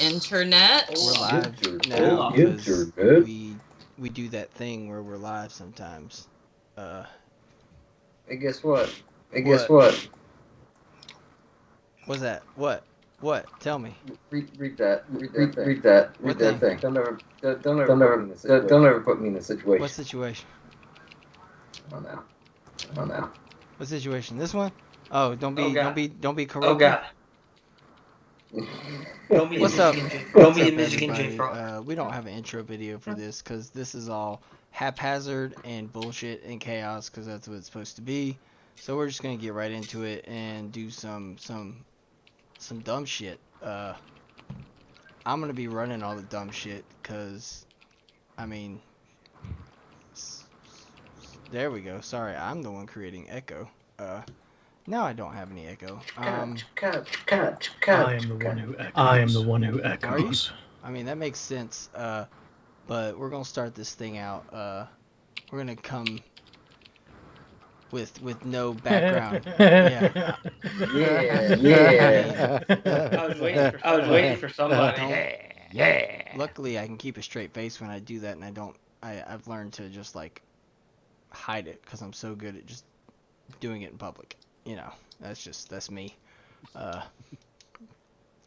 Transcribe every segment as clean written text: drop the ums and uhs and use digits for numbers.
internet. We're live Hola. now because Internet. we do that thing where we're live sometimes. Hey, guess what? What's that? What? Tell me. Read that. Read that thing. Don't ever put me in a situation. What situation? Oh no. What situation? This one? Oh, don't be corrupted. Oh god. What's up? What's up, everybody? We don't have an intro video for this because this is all haphazard and bullshit and chaos because that's what it's supposed to be. So we're just gonna get right into it and do some dumb shit. I'm gonna be running all the dumb shit because, I mean, there we go. Sorry, I'm the one creating echo. Now I don't have any echo. I am the one who echoes. I mean, that makes sense. But we're gonna start this thing out. We're gonna come with no background. Yeah. I was waiting for somebody. Luckily, I can keep a straight face when I do that, and I've learned to just like hide it because I'm so good at just doing it in public. You know, that's me.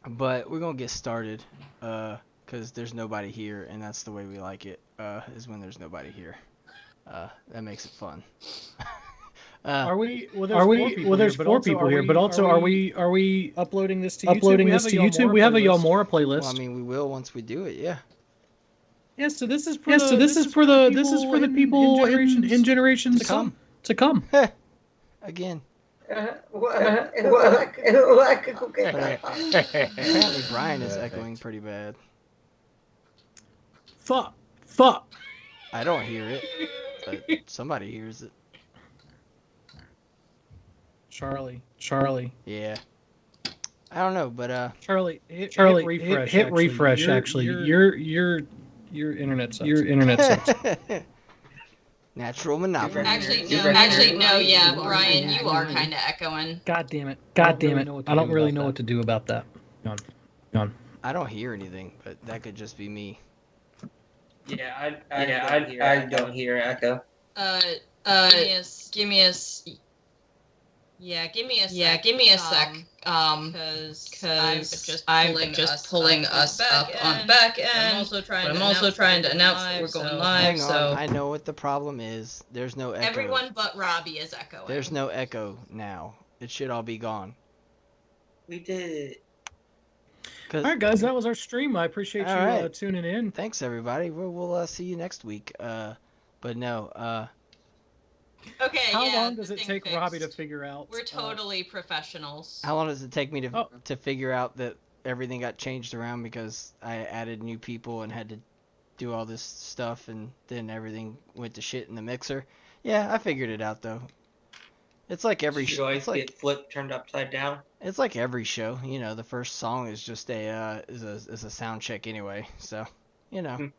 But we're gonna get started. Because there's nobody here, and that's the way we like it. Is when there's nobody here. That makes it fun. Are we? Well, there's four people here, but also are we uploading this to YouTube? We have a Yalmora playlist. Well, I mean, we will once we do it. Yeah. Yeah. So this is for the people in generations to come. Again. Apparently Apparently Brian is echoing pretty bad. Fuck. I don't hear it, but somebody hears it. Charlie. Yeah. I don't know, but Charlie, hit refresh. Actually, your internet sucks. Natural monopoly. Actually, no. Yeah, Brian, you are kind of echoing. God damn it! I don't really know what to do about that. Gone. I don't hear anything, but that could just be me. Yeah, I don't hear echo. Give me a sec. Because I'm just pulling us up on the back end. I'm also trying to announce that we're going live. Hang so on, I know what the problem is. There's no echo. everyone but Robbie is echoing. There's no echo now. It should all be gone. We did it. All right, guys, that was our stream. I appreciate you tuning in. Thanks, everybody. We'll see you next week. But no. Okay. How long does it take Robbie to figure out? We're totally professionals. How long does it take me to figure out that everything got changed around because I added new people and had to do all this stuff, and then everything went to shit in the mixer? Yeah, I figured it out though. It's like every show. It's like get flipped, turned upside down. It's like every show. You know, the first song is just a sound check anyway. So, you know.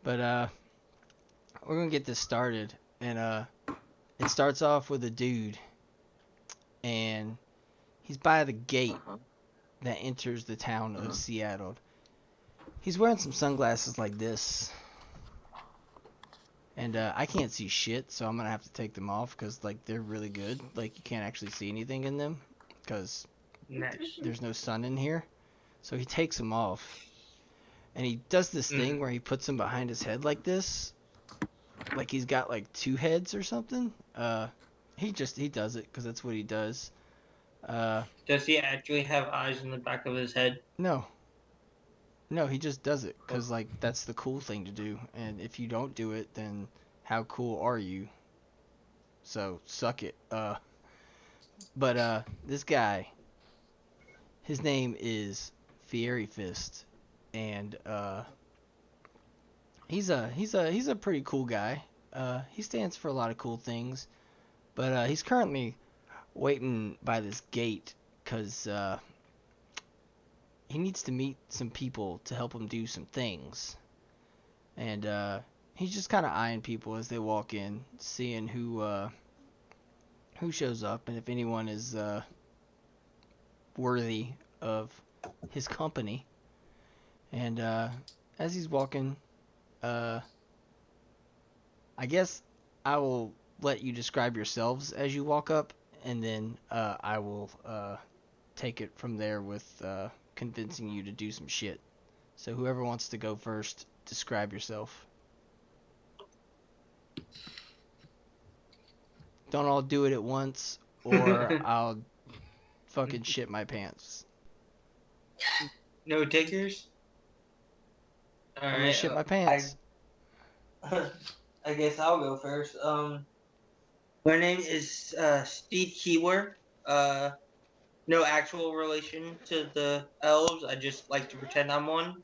But we're gonna get this started, and it starts off with a dude, and he's by the gate that enters the town of Seattle. He's wearing some sunglasses like this, and I can't see shit, so I'm gonna have to take them off because like they're really good. Like you can't actually see anything in them because there's no sun in here. So he takes them off, and he does this thing where he puts them behind his head like this. Like he's got like two heads or something. He does it because that's what he does. Does he actually have eyes in the back of his head? No, he just does it because like that's the cool thing to do. And if you don't do it, then how cool are you? So suck it. But this guy, his name is Fiery Fist, and he's a pretty cool guy. He stands for a lot of cool things, but he's currently waiting by this gate because he needs to meet some people to help him do some things, and he's just kind of eyeing people as they walk in, seeing who shows up and if anyone is worthy of his company. And as he's walking, I guess I will let you describe yourselves as you walk up, and then I will take it from there with convincing you to do some shit. So whoever wants to go first, describe yourself. Don't all do it at once, or I'll fucking shit my pants. No takers? I'm gonna shit my pants. I guess I'll go first. My name is Steve Keeler. No actual relation to the elves. I just like to pretend I'm one.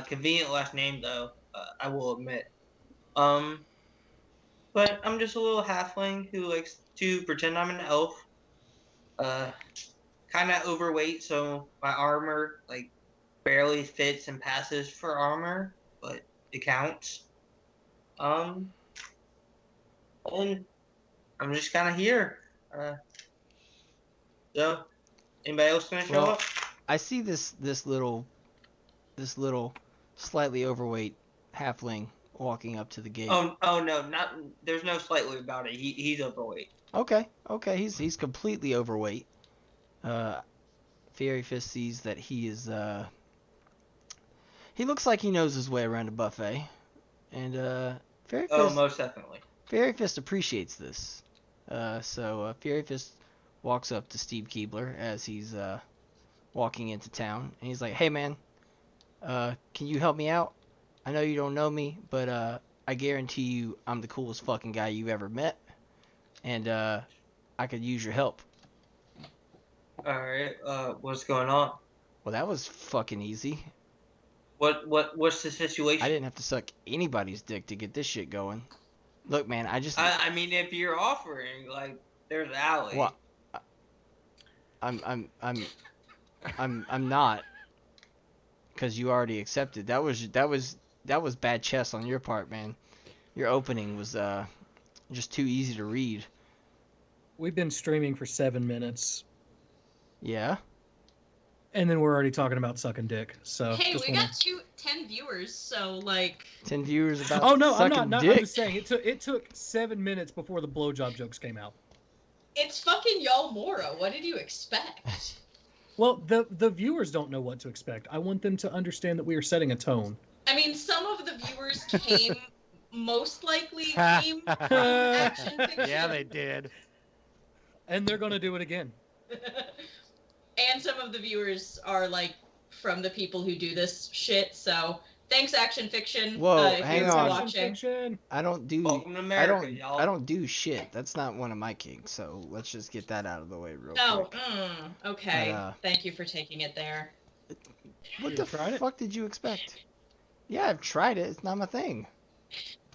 Convenient last name though, I will admit. But I'm just a little halfling who likes to pretend I'm an elf. Kind of overweight, so my armor like barely fits and passes for armor, but it counts. And I'm just kind of here. So, anybody else gonna show up? I see this little slightly overweight halfling walking up to the gate. Oh no, not there's no slightly about it. He's overweight. Okay, he's completely overweight. Fairy Fist sees that he is he looks like he knows his way around a buffet, and Fairy Fist. Oh, most definitely. Fairy Fist appreciates this. So Fairy Fist walks up to Steve Keebler as he's walking into town, and he's like, "Hey man, can you help me out? I know you don't know me, but I guarantee you I'm the coolest fucking guy you've ever met, and I could use your help." Alright, what's going on? Well, that was fucking easy. What's the situation? I didn't have to suck anybody's dick to get this shit going. Look, man, I mean, if you're offering, like, there's Allie. Well, I'm not, because you already accepted. That was bad chess on your part, man. Your opening was just too easy to read. We've been streaming for 7 minutes. Yeah. And then we're already talking about sucking dick. So hey, we got 10 viewers, so like 10 viewers about. Oh no, sucking I'm not. Dick. I'm just saying it took 7 minutes before the blowjob jokes came out. It's fucking Y'all Mora. What did you expect? Well, the viewers don't know what to expect. I want them to understand that we are setting a tone. I mean, some of the viewers came most likely came from Action Fiction. Yeah, they did. And they're gonna do it again. And some of the viewers are like from the people who do this shit. So thanks, Action Fiction. Whoa, if hang you're on. watching. I don't do. Welcome to America, y'all. I don't do shit. That's not one of my kinks. So let's just get that out of the way real quick. Okay. Thank you for taking it there. What the fuck did you expect? Yeah, I've tried it. It's not my thing.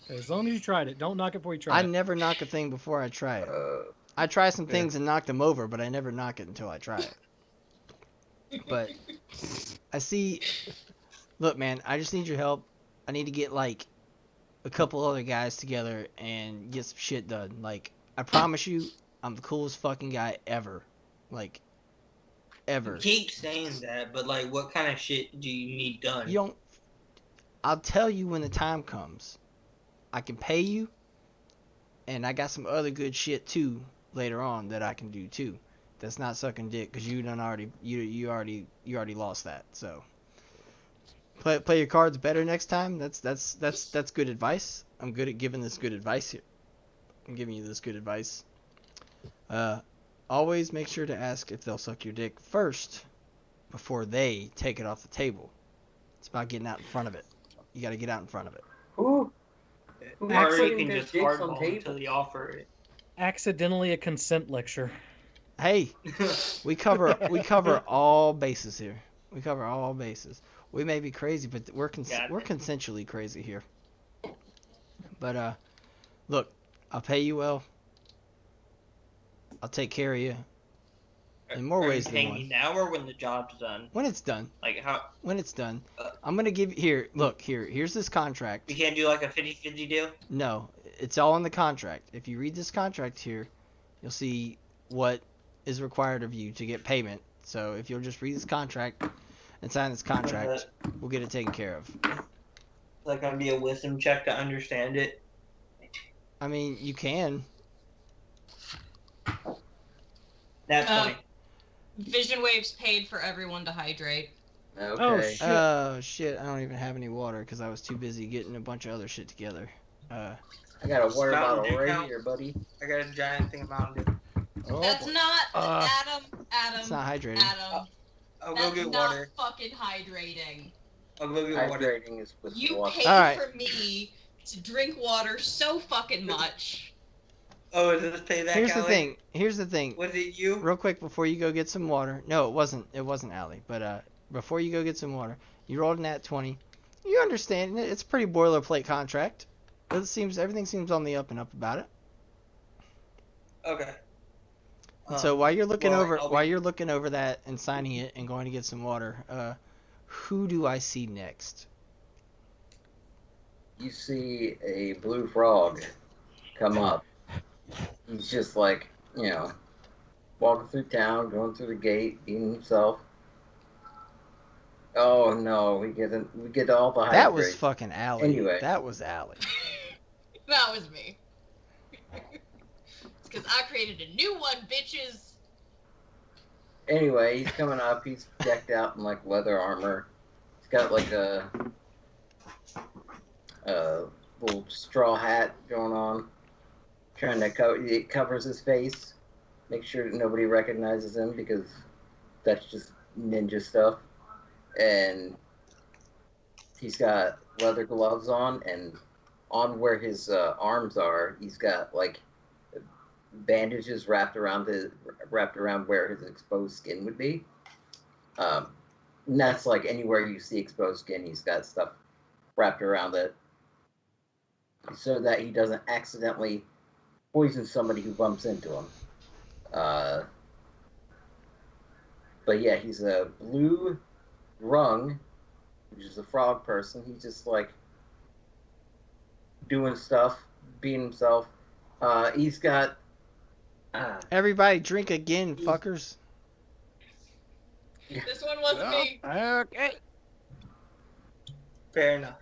As long as you tried it, don't knock it before you try it. I never knock a thing before I try it. I try some things and knock them over, but I never knock it until I try it. But I see. Look, man, I just need your help. I need to get like a couple other guys together and get some shit done. Like, I promise you, I'm the coolest fucking guy ever. Like, ever. You keep saying that, but like, what kind of shit do you need done? You don't. I'll tell you when the time comes. I can pay you, and I got some other good shit too later on that I can do too. That's not sucking dick, because you already lost that. So play your cards better next time. That's good advice. I'm good at giving this good advice here. I'm giving you this good advice. Always make sure to ask if they'll suck your dick first before they take it off the table. It's about getting out in front of it. You got to get out in front of it. Who Or you can just hardball until they offer it. Accidentally a consent lecture. Hey, we cover all bases here. We cover all bases. We may be crazy, but we're consensually crazy here. But look, I'll pay you well. I'll take care of you. In more ways than one. Paying me now or when the job's done? When it's done. Like how? When it's done. I'm gonna give you here. Look here. Here's this contract. You can't do like a 50-50 deal. No, it's all in the contract. If you read this contract here, you'll see what is required of you to get payment. So if you'll just read this contract, and sign this contract. We'll get it taken care of. Is that gonna be a wisdom check to understand it? I mean, you can. That's funny. Vision waves paid for everyone to hydrate. Okay. Oh shit. Oh shit! I don't even have any water because I was too busy getting a bunch of other shit together. I got a water Mountain bottle Dew right count? here, buddy. I got a giant thing of Mountain Dew. Oh, That's boy. not Adam. It's not hydrating. Adam. I'll That's go get not water. fucking hydrating. I'll go get water. Hydrating is with You water. paid Alright. for me to drink water so fucking much. Oh, does this pay that? Here's the Callie? thing. Here's the thing. Was it you? Real quick before you go get some water. No, it wasn't. It wasn't Allie. But before you go get some water, you rolled an nat 20. You understand it. It's a pretty boilerplate contract. Everything seems on the up and up about it. Okay. So while you're looking well, over that and signing it and going to get some water, who do I see next? You see a blue frog come up. He's just like, walking through town, going through the gate, being himself. Oh no, we get all the hydrates. That was fucking Allie. Anyway. That was Allie. That was me. It's because I created a new one, bitches. Anyway, he's coming up. He's decked out in like leather armor. He's got like a little straw hat going on. Trying to it covers his face. Make sure that nobody recognizes him because that's just ninja stuff. And he's got leather gloves on, and on where his arms are, he's got like bandages wrapped around where his exposed skin would be. And that's like anywhere you see exposed skin, he's got stuff wrapped around it so that he doesn't accidentally poison somebody who bumps into him. But yeah, he's a blue rung, which is a frog person. He's just like doing stuff, being himself. He's got Everybody drink again, fuckers. This one wasn't me. Okay. Fair enough.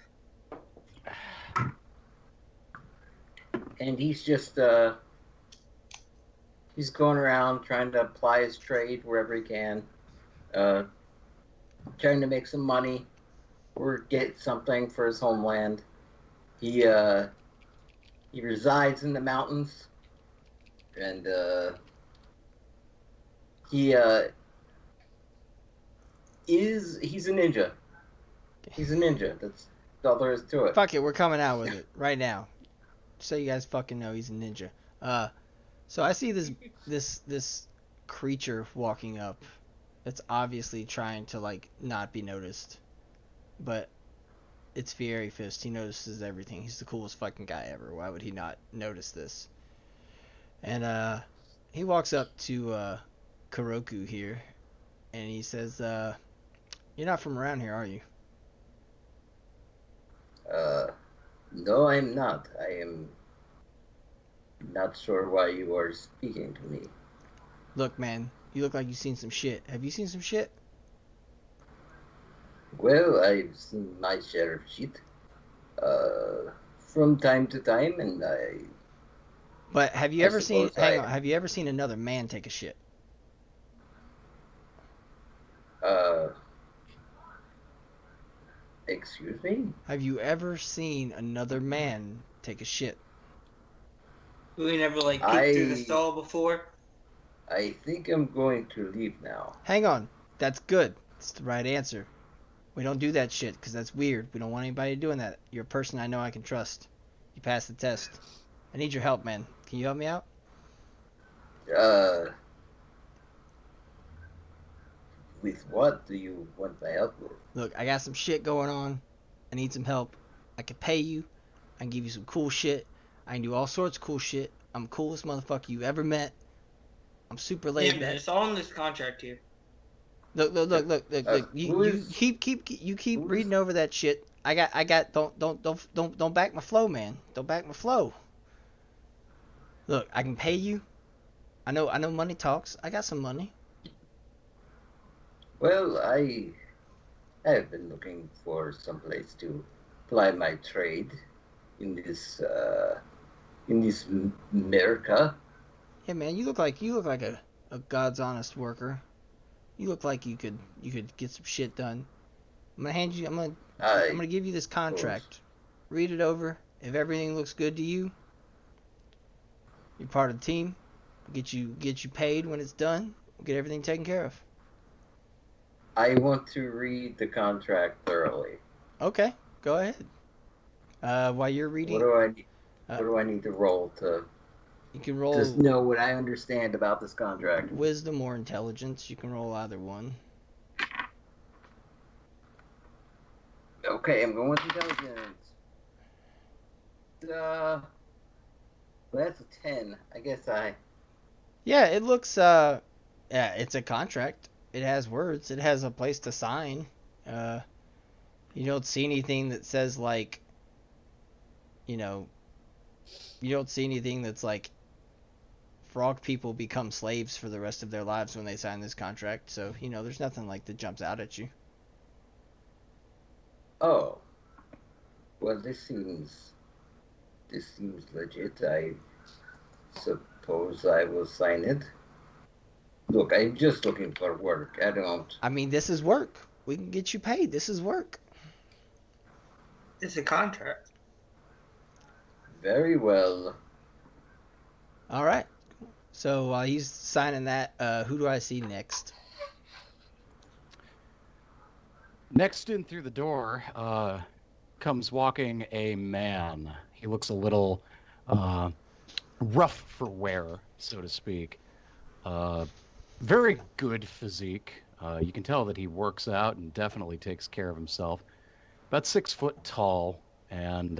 and he's just he's going around trying to apply his trade wherever he can, trying to make some money or get something for his homeland. He resides in the mountains, and he's a ninja. He's a ninja. That's all there is to it. Fuck it, we're coming out with it right now. So you guys fucking know he's a ninja. So I see this creature walking up that's obviously trying to like not be noticed, but it's Fiery Fist. He notices everything. He's the coolest fucking guy ever. Why would he not notice this? And he walks up to Kuroku here, and he says, "You're not from around here, are you?" No, I'm not. I am not sure why you are speaking to me. Look, man, you look like you've seen some shit. Have you seen some shit? Well, I've seen my share of shit, from time to time, and But have you ever seen? suppose Hang on. Have you ever seen another man take a shit? Excuse me? Have you ever seen another man take a shit? We never like peeked through the I- stall before. I think I'm going to leave now. Hang on. That's good. It's the right answer. We don't do that shit because that's weird. We don't want anybody doing that. You're a person I know I can trust. You passed the test. I need your help, man. Can you help me out? With what do you want my help with? Look, I got some shit going on. I need some help. I can pay you. I can give you some cool shit. I can do all sorts of cool shit. I'm the coolest motherfucker you ever met. I'm super Yeah, laid man, back. it's all in this contract here. Look. who You is- keep who is- reading over that shit. I got. Don't back my flow, man. Don't back my flow. Look, I can pay you. I know money talks. I got some money. Well, I've been looking for some place to ply my trade in this America. Yeah, man, you look like a God's honest worker. You look like you could get some shit done. I'm gonna give you this contract. Read it over. If everything looks good to you, you're part of the team. Get you paid when it's done. Get everything taken care of. I want to read the contract thoroughly. Okay, go ahead. While you're reading, what do I need to roll to? You can roll. Just know what I understand about this contract. Wisdom or intelligence. You can roll either one. Okay, I'm going with intelligence. Well, that's a 10. I guess Yeah, it looks. Yeah, it's a contract. It has words. It has a place to sign. You don't see anything that says like. You don't see anything that's like. Frog people become slaves for the rest of their lives when they sign this contract. So there's nothing like that jumps out at you. Oh. Well, this seems legit. I suppose I will sign it. Look, I'm just looking for work. I mean, this is work. We can get you paid. This is work. It's a contract. Very well. All right. So while he's signing that, who do I see next? Next in through the door comes walking a man. He looks a little rough for wear, so to speak. Very good physique. You can tell that he works out and definitely takes care of himself. About 6 foot tall and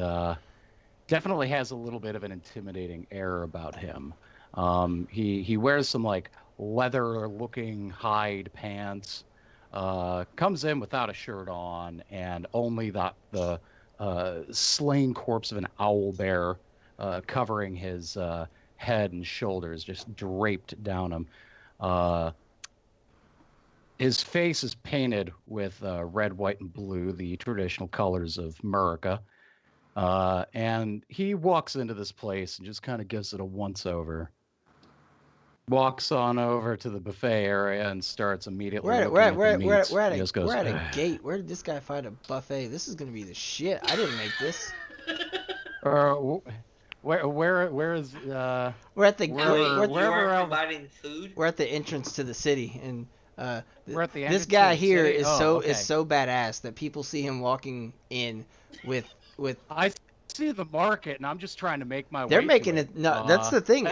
definitely has a little bit of an intimidating air about him. He wears some like leather-looking hide pants. Comes in without a shirt on and only the slain corpse of an owl bear covering his head and shoulders, just draped down him. His face is painted with red, white, and blue, the traditional colors of Murica. And he walks into this place and just kind of gives it a once-over. Walks on over to the buffet area and starts immediately We're at a gate. Where did this guy find a buffet? This is gonna be the shit. I didn't make this. Where is We're at the wherever else. Providing food. We're at the entrance to the city, and we're at the this guy here city? is is so badass that people see him walking in with. I see the market, and I'm just trying to make my way. They're making it. No, that's the thing.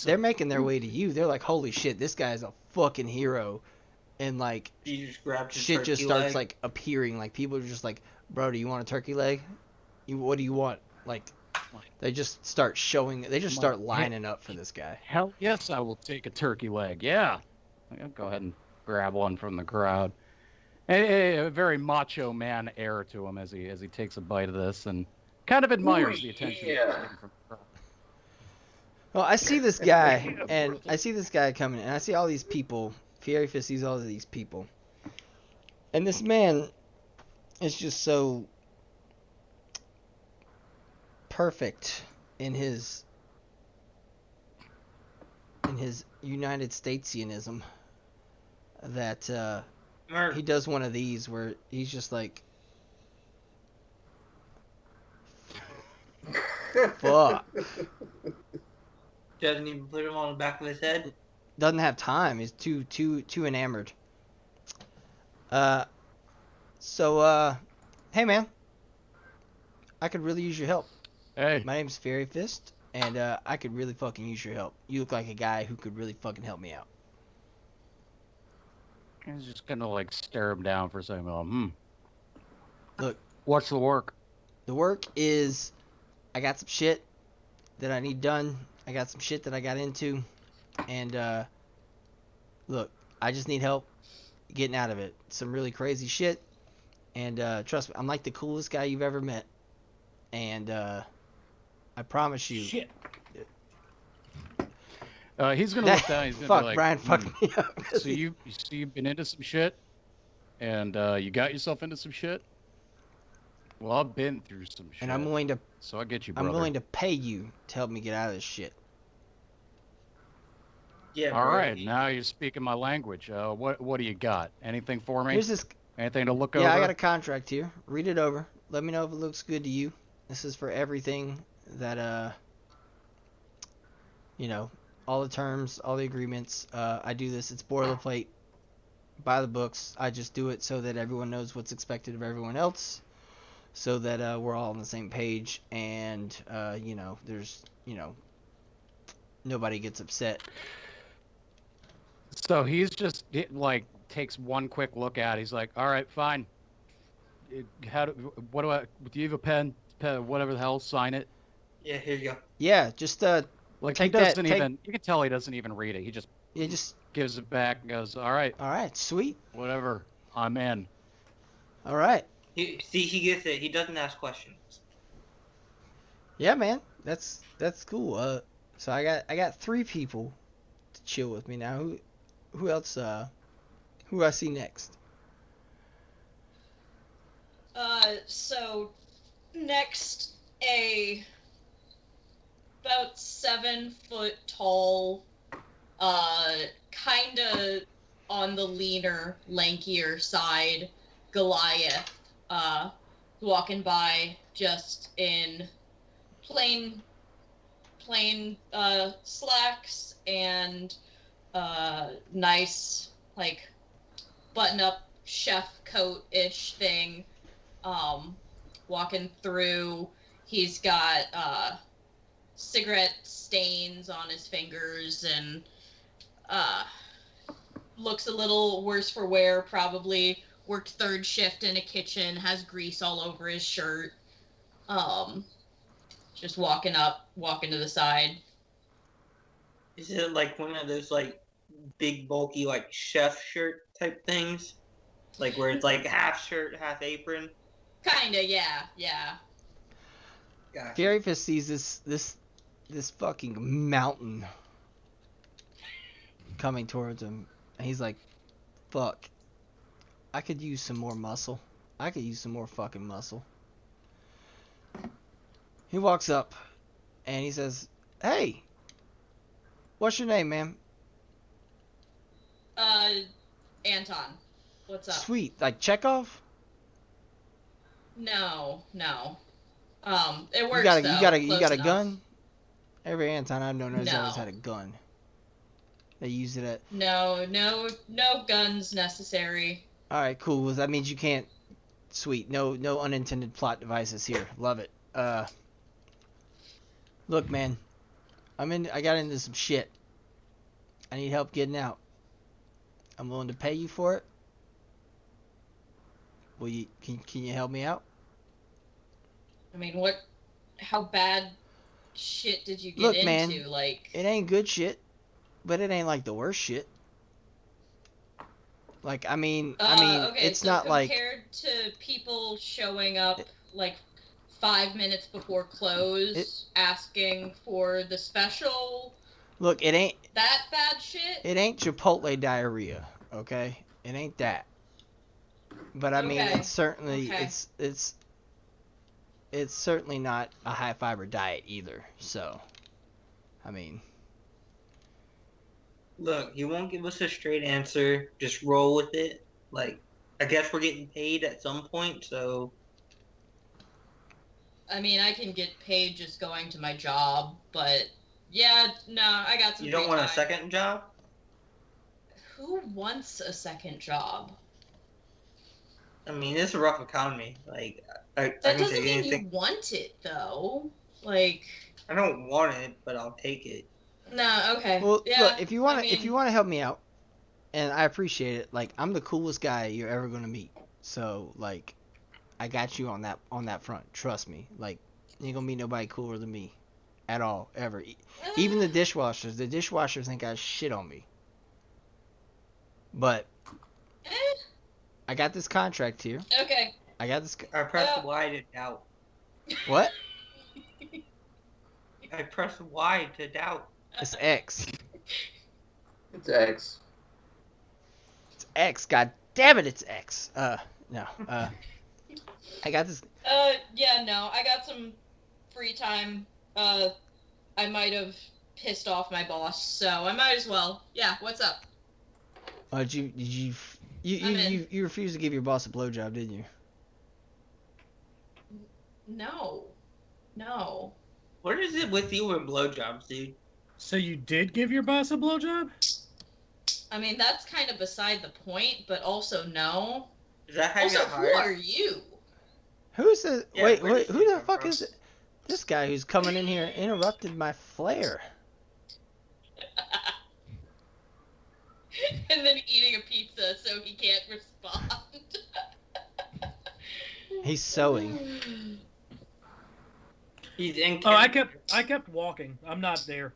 They're making their way to you. They're like, holy shit, this guy's a fucking hero, and like shit just starts like appearing. Like people are just like, bro, do you want a turkey leg? What do you want? Like, they just start showing. They just start lining up for this guy. Hell yes, I will take a turkey leg. Yeah, I'll go ahead and grab one from the crowd. A very macho man air to him as he takes a bite of this and kind of admires the attention. Yeah. Well, I see this guy, and I see this guy coming, and I see all these people. Fiery Fist sees all of these people, and this man is just so perfect in his United Statesianism that he does one of these where he's just like, fuck. Doesn't even put him on the back of his head. Doesn't have time. He's too enamored. So hey man, I could really use your help. Hey. My name's Fairy Fist, and I could really fucking use your help. You look like a guy who could really fucking help me out. He's just gonna like stare him down for a second. Look. What's the work? The work is, I got some shit that I need done. I got some shit that I got into, and look, I just need help getting out of it. Some really crazy shit, and trust me, I'm like the coolest guy you've ever met, and I promise you. Shit. He's gonna look down. He's gonna fuck, be like, Brian, fuck me up. So you've been into some shit? And you got yourself into some shit? Well, I've been through some shit. And I'm willing to. So I get you, brother. I'm willing to pay you to help me get out of this shit. Yeah. All bro. right, now you're speaking my language. What do you got? Anything for me? Here's this. Anything to look over? Yeah, I got a contract here. Read it over. Let me know if it looks good to you. This is for everything that you know, all the terms, all the agreements. I do this. It's boilerplate. By the books. I just do it so that everyone knows what's expected of everyone else, so that we're all on the same page, and you know, there's, you know, nobody gets upset. So he's just like takes one quick look at it. He's like, all right, fine. What do you have a pen? Whatever the hell, sign it. Yeah, here you go. Yeah, just Like take he doesn't that, even. You can tell he doesn't even read it. He just gives it back and goes, all right, sweet, whatever, I'm in. all right. He gets it. He doesn't ask questions. Yeah, man, that's cool. So I got 3 people to chill with me now. Who else? Who I see next? So next, about 7-foot tall, kinda on the leaner, lankier side, Goliath, walking by just in plain slacks and nice, like, button-up chef coat-ish thing. Walking through, he's got cigarette stains on his fingers and looks a little worse for wear, probably. Worked 3rd shift in a kitchen, has grease all over his shirt. Just walking to the side. Is it like one of those like big bulky like chef shirt type things? Like where it's like half shirt, half apron? Kinda, yeah. Gotcha. Gary Fisk sees this fucking mountain coming towards him, and he's like, fuck, I could use some more muscle. I could use some more fucking muscle. He walks up and he says, hey, what's your name, man? Anton, what's up? Sweet, like Chekhov? No. It works. You got a enough. gun? Every Anton I've known has No. always had a gun. They use it at. No guns necessary. All right, cool. Well, that means you can't. Sweet. No unintended plot devices here. Love it. Look, man. I got into some shit. I need help getting out. I'm willing to pay you for it. Will you? Can you help me out? I mean, how bad shit did you get Look, into? man, Like, it ain't good shit, but it ain't like the worst shit. Like, I mean, okay, it's so not like compared to people showing up like 5 minutes before close, asking for the special. Look, it ain't that bad shit. It ain't Chipotle diarrhea, okay? It ain't that. But I mean, it's certainly it's certainly not a high fiber diet either. So, I mean, look, you won't give us a straight answer. Just roll with it. Like, I guess we're getting paid at some point, so. I mean, I can get paid just going to my job, but yeah, no, I got some. You don't want a second job? Who wants a second job? I mean, it's a rough economy. Like, that doesn't mean you want it, though. Like, I don't want it, but I'll take it. No, okay. Well, yeah, look, if you want to help me out, and I appreciate it, like, I'm the coolest guy you're ever gonna meet. So, like, I got you on that front. Trust me. Like, you ain't gonna meet nobody cooler than me, at all, ever. Even the dishwashers. The dishwashers ain't got shit on me. But I got this contract here. Okay. I pressed Y to doubt. What? I pressed Y to doubt. It's X. It's X. It's X, god damn it, it's X. No. I got this. Yeah, no, I got some free time. I might have pissed off my boss, so I might as well. Yeah, what's up? You refused to give your boss a blowjob, didn't you? No. What is it with you and blowjobs, dude? So you did give your boss a blowjob? I mean, that's kind of beside the point, but also no. Is that how Also, you got hired? who are you? Who's the... Yeah, wait, where did who you the come fuck from? is it? This guy who's coming in here interrupted my flare. And then eating a pizza so he can't respond. He's sewing. He's in. Oh, I kept walking. I'm not there.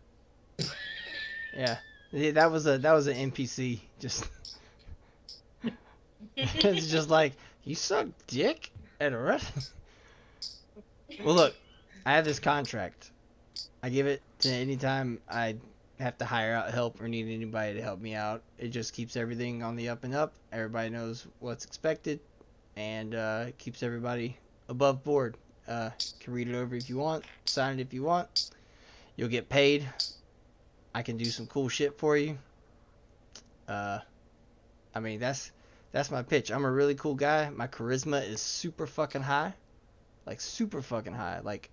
Yeah, that was an NPC. Just it's just like, you suck dick at a restaurant. Well, look, I have this contract. I give it to any time I have to hire out help or need anybody to help me out. It just keeps everything on the up and up. Everybody knows what's expected, and it keeps everybody above board. You can read it over if you want, sign it if you want. You'll get paid. I can do some cool shit for you. I mean, that's my pitch. I'm a really cool guy. My charisma is super fucking high. Like, super fucking high. Like,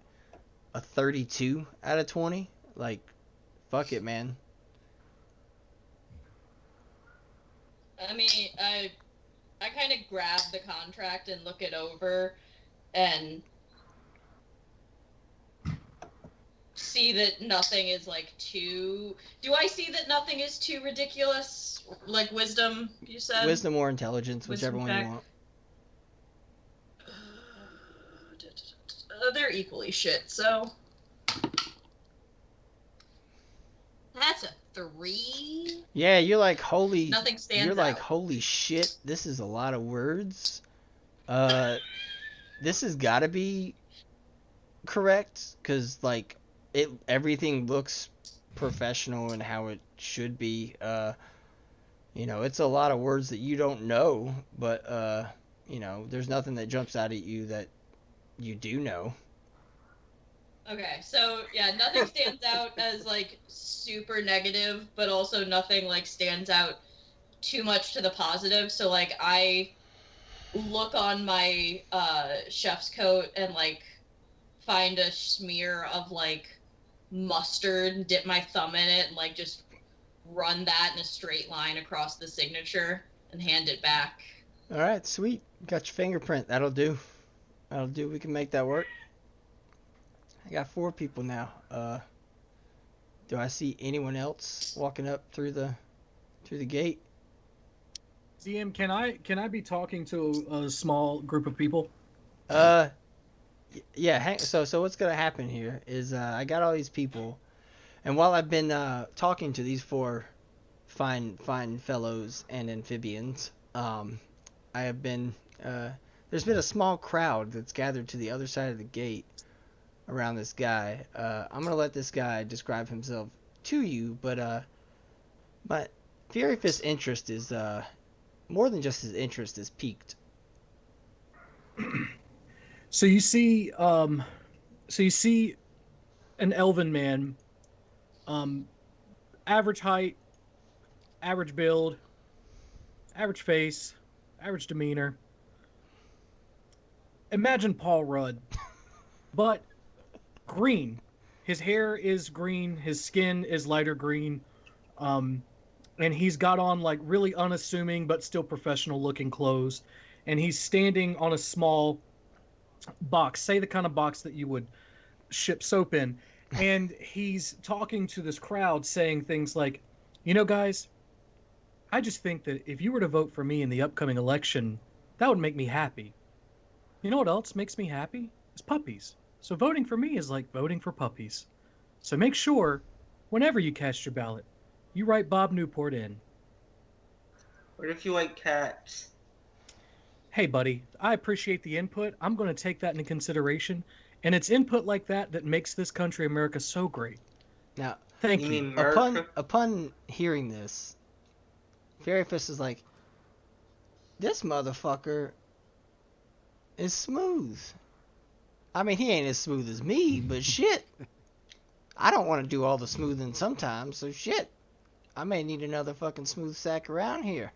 a 32 out of 20. Like, fuck it, man. I mean, I kind of grab the contract and look it over and see that nothing is like too... Do I see that nothing is too ridiculous? Like wisdom, you said? Wisdom or intelligence, Wisdom whichever one check. you want. They're equally shit, so... That's a 3. Yeah, you're like, holy... Nothing stands You're like, out. holy shit, this is a lot of words. This has got to be correct, because, like, everything looks professional and how it should be. You know, it's a lot of words that you don't know, but, you know, there's nothing that jumps out at you that you do know. Okay, so, yeah, nothing stands out as, like, super negative, but also nothing, like, stands out too much to the positive. So, like, I look on my chef's coat and, like, find a smear of, like, mustard, dip my thumb in it, and, like, just run that in a straight line across the signature and hand it back. All right, sweet. Got your fingerprint. That'll do. That'll do. We can make that work. I got 4 people now. Do I see anyone else walking up through the gate? ZM, can I be talking to a small group of people? Yeah. So what's gonna happen here is I got all these people, and while I've been talking to these 4 fine fellows and amphibians, I have been there's been a small crowd that's gathered to the other side of the gate around this guy. I'm gonna let this guy describe himself to you, but my Fury Fist's interest is more than just his interest is piqued. So you see an elven man, average height, average build, average face, average demeanor. Imagine Paul Rudd, but green. His hair is green, his skin is lighter green, and he's got on like really unassuming but still professional looking clothes, and he's standing on a small box, say the kind of box that you would ship soap in, and he's talking to this crowd saying things like, you know guys, I just think that if you were to vote for me in the upcoming election, that would make me happy. You know what else makes me happy? Is puppies. So voting for me is like voting for puppies. So make sure, whenever you cast your ballot, you write Bob Newport in. What if you like cats? Hey, buddy, I appreciate the input. I'm going to take that into consideration. And it's input like that that makes this country, America, so great. Now, Thank You you. mean America? upon hearing this, Fairy Fist is like, this motherfucker is smooth. I mean, he ain't as smooth as me, but shit. I don't want to do all the smoothing sometimes, so shit. I may need another fucking smooth sack around here.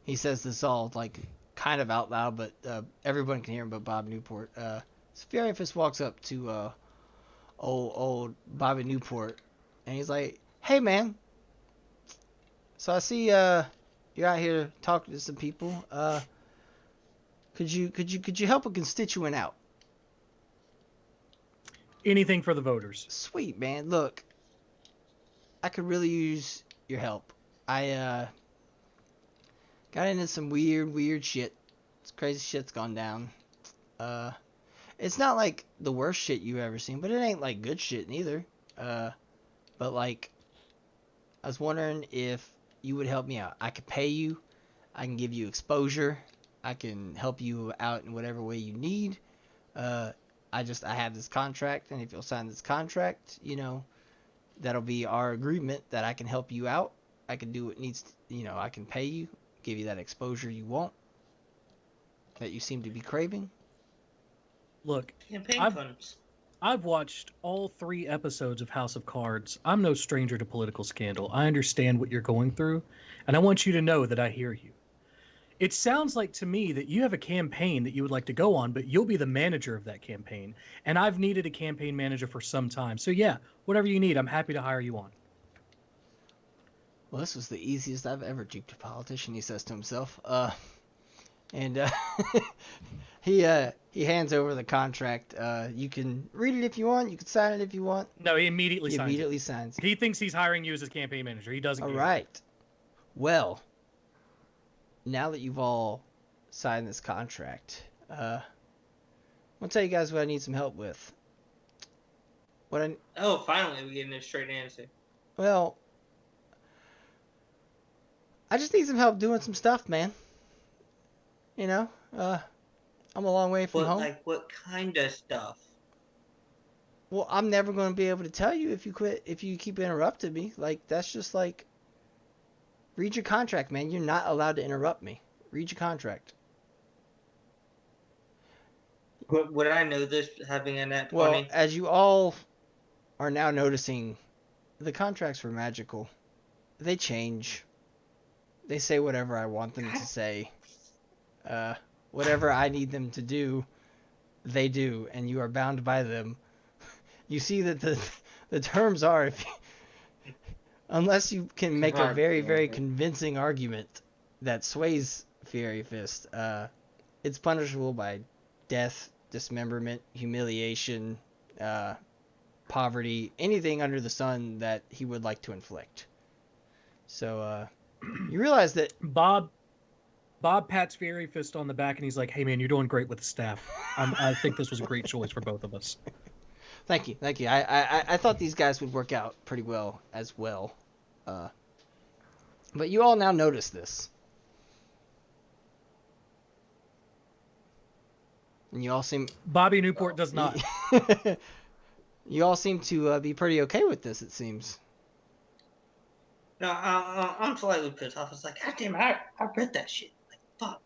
He says this all, like, kind of out loud, but everyone can hear him but Bob Newport. So Fury Fist walks up to old Bobby Newport, and he's like, "Hey, man. So I see you're out here talking to some people. Could you help a constituent out?" Anything for the voters. Sweet, man. Look, I could really use your help. I got into some weird shit. It's crazy shit's gone down. It's not like the worst shit you've ever seen, but it ain't like good shit neither. But like, I was wondering if you would help me out. I could pay you. I can give you exposure. I can help you out in whatever way you need. I have this contract, and if you'll sign this contract, you know, that'll be our agreement that I can help you out. I can do what needs to, you know, I can pay you, give you that exposure you want, that you seem to be craving. Look, Campaign I've- funds. I've watched all 3 episodes of House of Cards. I'm no stranger to political scandal. I understand what you're going through, and I want you to know that I hear you. It sounds like to me that you have a campaign that you would like to go on, but you'll be the manager of that campaign. And I've needed a campaign manager for some time. So yeah, whatever you need, I'm happy to hire you on. Well, this was the easiest I've ever duped a politician, he says to himself. And he hands over the contract. You can read it if you want. You can sign it if you want. No, he immediately He signs immediately it. signs. He thinks he's hiring you as his campaign manager. He doesn't All care. right. Well, now that you've all signed this contract, I'll tell you guys what I need some help with. Oh, finally, we're getting a straight answer. Well, I just need some help doing some stuff, man. You know, I'm a long way from But home. like, what kind of stuff? Well, I'm never going to be able to tell you if you keep interrupting me. Like, that's just like, read your contract, man. You're not allowed to interrupt me. Read your contract. Would I know this having a net 20? Well, as you all are now noticing, the contracts were magical. They change. They say whatever I want them to say. Whatever I need them to do, they do, and you are bound by them. You see that the terms are, unless you can make a very convincing argument that sways Fury Fist, it's punishable by death, dismemberment, humiliation, poverty, anything under the sun that he would like to inflict. So you realize that Bob pats Fury Fist on the back and he's like, "Hey man, you're doing great with the staff. I think this was a great choice for both of us." Thank you. I thought these guys would work out pretty well as well. But you all now notice this. And you all seem... Bobby Newport does not. You all seem to be pretty okay with this, it seems. No, I'm slightly pissed off. It's like, God damn it, I read that shit. Like, fuck.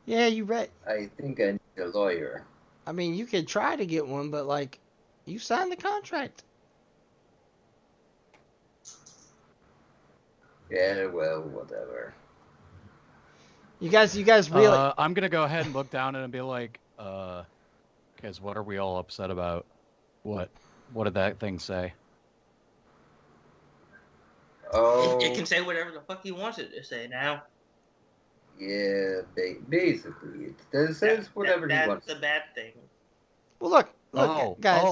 Yeah, you read... I think I need a lawyer. I mean, you could try to get one, but, like, you signed the contract. Yeah, well, whatever. You guys really... I'm gonna go ahead and look down at it and be like, guys, what are we all upset about? What did that thing say? Oh, It can say whatever the fuck he wants it to say now. yeah, basically. It says whatever he wants. That's the bad thing. Well, look, guys.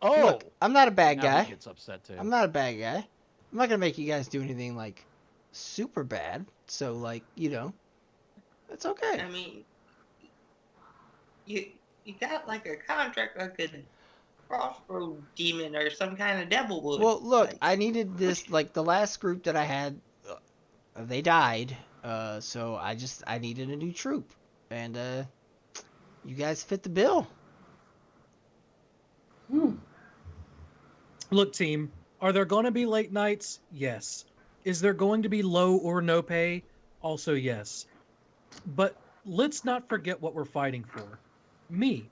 Look, I'm not a bad Now guy. he gets upset too. I'm not a bad guy. I'm not gonna make you guys do anything like super bad. So like, you know, it's okay. I mean, you got like a contract like a crossroad demon or some kind of devil would. Well, look, Like, I needed this. Like the last group that I had, they died. So I needed a new troop, and you guys fit the bill. Look, team, are there going to be late nights? Yes. Is there going to be low or no pay? Also, yes. But let's not forget what we're fighting for. Me.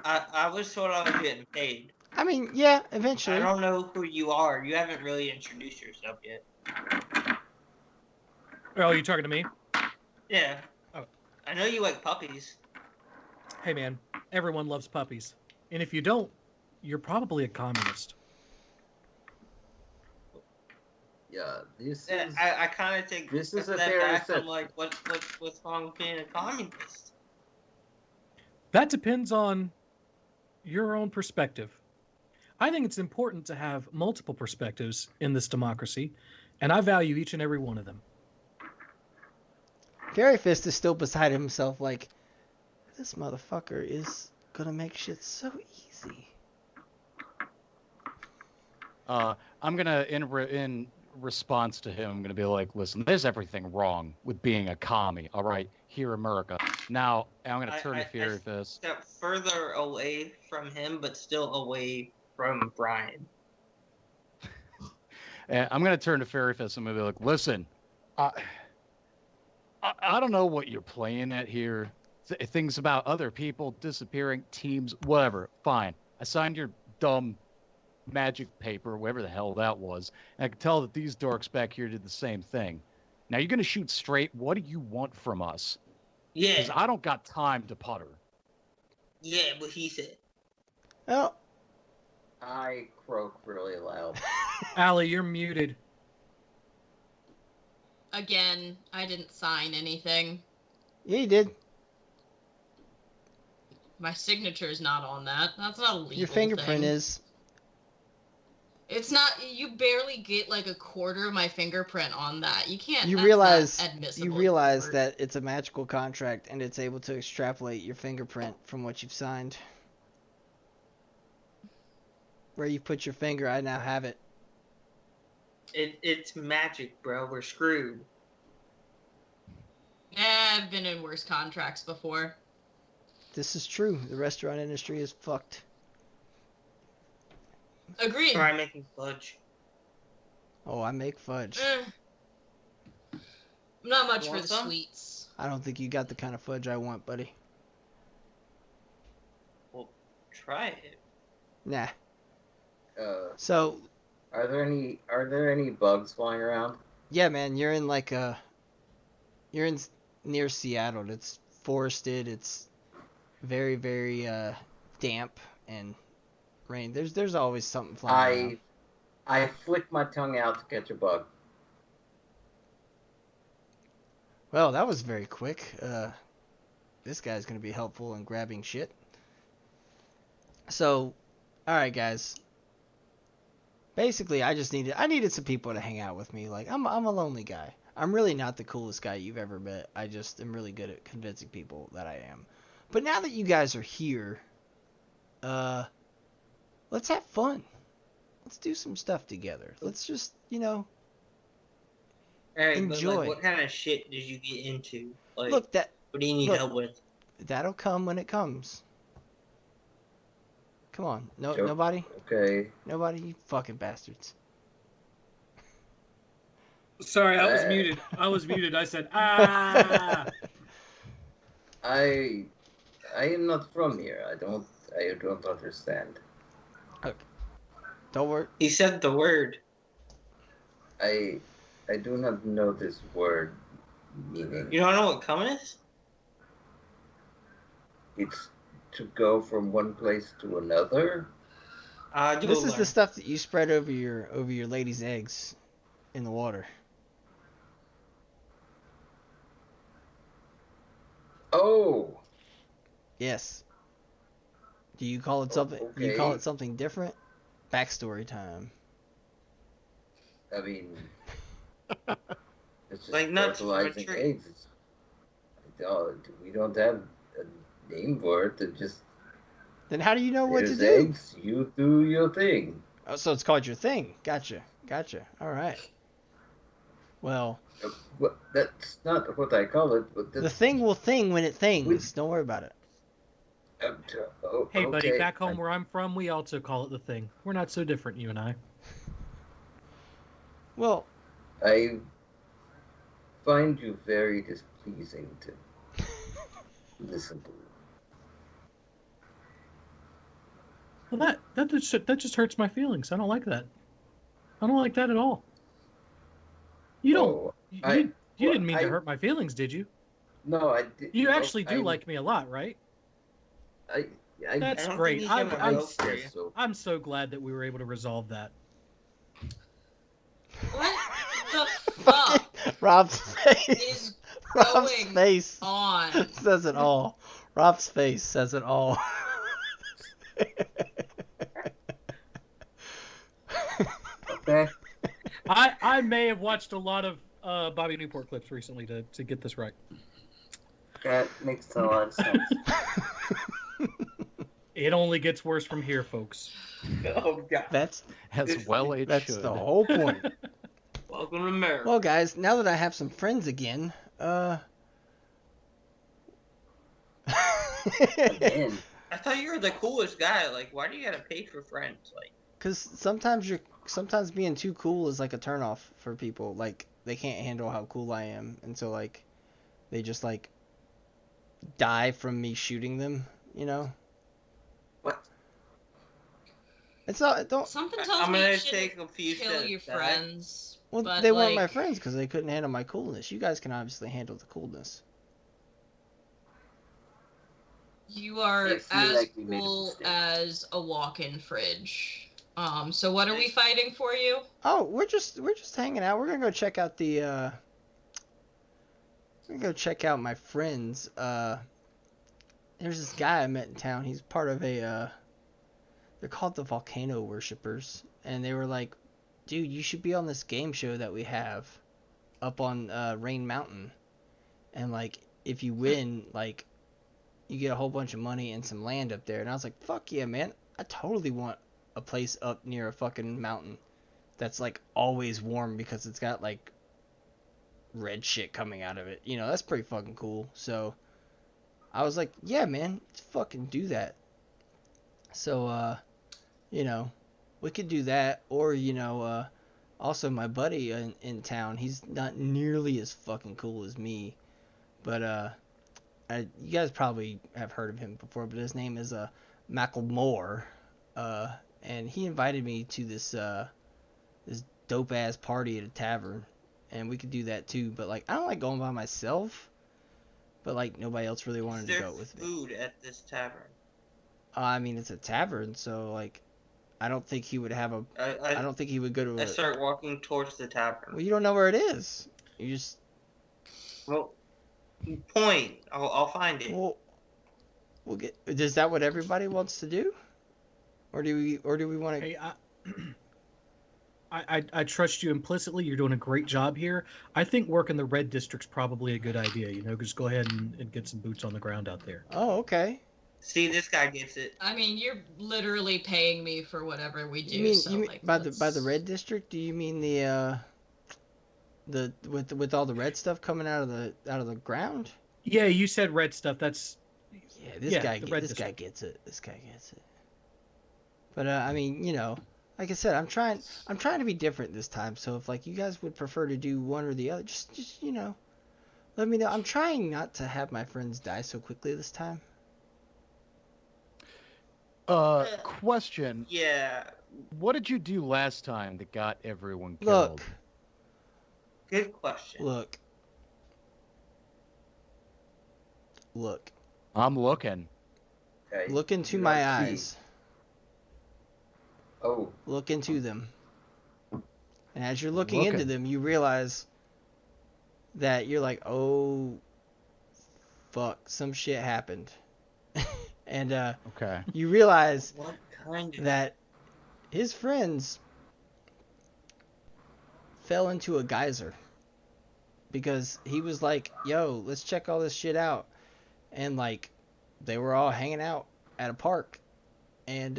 I was told I was getting paid. I mean, yeah, I eventually. don't know who you are. You haven't really introduced yourself yet. Oh, you talking to me? Yeah. Oh. I know you like puppies. Hey, man. Everyone loves puppies. And if you don't, you're probably a communist. Yeah, this Yeah, is. I kind of take This a is a step fair back from assessment. like what's wrong with being a communist. That depends on your own perspective. I think it's important to have multiple perspectives in this democracy, and I value each and every one of them. Fairy Fist is still beside himself, like, this motherfucker is gonna make shit so easy. I'm gonna in response to him, I'm gonna be like, listen, there's everything wrong with being a commie, all right, here in America. Now I'm gonna turn to Fairy Fist. Step further away from him, but still away from Brian. And I'm gonna turn to Fairy Fist. I'm gonna be like, listen, I don't know what you're playing at here. Things about other people disappearing, teams, whatever. Fine. I signed your dumb magic paper, whatever the hell that was. And I can tell that these dorks back here did the same thing. Now you're gonna shoot straight. What do you want from us? Yeah. Because I don't got time to putter. Yeah, what he said. Oh. I croak really loud. Allie, you're muted. Again, I didn't sign anything. Yeah, you did. My signature's not on that. That's not a legal Your fingerprint thing. is. It's not. You barely get like a quarter of my fingerprint on that. You can't. You that's realize. not admissible You in realize court. that it's a magical contract, and it's able to extrapolate your fingerprint from what you've signed. Where you put your finger, I now have it. It's magic, bro. We're screwed. Yeah, I've been in worse contracts before. This is true. The restaurant industry is fucked. Agreed. Try making fudge. Oh, I make fudge. I'm not much for Want the some? sweets. I don't think you got the kind of fudge I want, buddy. Well, try it. Nah. Uh, So, are there any bugs flying around? yeah, man, you're in like a. You're in near Seattle. It's forested. It's very, very damp and rain. There's always something flying around. I flick my tongue out to catch a bug. Well, that was very quick. This guy's gonna be helpful in grabbing shit. So, all right, guys. Basically, I needed some people to hang out with me. Like, I'm a lonely guy. I'm really not the coolest guy you've ever met. I just am really good at convincing people that I am. But now that you guys are here, let's have fun. Let's do some stuff together. Let's just, Alright, but enjoy. like, what kind of shit did you get into? Like, Look, what do you need look. help with? That'll come when it comes. Come on. No, Joke. nobody? Okay. Nobody? You fucking bastards. Sorry, I was muted. I was muted. I said, ah! I am not from here. I don't understand. Don't worry. He said the word. I do not know this word meaning. You don't know what cum is? It's to go from one place to another. This is the stuff that you spread over your lady's eggs in the water. Oh, Yes. Do you call it something? okay. You call it something different? Backstory time. I mean, it's just Like nuts from a fertilizing tree. eggs. We don't have a name for it. It just Then how do you know what to here's do? eggs. You do your thing. Oh, so it's called your thing. Gotcha. All right. Well, Well, that's not what I call it. But the that's, thing will thing when it things. Don't worry about it. Hey, buddy, okay. back home where I'm from, we also call it the thing. We're not so different, you and I. Well, I find you very displeasing to listen to. Well, that just hurts my feelings. I don't like that. I don't like that at all. You don't. Oh, You didn't mean to I hurt my feelings, did you? no, I did. You actually do like me a lot, right? I That's I don't great. think he's ever I'm vote for you. guess so. I'm so glad that we were able to resolve that. What the fuck Rob's face. is Rob's going face on? says it all. Rob's face says it all. Okay. I may have watched a lot of Bobby Newport clips recently to get this right. That makes a lot of sense. It only gets worse from here, folks. Oh god. That's As well it that's should. the whole point. Welcome to America. Well, guys, now that I have some friends again, Again. I thought you were the coolest guy. Like, why do you gotta pay for friends? Like, because sometimes being too cool is like a turnoff for people. Like they can't handle how cool I am, and so like they just like die from me shooting them. You know. What? It's not. Don't. Something I'm tells me gonna you shouldn't take a few kill steps your back. friends. Well, but, they weren't my like, friends because they couldn't handle my coolness. You guys can obviously handle the coolness. You are I feel as like we made a cool mistake. as a walk-in fridge. So what are we fighting for you? Oh, we're just hanging out. We're gonna go check out the. We're gonna go check out my friends. There's this guy I met in town. He's part of a. They're called the Volcano Worshippers, and they were like, "Dude, you should be on this game show that we have, up on Rain Mountain, and like if you win, like, you get a whole bunch of money and some land up there." And I was like, "Fuck yeah, man! I totally want a place up near a fucking mountain that's like always warm because it's got like red shit coming out of it. You know, that's pretty fucking cool." So I was like, "Yeah, man, let's fucking do that." So you know, we could do that, or you know, also my buddy in town, he's not nearly as fucking cool as me, but you guys probably have heard of him before, but his name is Macklemore, and he invited me to this dope ass party at a tavern, and we could do that too. But like, I don't like going by myself, but like nobody else really is wanted to there go with me. food at this tavern? I mean, it's a tavern, so like, I don't think he would have a. I I don't think he would go to I a. start walking towards the tavern. Well, you don't know where it is. You just. Well, point. I'll find it. Well, we'll get. Is that what everybody wants to do? Or do we want to? Hey, I trust you implicitly. You're doing a great job here. I think working the red district's probably a good idea. You know, just go ahead and get some boots on the ground out there. Oh, okay. See, this guy gets it. I mean, you're literally paying me for whatever we do. You mean so, you mean like, by the let's- red district? Do you mean the with all the red stuff coming out of the ground? Yeah, you said red stuff. That's Yeah, this Yeah, guy the red this guy district. gets it. This guy gets it. But I mean, you know, like I said, I'm trying to be different this time. So if like you guys would prefer to do one or the other, just you know, let me know. I'm trying not to have my friends die so quickly this time. Question. Yeah. What did you do last time that got everyone killed? Good question. Look. I'm looking. Okay. Look into You my don't see. eyes. Oh, Look into them. And as you're looking into Looking. them, you realize that you're like, oh, fuck, some shit happened. And Okay. you realize What kind of? that his friends fell into a geyser because he was like, yo, let's check all this shit out. And like, they were all hanging out at a park, and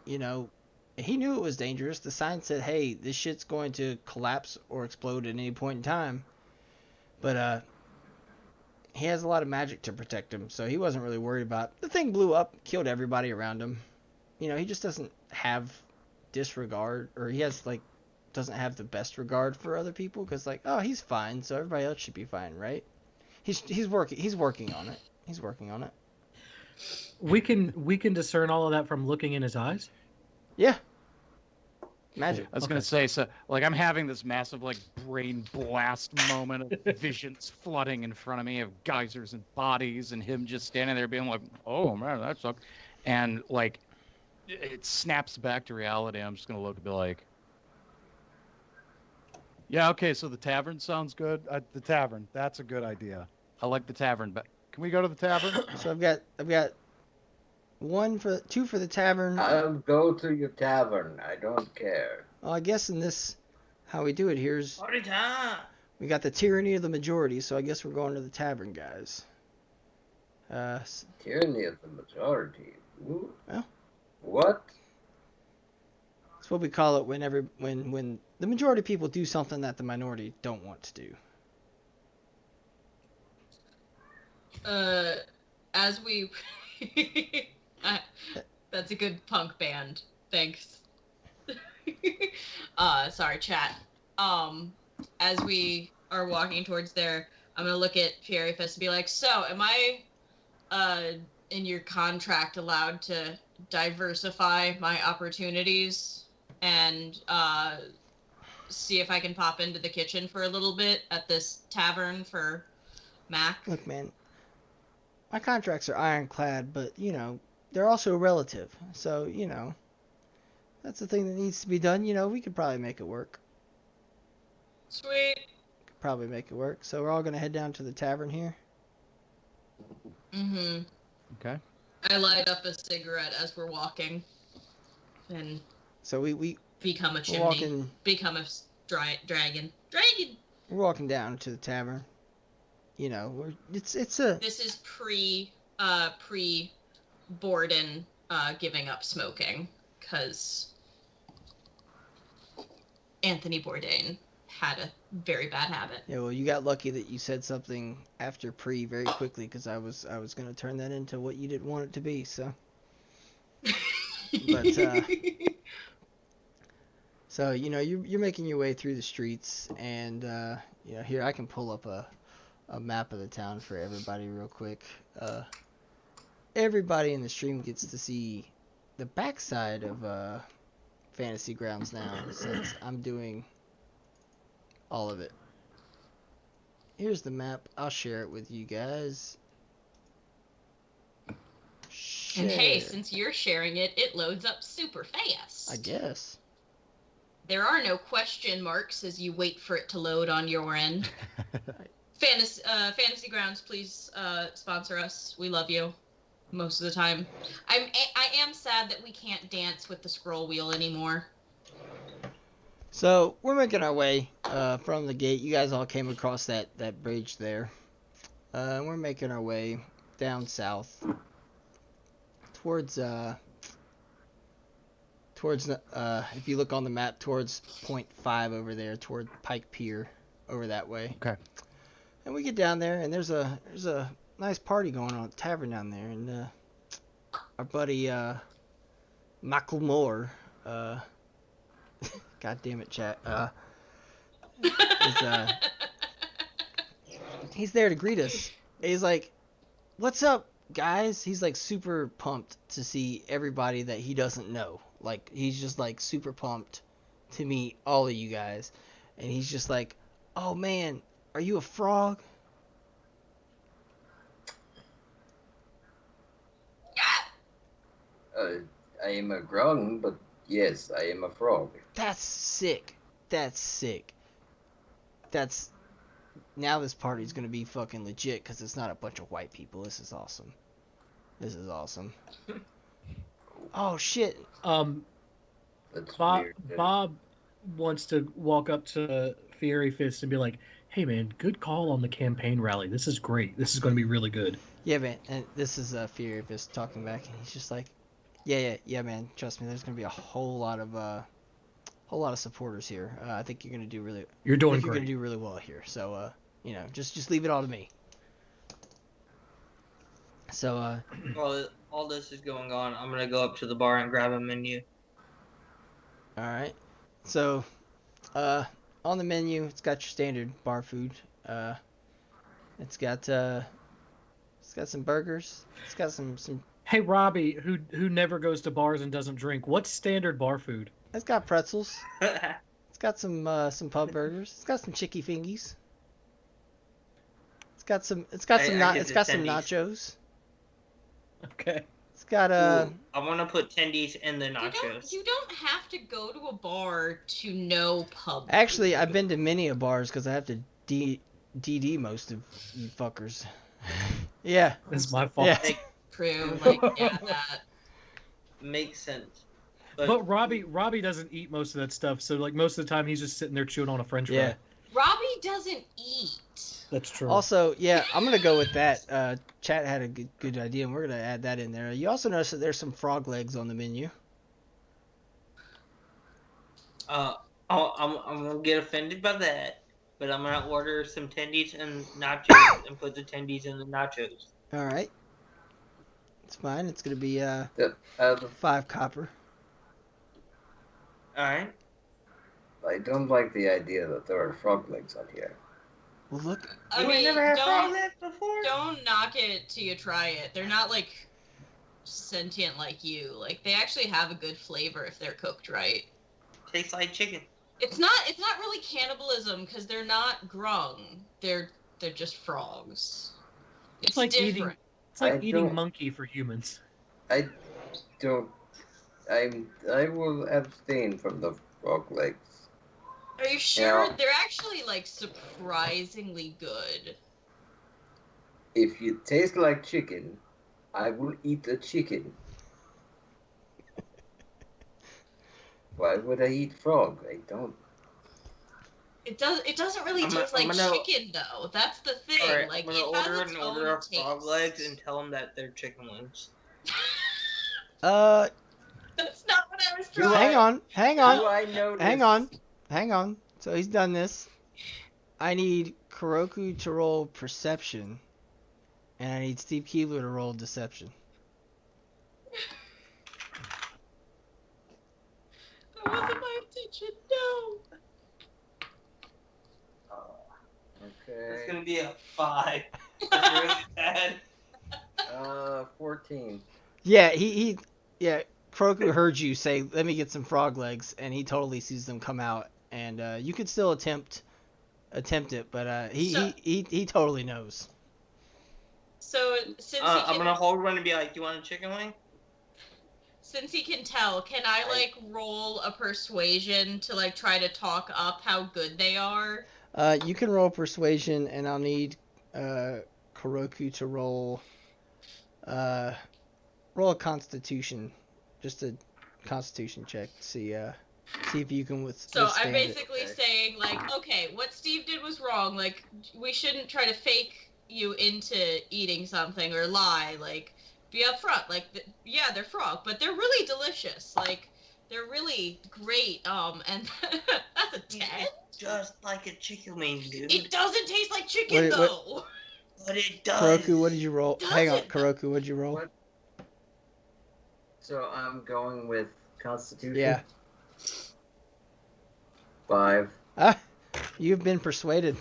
you know, he knew it was dangerous. The sign said, hey, this shit's going to collapse or explode at any point in time. But he has a lot of magic to protect him, so he wasn't really worried about it. The thing blew up, killed everybody around him. You know, he just doesn't have disregard, or he has like doesn't have the best regard for other people, because like, oh, he's fine, so everybody else should be fine, right? He's working on it. He's working on it. We can discern all of that from looking in his eyes. Yeah. Magic. I was gonna say, so like I'm having this massive like brain blast moment of visions flooding in front of me of geysers and bodies, and him just standing there being like, "Oh man, that sucked," and like it snaps back to reality. I'm just gonna look and be like, "Yeah, okay, so the tavern sounds good. The tavern. That's a good idea. I like the tavern, but can we go to the tavern?" So I've got two for the tavern. I'll go to your tavern. I don't care. Well, I guess in this, how we do it here is Party time. we got the tyranny of the majority, so I guess we're going to the tavern, guys. Tyranny of the majority. Ooh. Well. What? That's what we call it when the majority of people do something that the minority don't want to do. As we that's a good punk band. Thanks. Sorry, chat. As we are walking towards there, I'm gonna look at Fiery Fist and be like, so am I in your contract allowed to diversify my opportunities and see if I can pop into the kitchen for a little bit at this tavern for Mac? Look, man, my contracts are ironclad, but you know they're also relative. So you know that's the thing that needs to be done. You know, we could probably make it work. Sweet. Could probably make it work. So we're all gonna head down to the tavern here. Mm-hmm. Okay. I light up a cigarette as we're walking, and So we become a we're chimney. walking Become a dragon. we're walking down to the tavern. You know, it's a This is pre Borden giving up smoking, because Anthony Bourdain had a very bad habit. yeah. Well, you got lucky that you said something after pre very quickly, because I was gonna turn that into what you didn't want it to be. So. But so you know you're making your way through the streets, and you know, here I can pull up a map of the town for everybody real quick. Everybody in the stream gets to see the backside of Fantasy Grounds now, since I'm doing all of it. Here's the map. I'll share it with you guys. And hey, Share. since you're sharing it, it loads up super fast. I guess. There are no question marks as you wait for it to load on your end. Fantasy Grounds, please sponsor us. We love you. Most of the time. I am sad that we can't dance with the scroll wheel anymore. So we're making our way from the gate. You guys all came across that bridge there. We're making our way down south towards if you look on the map, towards Point 5 over there, toward Pike Pier, over that way. Okay. And we get down there, and there's a nice party going on at the tavern down there, and our buddy Macklemore, God damn it, chat, he's there to greet us. He's like, "What's up, guys?" He's like super pumped to see everybody that he doesn't know. Like, he's just like super pumped to meet all of you guys, and he's just like, "Oh man, are you a frog?" I am a grung, but yes, I am a frog. That's sick. That's sick. That's... Now this party's gonna be fucking legit, because it's not a bunch of white people. This is awesome. This is awesome. Oh, shit. That's Bob, weird. Bob wants to walk up to Fiery Fist and be like, "Hey man, good call on the campaign rally. This is great. This is going to be really good." Yeah, man. And this is Fury of Fist talking back, and he's just like, yeah, man. Trust me, there's gonna be a whole lot of supporters here. I think you're gonna do really. You're I doing think you're great. gonna do really well here. So, you know, just leave it all to me. So, While all this is going on, I'm gonna go up to the bar and grab a menu. all right. So, On the menu, it's got your standard bar food. It's got some burgers. It's got some. Hey Robbie, who never goes to bars and doesn't drink, what's standard bar food? It's got pretzels. It's got some pub burgers. It's got some chicky fingies. It's got some. It's got I- some. I It's get got the some tendies. nachos. Okay. It's got Ooh, I want to put tendies in the nachos. You don't have to go to a bar to know pub. Actually, food. I've been to many a bars because I have to DD most of you fuckers. Yeah. It's my fault. Yeah. True, like yeah, that. Makes sense. But Robbie doesn't eat most of that stuff, so like most of the time he's just sitting there chewing on a French fry. Yeah. Robbie doesn't eat. That's true. Also, yeah, I'm gonna go with that. Chat had a good idea, and we're gonna add that in there. You also notice that there's some frog legs on the menu. I'm gonna get offended by that, but I'm gonna order some tendies and nachos and put the tendies in the nachos. All right. It's fine. It's gonna be The 5 copper. All right. I don't like the idea that there are frog legs on here. Well, look. I You mean, never had frog don't legs before? don't knock it till you try it. They're not like sentient like you. Like they actually have a good flavor if they're cooked right. Tastes like chicken. It's not really cannibalism because they're not grung. They're just frogs. It's like different. eating. It's like I eating don't- monkey for humans. I don't. I will abstain from the frog legs. Are you sure? Yeah. They're actually like surprisingly good. If you taste like chicken, I will eat the chicken. Why would I eat frog? I don't. It doesn't really I'm taste gonna- like I'm gonna- chicken though. That's the thing. All right, like I'm gonna it has order its an own order of frog taste. legs and tell them that they're chicken wings. That's not what I was Do trying. Hang Do on. I notice? Hang on. So he's done this. I need Kuroku to roll perception, and I need Steve Keebler to roll deception. That wasn't my intention. No. It's Okay. gonna be a 5. That's really bad. 14. Yeah, Kuroku heard you say, "Let me get some frog legs," and he totally sees them come out. And you could still attempt it, but he totally knows. So since I'm gonna hold one and be like, "Do you want a chicken wing?" since he can tell, can I like roll a persuasion to like try to talk up how good they are? You can roll persuasion, and I'll need Kuroku to roll a constitution, just a constitution check to see if you can So withstand I'm it. basically saying like, okay, what Steve did was wrong. Like we shouldn't try to fake you into eating something or lie. Like be upfront. Like yeah, they're frog, but they're really delicious. Like they're really great. And that's a 10. Just like a chicken wing, dude. It doesn't taste like chicken What- though. But it does. Kuroku, what did you roll? Does Hang on, it? Kuroku, what did you roll? What? So I'm going with Constitution. Yeah. 5. Ah, you've been persuaded.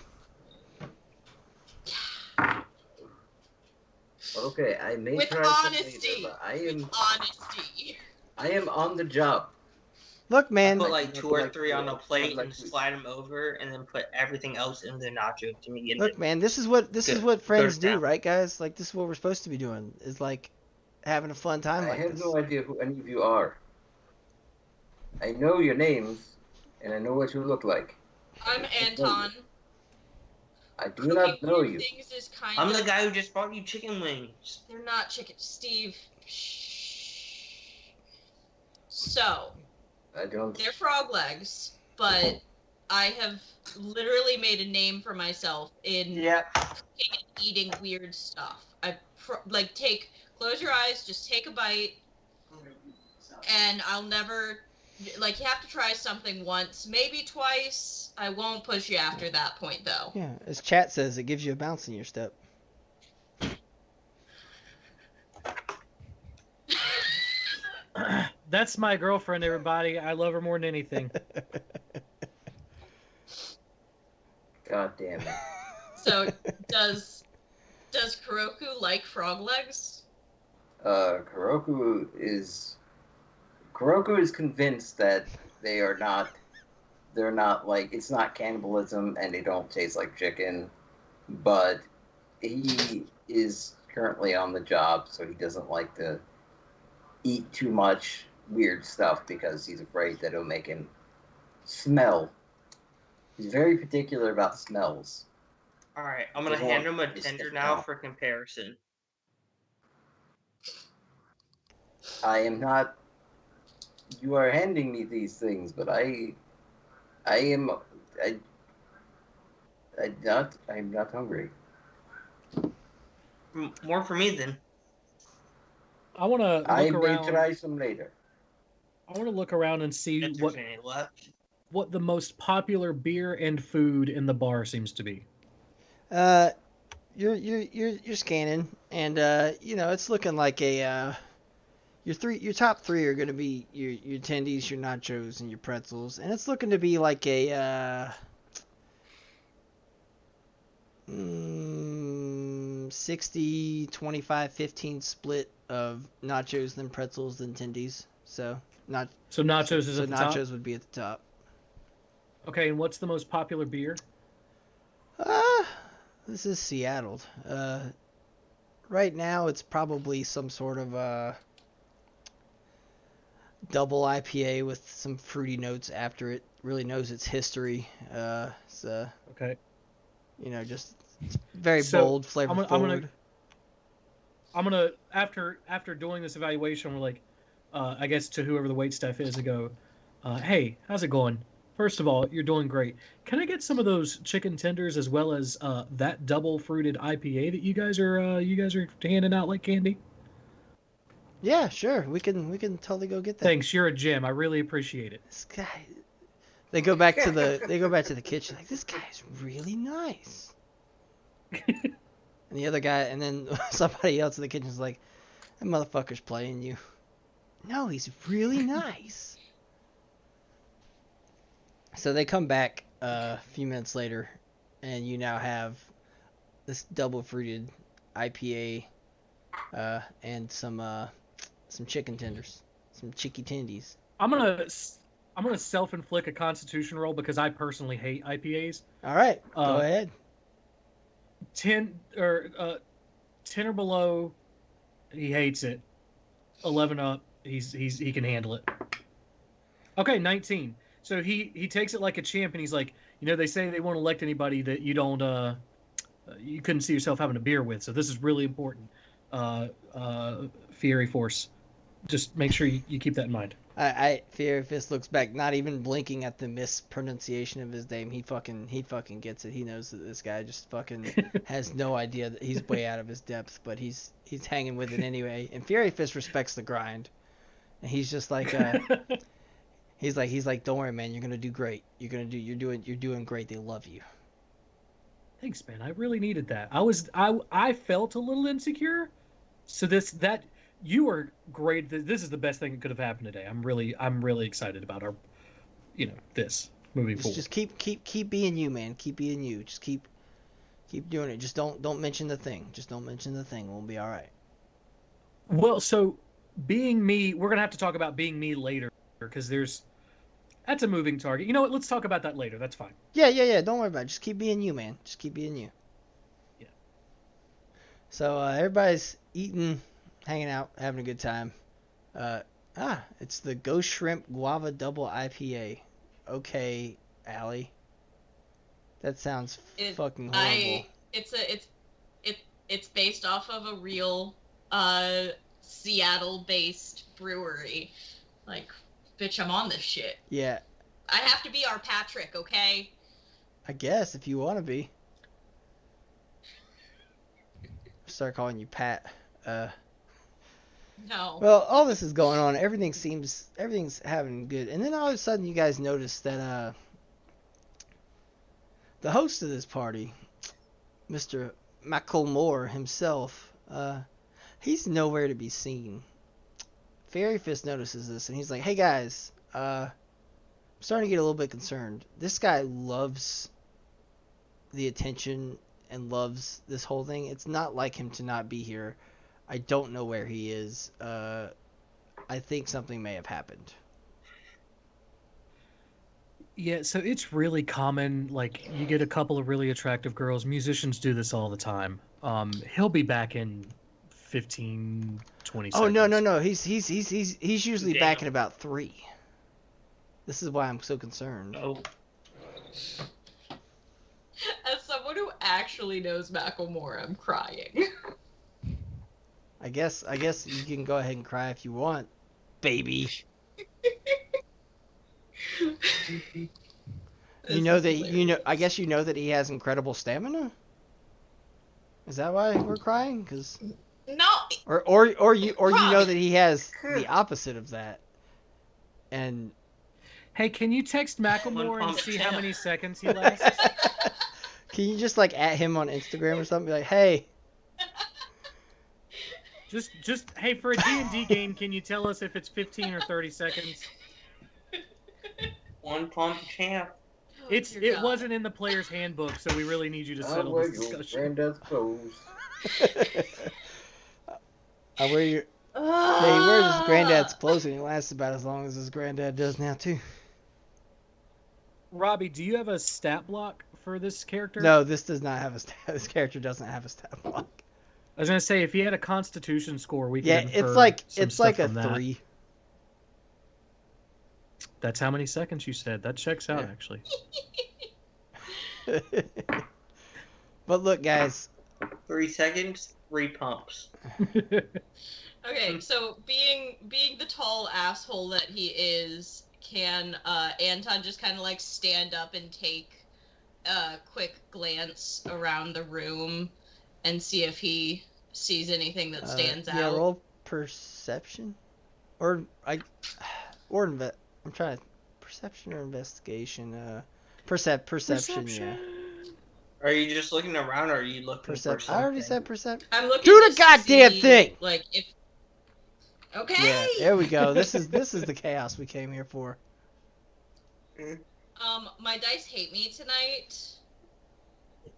Okay, I may With try some honesty. later, but With honesty. I am on the job. Look, man. Put like 2 or 3 on a plate like and we- slide them over, and then put everything else in the nacho to me. Look, man. This is what friends Good do, now. right, guys? Like this is what we're supposed to be doing. Is like having a fun time I like have this. no idea who any of you are. I know your names, and I know what you look like. I'm Anton. I do not know you. Things is kind I'm of, the guy who just brought you chicken wings. They're not chicken. Steve. Shh. So, I don't. they're frog legs, but I have literally made a name for myself in Yeah. cooking and eating weird stuff. Close your eyes, just take a bite, and I'll never, like, you have to try something once, maybe twice. I won't push you after that point, though. Yeah, as chat says, it gives you a bounce in your step. That's my girlfriend, everybody. I love her more than anything. So does Kuroku like frog legs? Kuroku is convinced that they're not like, it's not cannibalism and they don't taste like chicken, but he is currently on the job, so he doesn't like to eat too much weird stuff because he's afraid that it'll make him smell. He's very particular about smells. All right, I'm gonna hand him a tender now for comparison. I am not. You are handing me these things, but I'm not hungry. More for me then. I want to I look may around. try some later. I want to look around and see If there's any left. what the most popular beer and food in the bar seems to be. You're scanning, and it's looking like a your top three are gonna be your tendies, your nachos, and your pretzels, and it's looking to be like a 60, 25, 15 split of nachos, then pretzels, then tendies. So nachos is at the top. Nachos would be at the top. Okay, and what's the most popular beer? This is Seattle. Right now it's probably some sort of double IPA with some fruity notes after it. Really knows its history. Okay. Just very bold, flavor forward. I'm gonna after doing this evaluation, we're like, I guess to whoever the wait staff is, to go, hey, how's it going? First of all, you're doing great. Can I get some of those chicken tenders as well as that double fruited IPA that you guys are handing out like candy? Yeah, sure. We can totally go get that. Thanks, you're a gem. I really appreciate it. This guy. They go back to the kitchen. Like, this guy's really nice. And the other guy, and then somebody else in the kitchen's like, that motherfucker's playing you. No, he's really nice. So they come back a few minutes later, and you now have this double fruited IPA and some chicken tenders, some chicky tendies. I'm gonna self-inflict a Constitution roll because I personally hate IPAs. All right, go ahead. 10 or below, he hates it. 11 up, he can handle it. Okay, 19. So he takes it like a champ, and he's like, they say they won't elect anybody that you don't you couldn't see yourself having a beer with. So this is really important. Fiery Force, just make sure you keep that in mind. Fiery Fist looks back, not even blinking at the mispronunciation of his name. He fucking gets it. He knows that this guy just fucking has no idea that he's way out of his depth, but he's hanging with it anyway. And Fiery Fist respects the grind, and he's just like, he's like, don't worry, man, you're gonna do great. You're doing great. They love you. Thanks, man. I really needed that. I felt a little insecure, so that. You are great. This is the best thing that could have happened today. I'm really excited about our, this moving forward. Just keep being you, man. Keep being you. Just keep doing it. Just don't mention the thing. Just don't mention the thing. We'll be all right. Well, so being me, we're gonna have to talk about being me later because that's a moving target. You know what? Let's talk about that later. That's fine. Yeah. Don't worry about it. Just keep being you, man. Just keep being you. Yeah. So everybody's eating. Hanging out, having a good time. It's the Ghost Shrimp Guava Double IPA. Okay, Allie. That sounds fucking horrible. It's based off of a real Seattle-based brewery. Like, bitch, I'm on this shit. Yeah. I have to be our Patrick, okay? I guess if you want to be. Start calling you Pat. No. Well, all this is going on. Everything's having good. And then all of a sudden you guys notice that the host of this party, Mr. Macklemore himself, he's nowhere to be seen. Fairy Fist notices this and he's like, "Hey guys, I'm starting to get a little bit concerned. This guy loves the attention and loves this whole thing. It's not like him to not be here. I don't know where he is. I think something may have happened. Yeah, so it's really common. Like, you get a couple of really attractive girls. Musicians do this all the time. He'll be back in 15, 20 Oh seconds. no. He's usually back Damn. in about 3. This is why I'm so concerned. Oh, As someone who actually knows Macklemore, I'm crying. I guess you can go ahead and cry if you want, baby. I guess you know that he has incredible stamina. Is that why we're crying? Cause No. or you know Rob. that he has the opposite of that. And Hey, can you text Macklemore and pump see how champ. many seconds he lasts? can you just like at him on Instagram or something? Be like, hey, just hey, for a D&D game, can you tell us if it's 15 or 30 seconds? one pump champ. It Dear God. wasn't in the player's handbook, so we really need you to I'll settle wear this your discussion. granddad's clothes. I wear your. Yeah, he wears his granddad's clothes and he lasts about as long as his granddad does now too. Robbie, do you have a stat block for this character? No, this does not have a stat. This character doesn't have a stat block. I was gonna say, if he had a Constitution score, we could Yeah, infer it's some like stuff a from that. 3. That's how many seconds you said. That checks out, Yeah. actually. But look, guys. 3 seconds, 3 pumps. Okay, so being the tall asshole that he is, can Anton just kind of like stand up and take a quick glance around the room and see if he sees anything that stands Yeah, out? roll perception, I'm trying to perception or investigation. Perception. Yeah. Are you just looking around, or are you looking for something? I already said perception. I'm looking. Do the to goddamn see, thing! Like if. Okay. Yeah, there we go. This is the chaos we came here for. My dice hate me tonight.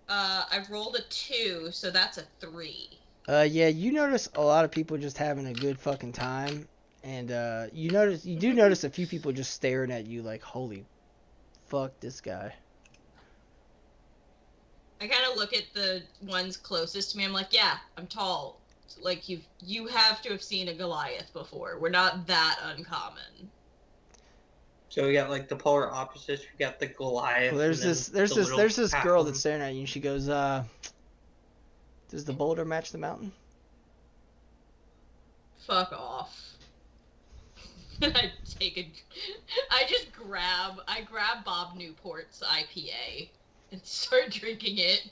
I've rolled a 2, so that's a 3. Yeah, you notice a lot of people just having a good fucking time, and you do notice a few people just staring at you like, holy fuck, this guy. I kind of look at the ones closest to me. I'm like, yeah, I'm tall. Like you have to have seen a Goliath before. We're not that uncommon. So we got like the polar opposites. We got the Goliath. Well, there's and this then the little girl halfling. that's staring at you, and she goes, does the boulder match the mountain? Fuck off. I grab Bob Newport's IPA and start drinking it.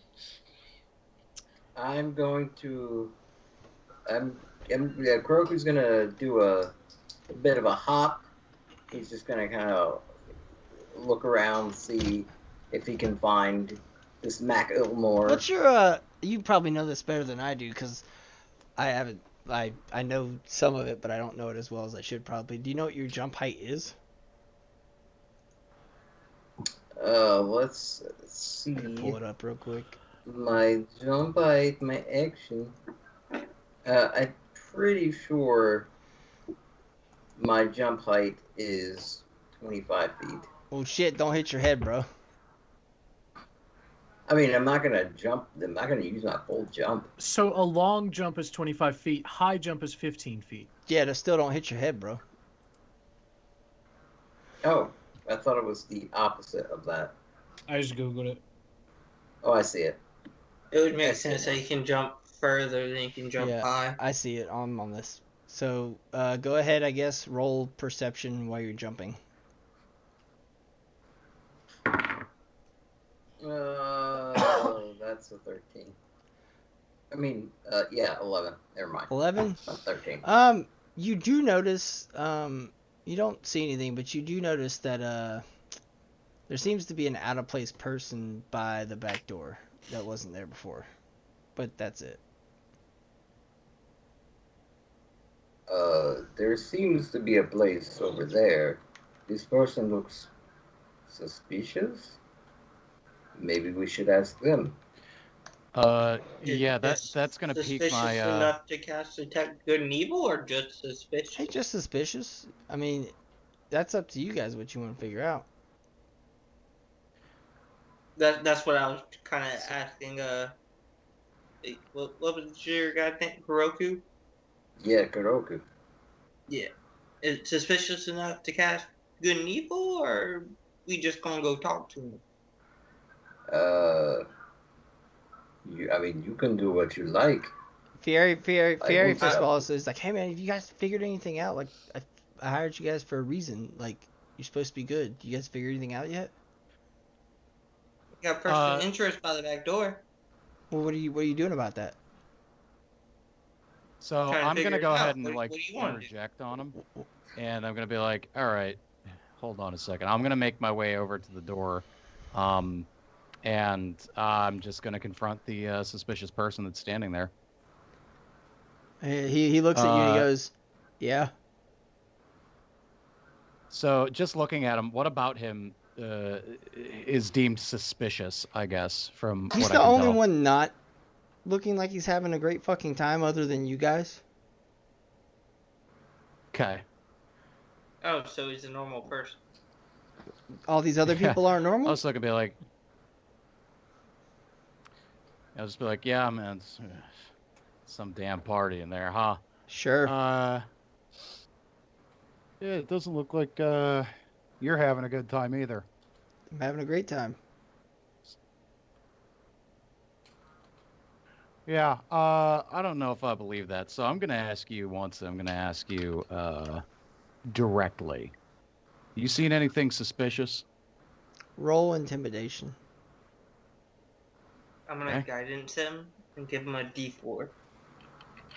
I'm going to. Kuroku's gonna do a bit of a hop. He's just gonna kind of look around, see if he can find this Mac Ilmore. What's your you probably know this better than I do, because I haven't. I know some of it, but I don't know it as well as I should probably. Do you know what your jump height is? Let's see. Pull it up real quick. My jump height, my action. I'm pretty sure my jump height is 25 feet. Well, shit, don't hit your head, bro. I mean, I'm not gonna jump. I'm not gonna use my full jump. So a long jump is 25 feet. High jump is 15 feet. Yeah, that still don't hit your head, bro. Oh, I thought it was the opposite of that. I just googled it. Oh, I see it. It would make That's sense good. that you can jump further than you can jump Yeah. high. I see it. I'm on this. So, go ahead, I guess. Roll perception while you're jumping. That's a 13. I mean, yeah, 11. Never mind. 11. Not 13. You do notice. You don't see anything, but you do notice that there seems to be an out of place person by the back door that wasn't there before. But that's it. There seems to be a place over there. This person looks suspicious. Maybe we should ask them. Yeah, Just that's gonna pique suspicious my enough to cast detect good and evil, or just Hey, suspicious? just suspicious. I mean, that's up to you guys what you want to figure out. That's what I was kind of asking. What was your guy name? Heroku? Yeah, Kuroku. Yeah. Is it suspicious enough to cast good and evil, or we just gonna go talk to him? Uh, I mean, you can do what you like. I Fieri won't first of stop all you. says like, hey man, have you guys figured anything out? Like, I hired you guys for a reason. Like, you're supposed to be good. You guys figure anything out yet? Got person interest by the back door. Well, what are you doing about that? So Trying to I'm gonna figure it go ahead out. and What like do you want to do? interject on him, and I'm gonna be like, all right, hold on a second. I'm gonna make my way over to the door, and I'm just gonna confront the suspicious person that's standing there. He looks at you and he goes, yeah. So just looking at him, what about him is deemed suspicious? I guess from He's what I the can only tell. one not looking like he's having a great fucking time other than you guys. Okay. Oh, so he's a normal person. All these other people aren't I normal? was looking to be like, I'll just be like, yeah, man, it's, some damn party in there, huh? Sure. Yeah, it doesn't look like you're having a good time either. I'm having a great time. Yeah, I don't know if I believe that. So I'm gonna ask you once. I'm gonna ask you directly. You seen anything suspicious? Roll intimidation. I'm gonna Okay. guidance him and give him a D4.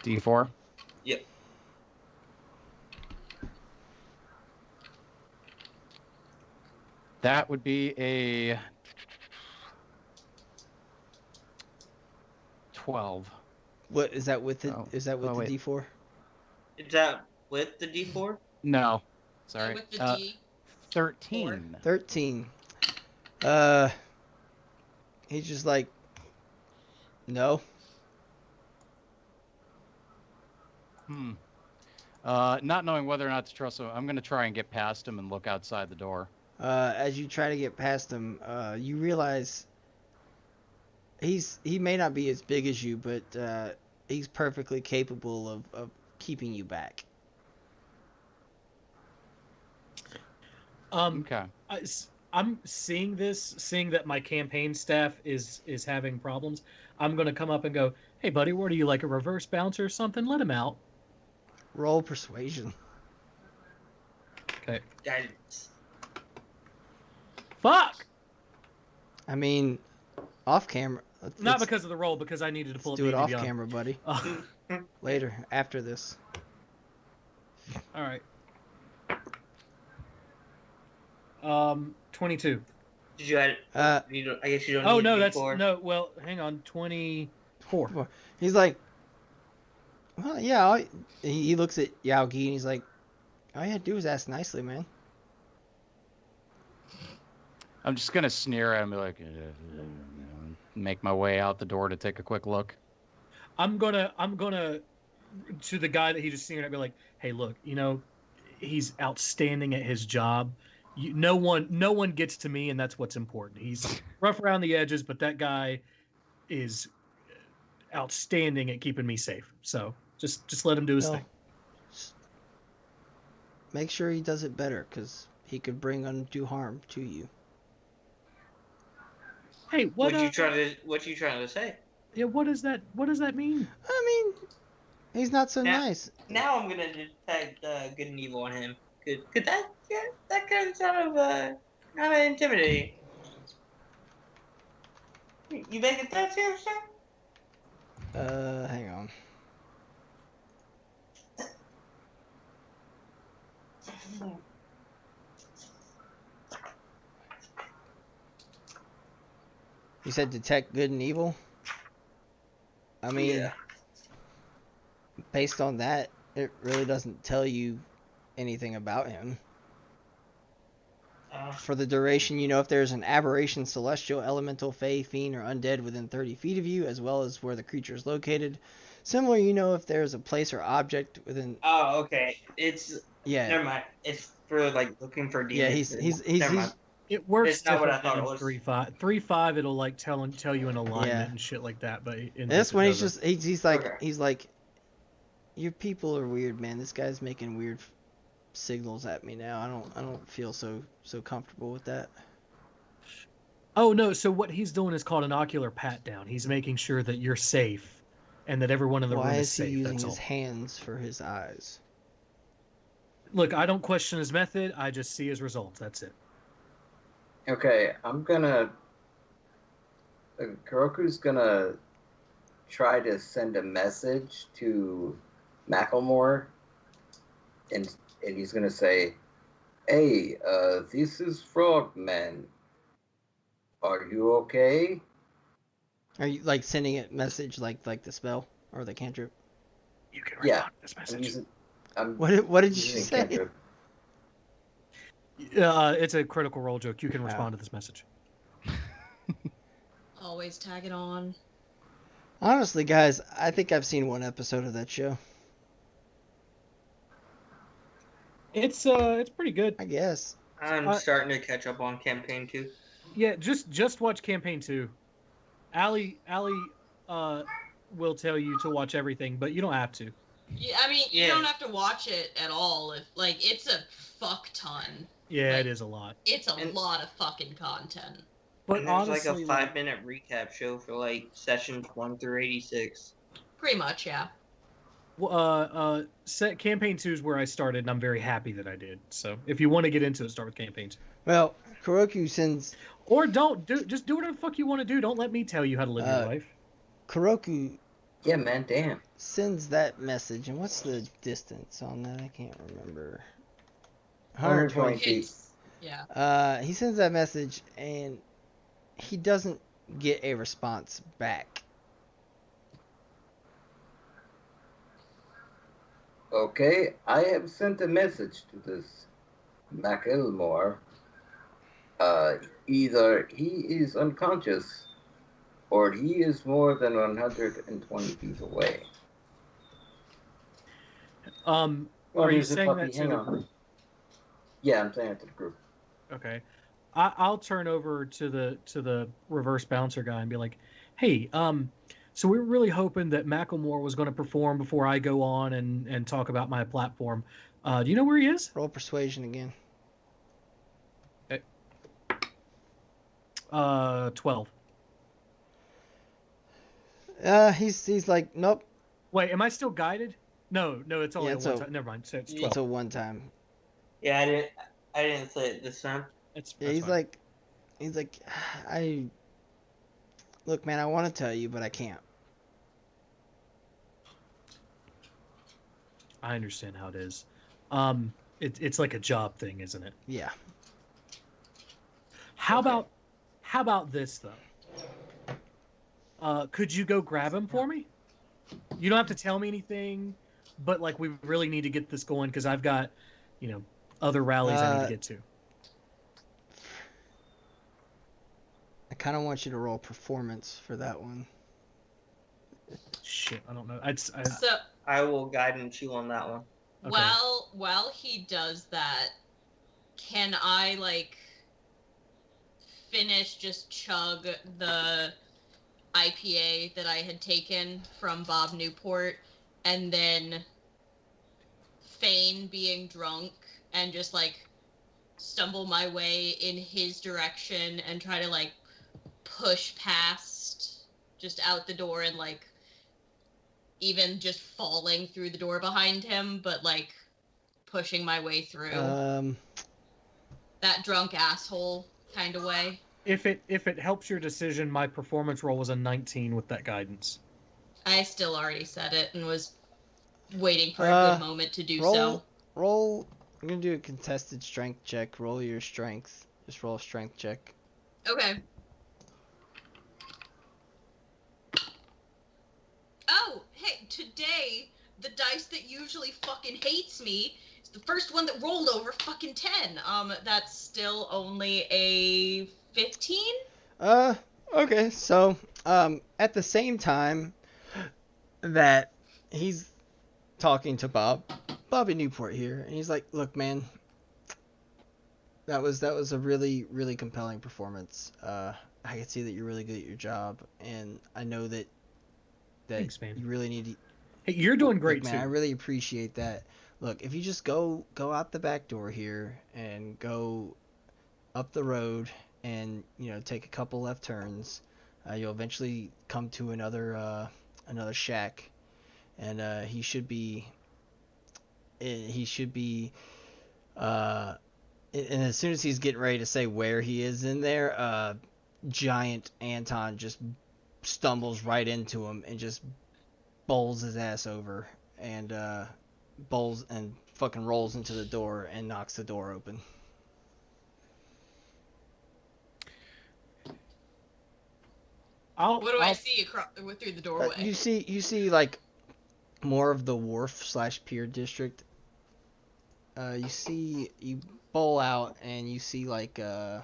D4. Yep. That would be a 12. What is that with the Oh. is that with Oh, the wait. D4? Is that with the D4? No, So sorry. with the D, 13. 13. He's just like, no. Not knowing whether or not to trust him, I'm gonna try and get past him and look outside the door. As you try to get past him, you realize he may not be as big as you, but he's perfectly capable of keeping you back. Okay. I'm seeing that my campaign staff is having problems. I'm gonna come up and go, hey buddy, what are you, like a reverse bouncer or something? Let him out. Roll persuasion. Okay. Guidance. Fuck! I mean, off camera. Not because of the roll, because I needed to pull Let's up do it off D&D Beyond. camera, buddy. Later, after this. All right. 22. Did you add? You don't, I guess you don't. Oh need no, a that's D4. no. Well, hang on. 24. He's like, well, yeah. He looks at Yaogi and he's like, all you had to do is ask nicely, man. I'm just gonna sneer at him, and be like, make my way out the door to take a quick look. I'm gonna to the guy that he just seen at, be like, hey, look, he's outstanding at his job. No one gets to me, and that's what's important. He's rough around the edges, but that guy is outstanding at keeping me safe. So just let him do his thing. Make sure he does it better, because he could bring undue harm to you. Hey, what you trying to say? Yeah, what does that mean? I mean, he's not so nice. Now I'm gonna detect good and evil on him. Could that kind of sound of kind of intimidating? You making threats here, sir? Hang on. You said detect good and evil? I mean, Yeah. Based on that, it really doesn't tell you anything about him. For the duration, you know if there's an aberration, celestial, elemental, fey, fiend, or undead within 30 feet of you, as well as where the creature is located. Similar, you know if there's a place or object within. Oh, okay. It's Yeah, never mind. It's for like looking for yeah. demons. He's Never mind. It works It's not what I different thought than it was. 3.5. 3.5 it'll like tell you an alignment Yeah. and shit like that, but in And this that's it when he's doesn't. just he's like Okay. he's like, your people are weird, man. This guy's making weird signals at me now. I don't feel so comfortable with that. Oh no, so what he's doing is called an ocular pat down. He's making sure that you're safe and that everyone in the Why room is is he safe. using That's his all. hands for his eyes? Look, I don't question his method. I just see his results. That's it. Okay, I'm gonna. Kuroku's gonna try to send a message to Macklemore, and he's gonna say, "Hey, this is Frogman. Are you okay?" Are you like sending a message like the spell or the cantrip? You can Yeah, respond to this message. What did you using say? cantrip. It's a critical role joke. You can respond to this message. Always tag it on. Honestly, guys, I think I've seen one episode of that show. It's pretty good. I guess. I'm starting to catch up on campaign 2. Yeah, just watch campaign 2. Allie will tell you to watch everything, but you don't have to. Yeah, I mean, you Yeah. don't have to watch it at all. If like, it's a fuck ton. Yeah, Like, it is a lot. It's a And- lot of fucking content. But And there's honestly, like a 5-minute recap show for like sessions 1 through 86. Pretty much, yeah. campaign 2 is where I started, and I'm very happy that I did. So if you want to get into it, start with campaign 2. Well, Kuroku sends Or just do whatever the fuck you want to do. Don't let me tell you how to live your life. Kuroku Yeah, man, damn. sends that message, and what's the distance on that? I can't remember. 120 feet. It's, yeah. He sends that message, and he doesn't get a response back. Okay, I have sent a message to this Macklemore. Either he is unconscious or he is more than 120 feet away. Are you here's the saying puppy. that to Hang the on. group? Yeah, I'm saying it to the group. Okay. I'll turn over to the reverse bouncer guy and be like, hey, so we were really hoping that Macklemore was going to perform before I go on and talk about my platform. Do you know where he is? Roll persuasion again. 12. He's like, nope. Wait, am I still guided? No, it's only Yeah, a it's one a- time. Never mind. So it's Yeah. 12. It's a one time. Yeah, I didn't say it this time. It's Yeah, that's he's like, look, man, I want to tell you, but I can't. I understand how it is. It's like a job thing, isn't it? Yeah. How Okay. about this though? Could you go grab him for me? You don't have to tell me anything, but like we really need to get this going because I've got, other rallies I need to get to. I kind of want you to roll performance for that one. Shit, I don't know. So I will guide and chew on that one. Okay. while he does that, can I like finish just chug the IPA that I had taken from Bob Newport and then feign being drunk and just like stumble my way in his direction and try to like push past just out the door and like even just falling through the door behind him, but like pushing my way through that drunk asshole kind of way. If it helps your decision, my performance roll was a 19 with that guidance. I still already said it and was waiting for a good moment to do so. Roll. I'm gonna do a contested strength check. Roll your strength. Just roll a strength check. Okay. Oh, hey, today the dice that usually fucking hates me is the first one that rolled over fucking 10. That's still only a 15. Okay. So, at the same time that he's talking to Bobby Newport here, and he's like, "Look, man, that was a really really compelling performance. I can see that you're really good at your job, and I know that Thanks, man. you really need to. Hey, you're doing great Look, man, I too. really appreciate that. Look, if you just go out the back door here and go up the road, and take a couple left turns, you'll eventually come to another shack, and he should be uh and as soon as he's getting ready to say where he is in there, giant Anton just stumbles right into him and just bowls his ass over, and bowls and fucking rolls into the door and knocks the door open. What do I see through the doorway? You see like more of the wharf/pier district. You bowl out and you see like let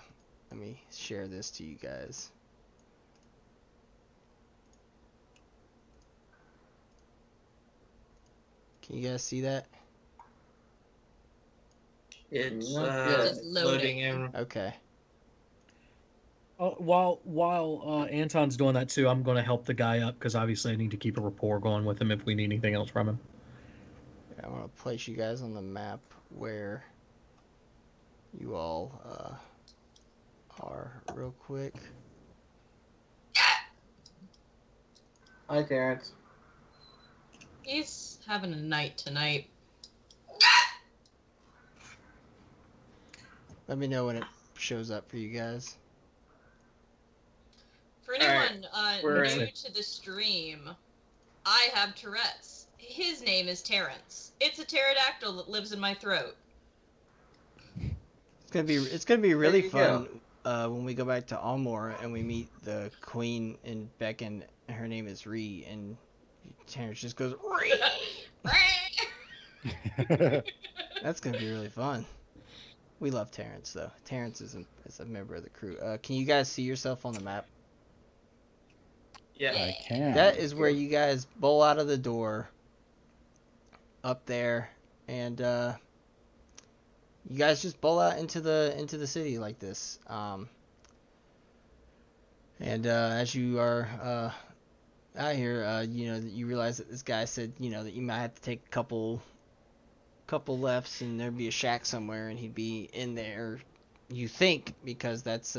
me share this to you guys. Can you guys see that? It's Just loading in. Okay. While Anton's doing that too, I'm going to help the guy up because obviously I need to keep a rapport going with him if we need anything else from him. I want to place you guys on the map where you all are real quick. Hi, Terrence. He's having a night tonight. Let me know when it shows up for you guys. For anyone we're new in. to the stream, I have Tourette's. His name is Terrence. It's a pterodactyl that lives in my throat. It's gonna be really There you fun when we go back to Almor and we meet the queen in Beacon, and her name is Ree, and Terrence just goes Ree. That's gonna be really fun. We love Terrence though. Terrence is a member of the crew. Can you guys see yourself on the map? Yeah. I can. That is where you guys bowl out of the door up there, and you guys just bowl out into the city like this. And as you are out here, you realize that this guy said, that you might have to take a couple lefts, and there'd be a shack somewhere, and he'd be in there. You think, because that's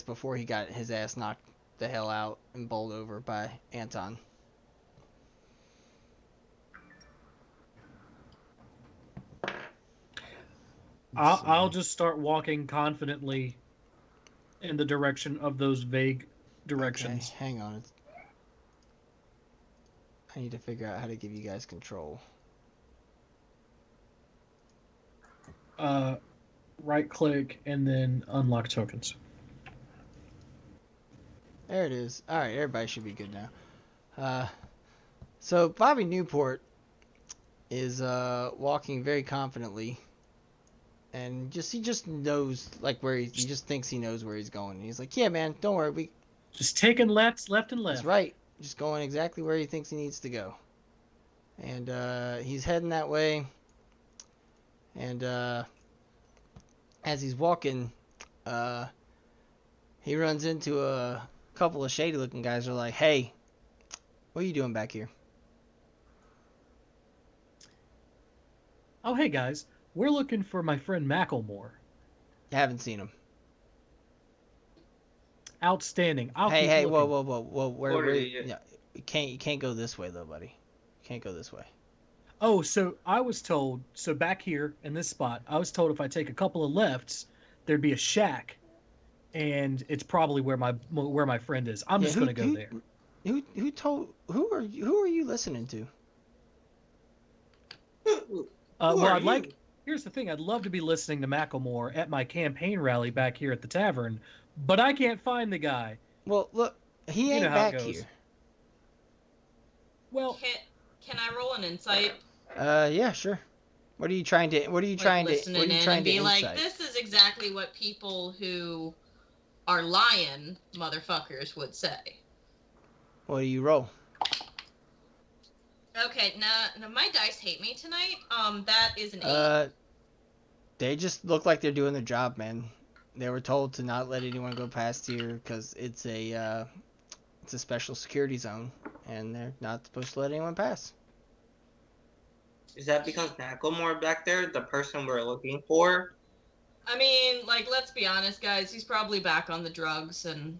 before he got his ass knocked the hell out and bowled over by Anton. I'll just start walking confidently in the direction of those vague directions. Okay, hang on. I need to figure out how to give you guys control. Right click and then unlock tokens. There it is. All right, everybody should be good now. So Bobby Newport is walking very confidently, and he just knows like where he just thinks he knows where he's going. He's like, "Yeah, man, don't worry, we Just taking left and left. That's right. Just going exactly where he thinks he needs to go." And he's heading that way. And as he's walking, he runs into a couple of shady-looking guys who are like, "Hey, what are you doing back here?" Oh, hey guys, we're looking for my friend Macklemore. I haven't seen him. Outstanding. I'll keep Hey, looking. whoa. Where Order you it. you can't go this way though, buddy. You can't go this way. Oh, so I was told, so back here in this spot, I was told if I take a couple of lefts, there'd be a shack, and it's probably where my friend is. I'm just gonna go there. Who are you listening to? Who Well, are I'd you? like. Here's the thing: I'd love to be listening to Macklemore at my campaign rally back here at the tavern, but I can't find the guy. Well, look, he You ain't know how it back goes. here. Well, Can I roll an insight? Yeah, sure. What are you trying to? What are you like, trying to? listening What are you in trying and to be like, insight? this is exactly what people who are lying motherfuckers would say. What do you roll? Okay, now my dice hate me tonight. That is an 8. They just look like they're doing their job, man. They were told to not let anyone go past here because it's a special security zone, and they're not supposed to let anyone pass. Is that because Macklemore back there, the person we're looking for? I mean, like, let's be honest, guys. He's probably back on the drugs and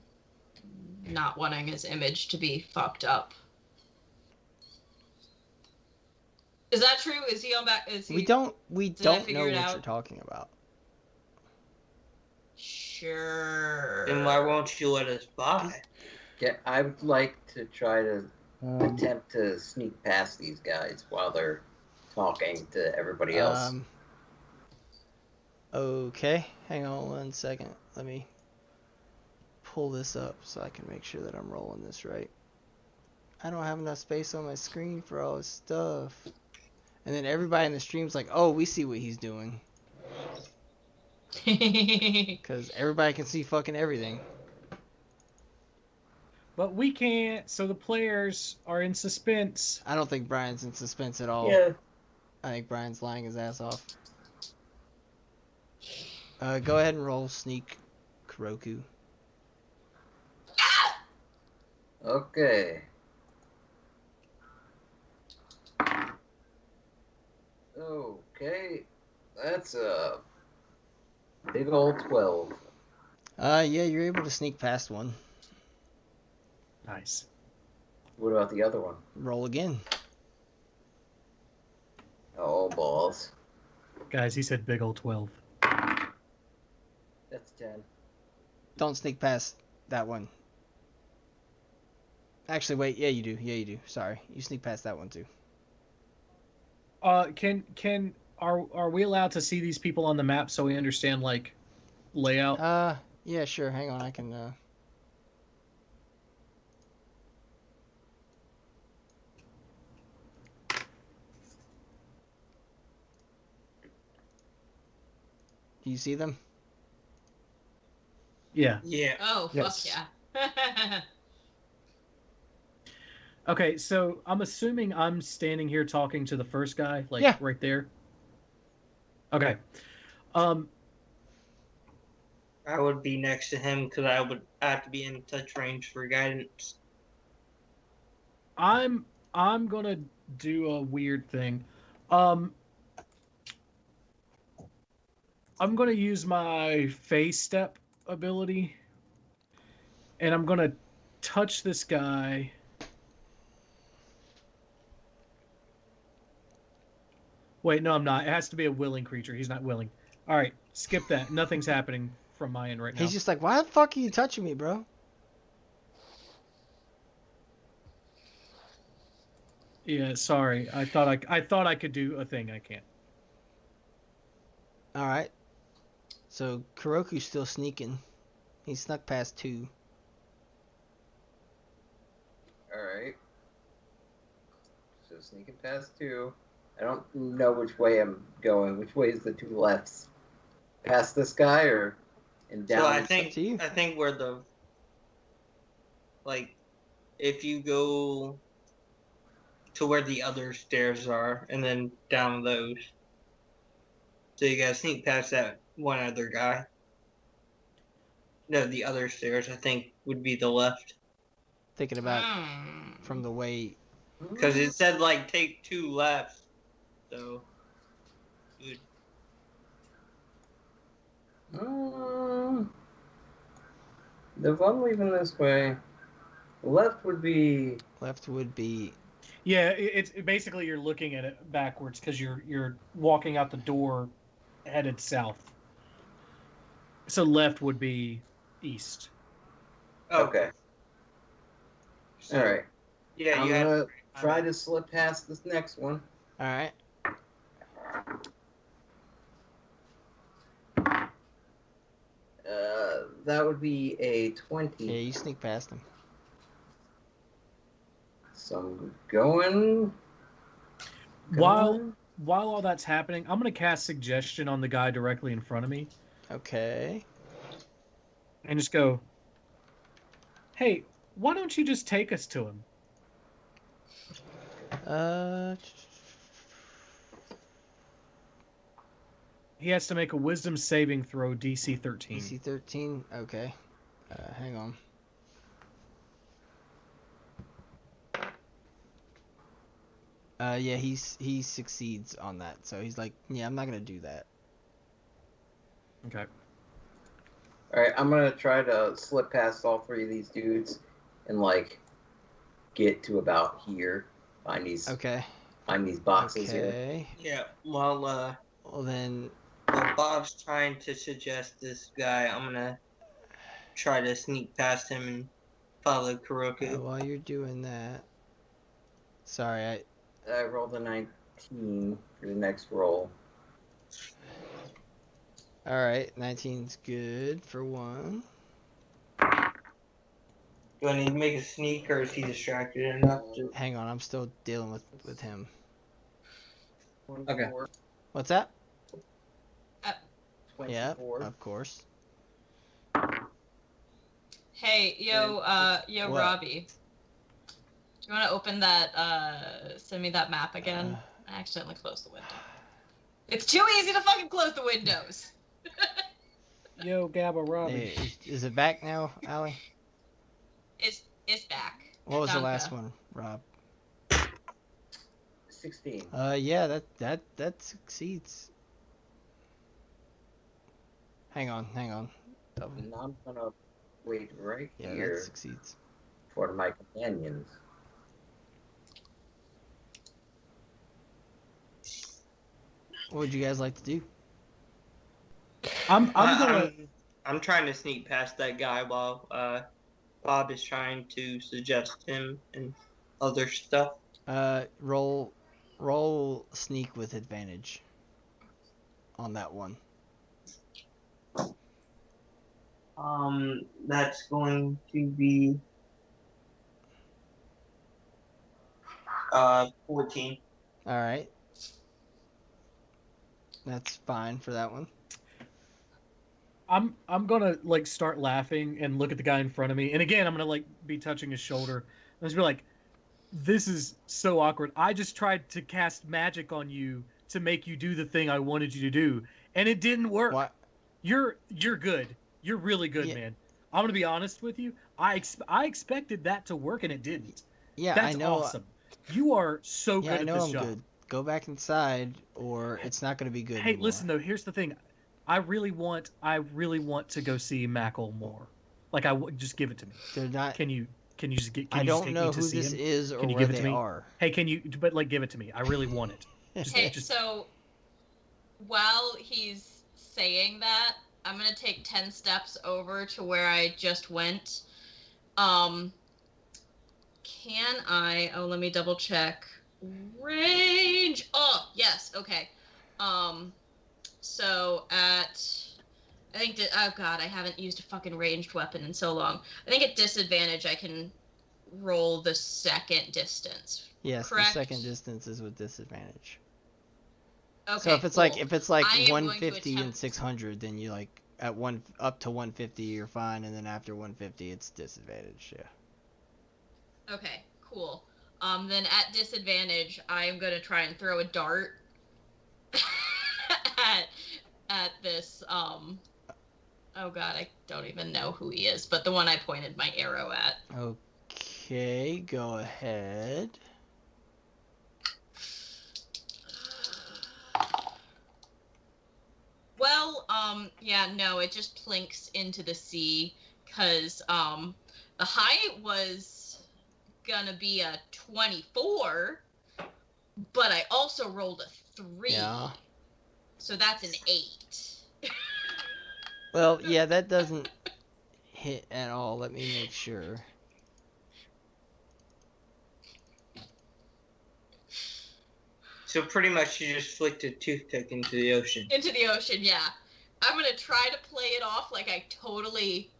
not wanting his image to be fucked up. Is that true? Is he on back? Is he? We don't know figure what it out? you're talking about. Sure. Then why won't you let us by? Yeah, I would like to try to attempt to sneak past these guys while they're talking to everybody else. Okay, hang on 1 second. Let me pull this up so I can make sure that I'm rolling this right. I don't have enough space on my screen for all this stuff. And then everybody in the stream's like, oh, we see what he's doing. Because everybody can see fucking everything. But we can't, so the players are in suspense. I don't think Brian's in suspense at all. Yeah. I think Brian's lying his ass off. Go ahead and roll sneak, Kuroku. Okay. Okay. That's a big old 12. Yeah, you're able to sneak past one. Nice. What about the other one? Roll again. Oh, balls. Guys, he said big old 12. That's 10. Don't sneak past that one. Actually, wait. Yeah, you do. Yeah, you do. Sorry. You sneak past that one, too. Are we allowed to see these people on the map so we understand, like, layout? Yeah, sure. Hang on. I can, Do you see them? Yeah. Yeah. Oh, Yes. fuck yeah. Okay, so I'm assuming I'm standing here talking to the first guy, like Yeah. right there. Okay. I would be next to him because I would have to be in touch range for guidance. I'm gonna do a weird thing. I'm gonna use my phase step ability, and I'm gonna touch this guy. Wait, no, I'm not. It has to be a willing creature. He's not willing. All right, skip that. Nothing's happening from my end right now. He's just like, why the fuck are you touching me, bro? Yeah, sorry. I thought I could do a thing I can't. All right. So Kuroku's still sneaking. He snuck past 2. Alright. So sneaking past 2. I don't know which way I'm going. Which way is the 2 lefts? Past this guy or and down? So I up think to you. where the if you go to where the other stairs are and then down those. So you gotta sneak past that one other guy. No, the other stairs I think would be the left. Thinking about from the way. Because it said take 2 lefts. So good. If I'm leaving this way, left would be. Left would be. Yeah, it's basically you're looking at it backwards because you're walking out the door, headed south. So left would be east. Okay. So, Alright. Yeah, I'm you have gonna try to slip past this next one. All right. That would be a 20. Yeah, you sneak past him. So I'm going. While while all that's happening, I'm gonna cast suggestion on the guy directly in front of me Okay. and just go, "Hey, why don't you just take us to him?" Uh, He has to make a Wisdom saving throw, DC 13. DC 13. Okay. Hang on. Yeah, he succeeds on that. So he's like, yeah, I'm not gonna do that. Okay. All right, I'm gonna try to slip past all three of these dudes and like get to about here. Okay. Find these boxes here. Okay. Yeah. Well then, While Bob's trying to suggest this guy, I'm gonna try to sneak past him and follow Kuroku. while you're doing that, sorry, I rolled a 19 for the next roll. all right, 19's good for one. Do I need to make a sneak, or is he distracted enough to? Hang on, I'm still dealing with him. Okay. What's that? 24. Yeah, of course. Hey, yo, What? Robbie. Do you want to open that, send me that map again? I accidentally closed the window. It's too easy to fucking close the windows! Yo, Gabba Robbie. Hey, is it back now, Allie? It's back. What was the Danke. last one, Rob? 16. Yeah, that succeeds. Hang on. Double. And I'm gonna wait right Yeah, here that succeeds. for my companions. What would you guys like to do? I'm gonna. I'm trying to sneak past that guy while Bob is trying to suggest him and other stuff. Roll sneak with advantage on that one. That's going to be 14. All right. That's fine for that one. I'm gonna like start laughing and look at the guy in front of me, and again I'm gonna like be touching his shoulder. I'm just be like, "This is so awkward. I just tried to cast magic on you to make you do the thing I wanted you to do, and it didn't work. What? You're good. You're really good, Yeah. man. I'm gonna be honest with you. I expected that to work, and it didn't. Yeah, That's I know. awesome. You are so Yeah, good I know at this I'm job. good. Go back inside, or it's not going to be good. Hey, anymore. listen though. Here's the thing. I really want to go see Mackle more. Like just give it to me. They're not. Can you just get? Can I you just don't take know me to who see this him? is or Can you where give it to they me? are. Hey, can you? But like, give it to me. I really want it. Hey, Just- so while he's saying that, I'm gonna take 10 steps over to where I just went. Can I? Oh, let me double check. Range. Oh, yes. Okay. So at, I think that, oh god, I haven't used a fucking ranged weapon in so long. I think at disadvantage I can roll the second distance. Yes, Correct? the second distance is with disadvantage. Okay. So if it's cool. like I am going to 150 and attempt- 600, then you like at one up to 150 you're fine, and then after 150 it's disadvantage. Yeah. Okay, cool. Then at disadvantage, I am gonna try and throw a dart at this. Oh god, I don't even know who he is, but the one I pointed my arrow at. Okay, go ahead. Well, yeah, no, it just plinks into the sea, cause the height was gonna be a 24, but I also rolled a 3. Yeah. So that's an 8. Well, yeah, that doesn't hit at all. Let me make sure. So pretty much you just flicked a toothpick into the ocean. Into the ocean, yeah. I'm gonna try to play it off like I totally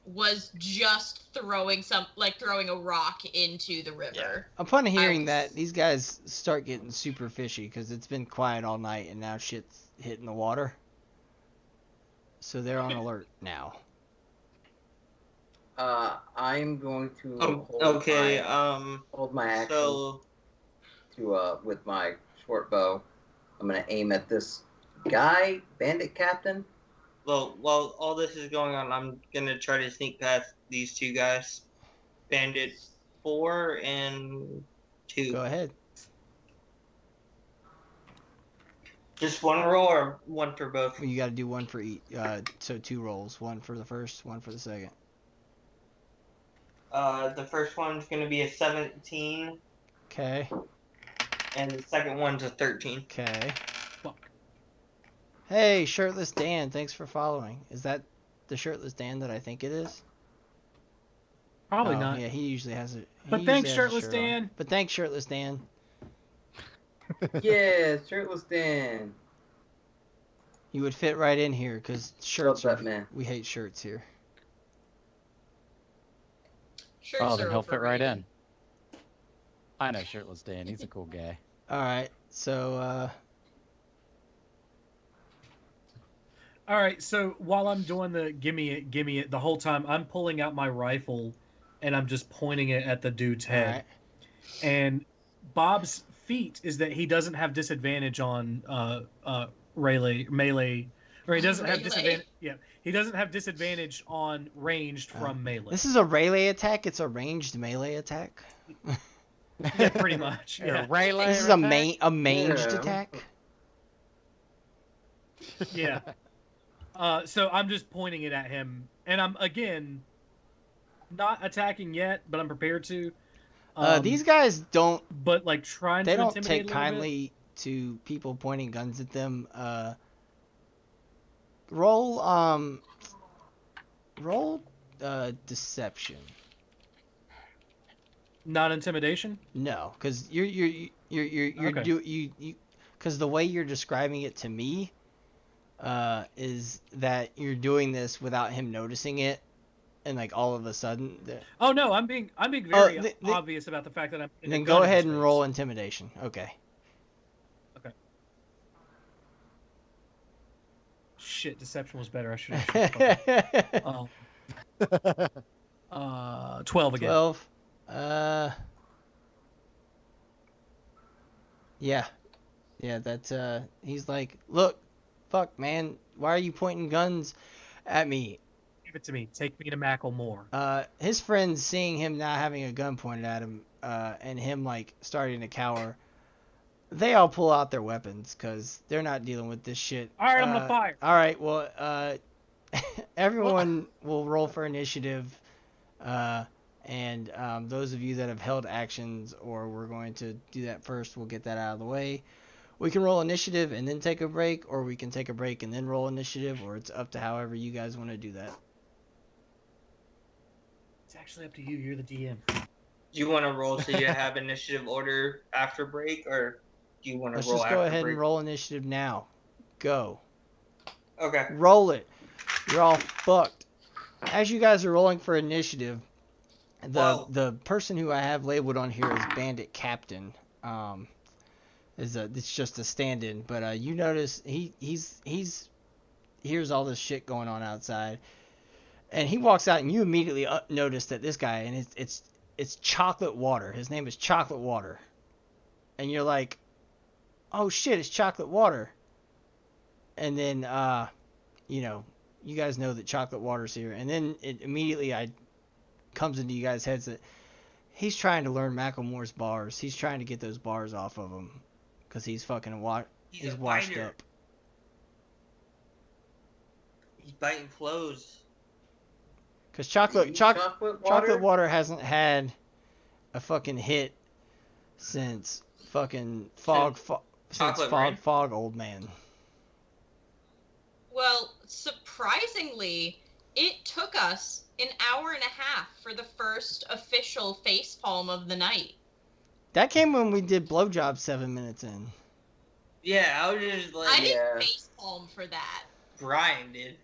was just throwing a rock into the river. Upon hearing was- that, these guys start getting super fishy because it's been quiet all night and now shit's hitting the water. So they're on alert now. I'm going to Okay. hold my action So to with my short bow. I'm gonna aim at this guy, bandit captain. well, while all this is going on, I'm gonna try to sneak past these two guys, Bandit 4 and 2. Go ahead. Just one roll or one for both? You got to do one for each. So 2 rolls. One for the first, one for the second. The first one's gonna be a 17, Okay. and the second one's a 13. Okay. Fuck. Hey, Shirtless Dan, thanks for following. Is that the Shirtless Dan that I think it is? Probably Oh, not. Yeah, he usually has it. But thanks, Shirtless Dan. But thanks, Shirtless Dan. Yeah, shirtless Dan. You would fit right in here because shirts Love are. that man. We hate shirts here. Shirts Oh, then are he'll fit right overrated. in. I know Shirtless Dan. He's a cool guy. All right. So All right, so while I'm doing the gimme it, the whole time I'm pulling out my rifle and I'm just pointing it at the dude's all head. right. And Bob's feat is that he doesn't have disadvantage on melee, or he doesn't have Melee. disadvantage. Yeah, he doesn't have disadvantage on ranged from melee. This is a Rayleigh attack. It's a ranged melee attack. Yeah, pretty much. Yeah, Rayleigh This is attack? a manged Yeah. attack. yeah. So I'm just pointing it at him, and I'm again not attacking yet, but I'm prepared to. These guys don't. but like trying They to don't intimidate take a little bit. kindly to people pointing guns at them. Roll deception. Not intimidation. No, because you're Okay. because the way you're describing it to me, is that you're doing this without him noticing it, and like all of a sudden. Oh no, I'm being very the- obvious about the fact that I'm. putting a Then gun go in ahead his and face. roll intimidation. Okay. Shit, deception was better. I should have. 12 again. 12. Yeah. Yeah, that's he's like, "Look, fuck, man, why are you pointing guns at me?" Give it to me. Take me to Macklemore. His friends seeing him not having a gun pointed at him, and him like starting to cower, they all pull out their weapons because they're not dealing with this shit. All right, I'm gonna fire. All right, well, everyone will roll for initiative, and those of you that have held actions or we're going to do that first, we'll get that out of the way. We can roll initiative and then take a break, or we can take a break and then roll initiative, or it's up to however you guys want to do that. It's actually up to you. You're the DM. Do you want to roll so you have initiative order after break, or do you want to Let's roll just after go ahead break? and roll initiative now. Go. Okay. Roll it. You're all fucked. As you guys are rolling for initiative, the person who I have labeled on here is Bandit Captain. It's just a stand-in, but you notice he's hears all this shit going on outside, and he walks out, and you immediately notice that this guy, and it's Chocolate Water. His name is Chocolate Water, and you're like, oh shit, it's Chocolate Water. And then you guys know that Chocolate Water's here, and then it immediately comes into you guys' heads that he's trying to learn Macklemore's bars. He's trying to get those bars off of him because he's fucking He's a washed biter. up. He's biting flows. Because Chocolate Chocolate Water hasn't had a fucking hit since fucking Chocolate Rain? Fog Old Man. Well, surprisingly, it took us an hour and a half for the first official facepalm of the night. That came when we did blowjob 7 minutes in. Yeah, I was just I like, didn't Yeah. facepalm for that. Brian did.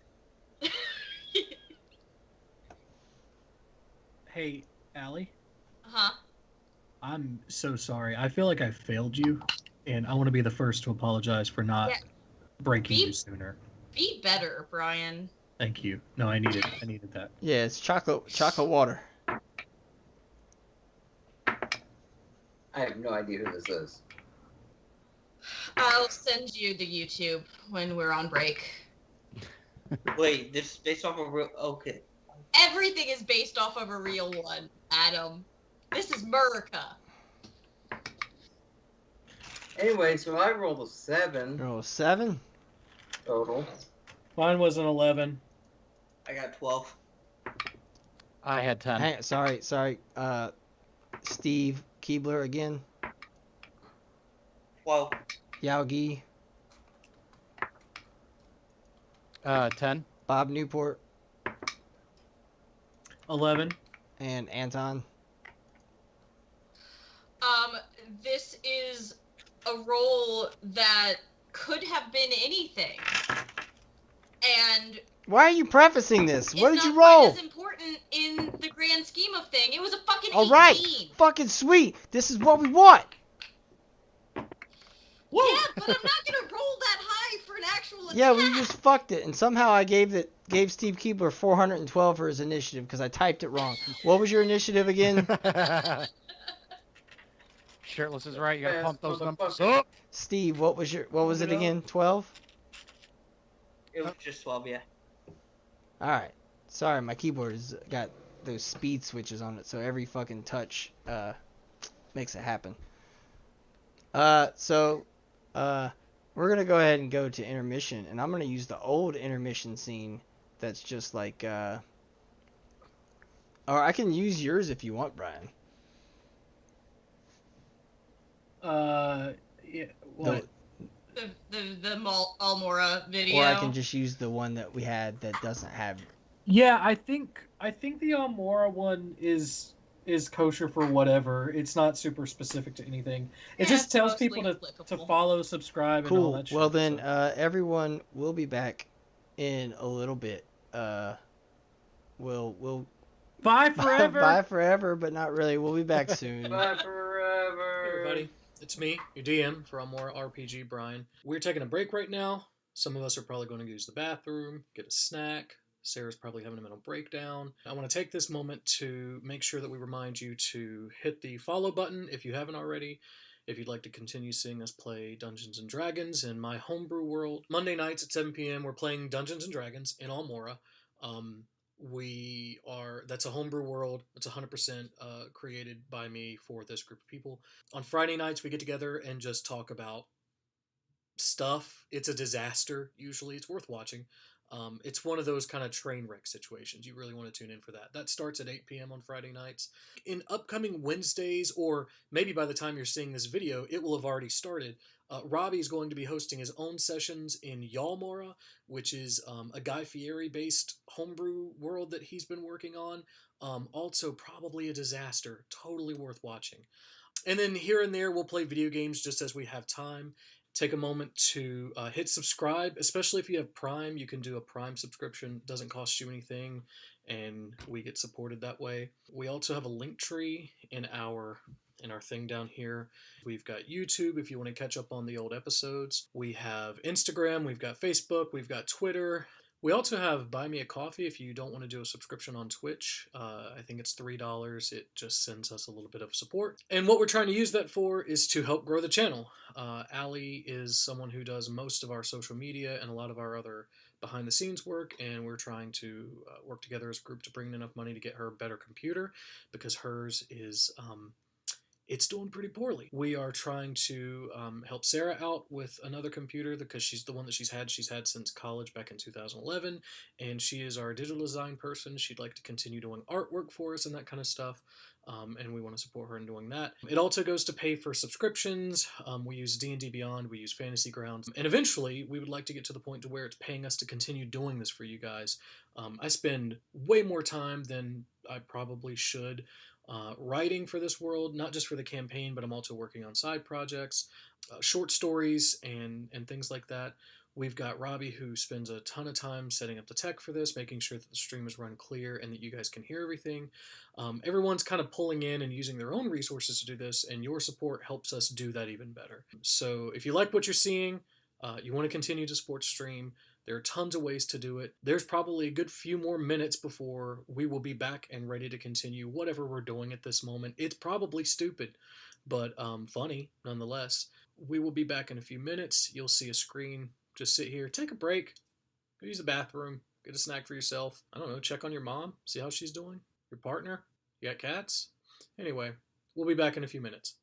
Hey, Allie. Huh? I'm so sorry. I feel like I failed you, and I want to be the first to apologize for not Yeah. breaking you Be sooner. be better, Brian. Thank you. No, I needed that. Yeah, it's chocolate water. I have no idea who this is. I'll send you the YouTube when we're on break. Wait, this is based off of real. Okay. Everything is based off of a real one, Adam. This is Murica. Anyway, so I rolled a 7 Roll 7. total. Mine was an 11. I got 12. I had 10. Sorry. Steve Keebler again. 12. Yaogi. 10. Bob Newport. 11. And Anton. This is a role that could have been anything. And Why are you prefacing this? What did it's you not quite roll? as important in the grand scheme of thing. It was a fucking 18. All right. Fucking sweet. This is what we want. Yeah, but I'm not gonna roll that high for an actual attack. Yeah, we just fucked it, and somehow I gave Steve Keebler 412 for his initiative because I typed it wrong. What was your initiative again? Shirtless is right. You gotta Fast pump those numbers motherfucker. up. Steve, what was it again? 12? It was just 12, yeah. All right. Sorry, my keyboard's got those speed switches on it, so every fucking touch makes it happen. So we're gonna go ahead and go to intermission, and I'm gonna use the old intermission scene. That's just like, or I can use yours if you want, Brian. Yeah. What? The Almora video. Or I can just use the one that we had that doesn't have. Yeah, I think the Almora one is kosher for whatever. It's not super specific to anything. It Yeah, just it's tells mostly people to applicable. follow, subscribe, and all Cool. that shit. Well then, so. everyone will be back in a little bit. We'll Bye forever. bye forever, but not really. We'll be back soon. Bye forever. Hey everybody, it's me, your DM for Almora RPG, Brian. We're taking a break right now. Some of us are probably going to use the bathroom, get a snack. Sarah's probably having a mental breakdown. I want to take this moment to make sure that we remind you to hit the follow button if you haven't already. If you'd like to continue seeing us play Dungeons & Dragons in my homebrew world. Monday nights at 7 p.m. we're playing Dungeons & Dragons in Almora. That's a homebrew world. It's 100% created by me for this group of people. On Friday nights, we get together and just talk about stuff. It's a disaster, usually. It's worth watching. It's one of those kind of train wreck situations. You really want to tune in for that. That starts at 8 p.m. on Friday nights. In upcoming Wednesdays, or maybe by the time you're seeing this video, it will have already started. Robbie's going to be hosting his own sessions in Yalmora, which is a Guy Fieri-based homebrew world that he's been working on. Also, probably a disaster. Totally worth watching. And then here and there, we'll play video games just as we have time. Take a moment to hit subscribe, especially if you have Prime. You can do a Prime subscription. It doesn't cost you anything, and we get supported that way. We also have a link tree in our thing down here. We've got YouTube if you want to catch up on the old episodes. We have Instagram, we've got Facebook, we've got Twitter. We also have Buy Me a Coffee if you don't want to do a subscription on Twitch. I think it's $3. It just sends us a little bit of support. And what we're trying to use that for is to help grow the channel. Allie is someone who does most of our social media and a lot of our other behind-the-scenes work, and we're trying to work together as a group to bring in enough money to get her a better computer, because hers is... it's doing pretty poorly. We are trying to help Sarah out with another computer because she's the one that she's had since college back in 2011, and she is our digital design person. She'd like to continue doing artwork for us and that kind of stuff, and we want to support her in doing that. It also goes to pay for subscriptions. We use D&D Beyond, we use Fantasy Grounds, and eventually we would like to get to the point to where it's paying us to continue doing this for you guys. I spend way more time than I probably should writing for this world, not just for the campaign, but I'm also working on side projects, short stories, and things like that. We've got Robbie, who spends a ton of time setting up the tech for this, making sure that the stream is run clear and that you guys can hear everything. Everyone's kind of pulling in and using their own resources to do this, and your support helps us do that even better. So if you like what you're seeing, you want to continue to support stream, there are tons of ways to do it. There's probably a good few more minutes before we will be back and ready to continue whatever we're doing at this moment. It's probably stupid, but funny nonetheless. We will be back in a few minutes. You'll see a screen. Just sit here, take a break, go use the bathroom, get a snack for yourself. I don't know, check on your mom, see how she's doing. Your partner? You got cats? Anyway, we'll be back in a few minutes.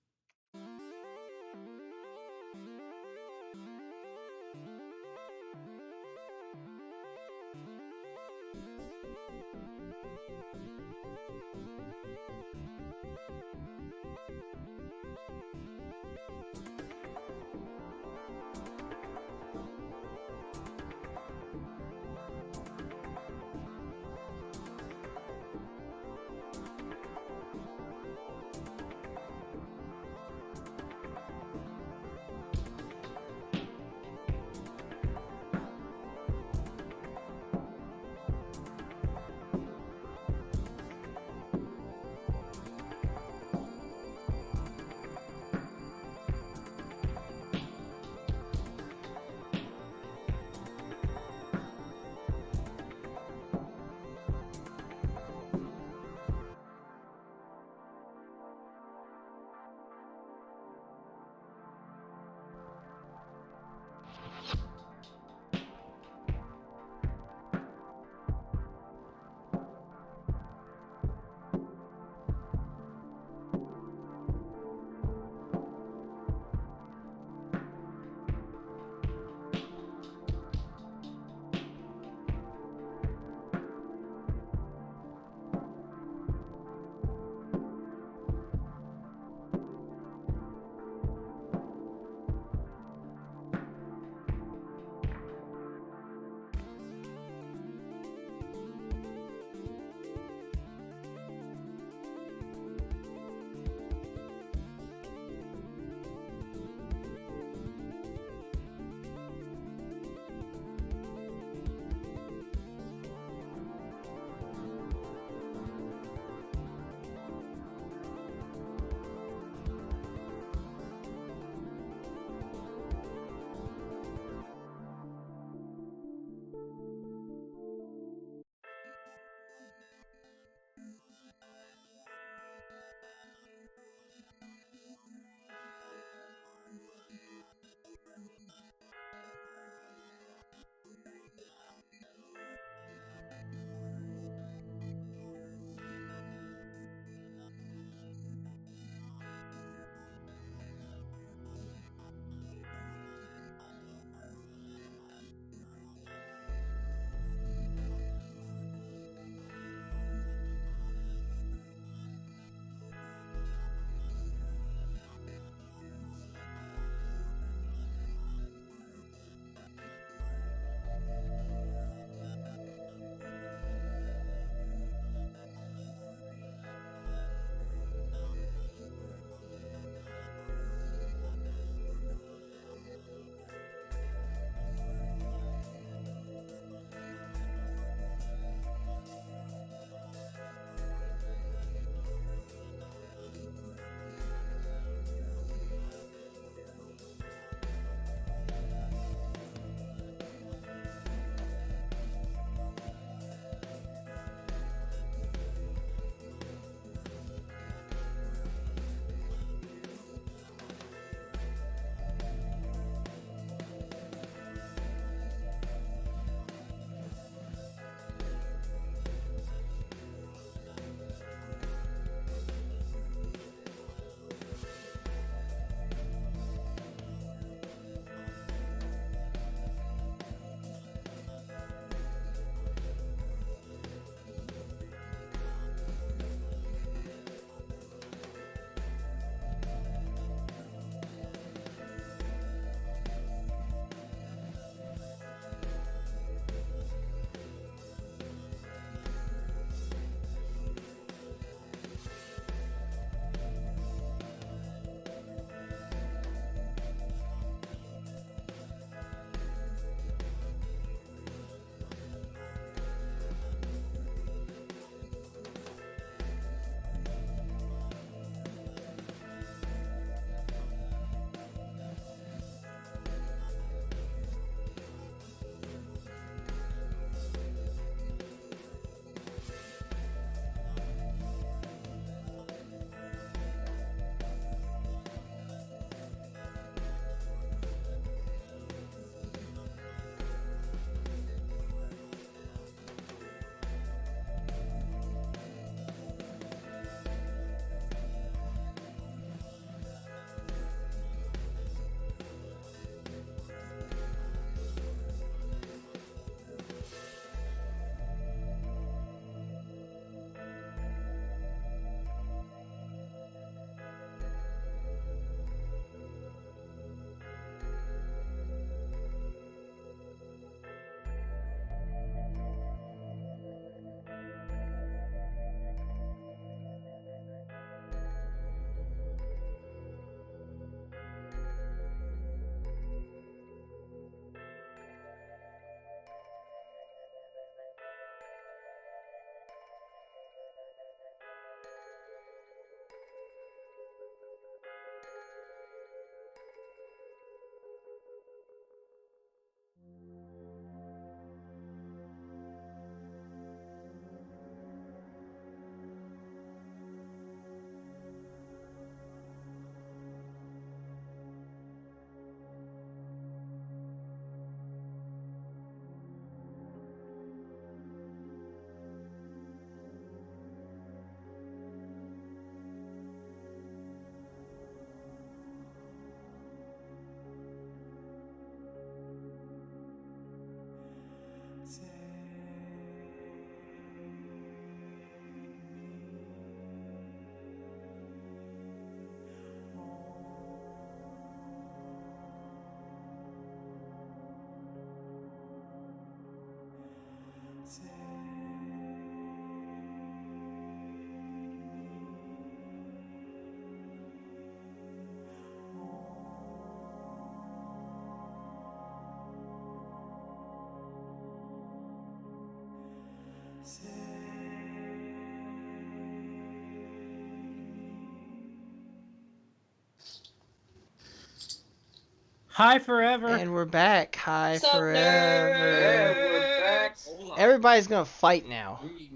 Hi forever. And we're back. Hi Sup, forever. Yeah, we're back. nerds? Hold on. Everybody's gonna fight now, We-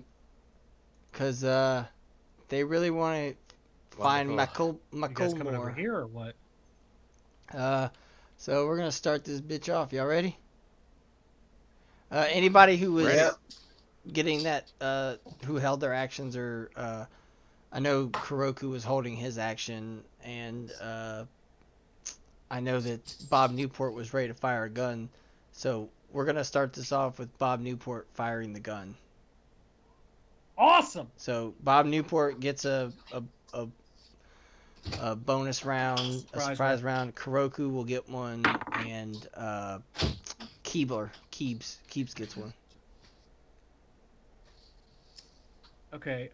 cause they really want to find Wonderful. You guys coming over Macklemore. here or what? So we're gonna start this bitch off. Y'all ready? Anybody who was Yep. getting that, who held their actions, or I know Kuroku was holding his action, and I know that Bob Newport was ready to fire a gun. So we're gonna start this off with Bob Newport firing the gun. Awesome. So Bob Newport gets a bonus round, a surprise round. Kuroku will get one, and Keebs gets one. Okay.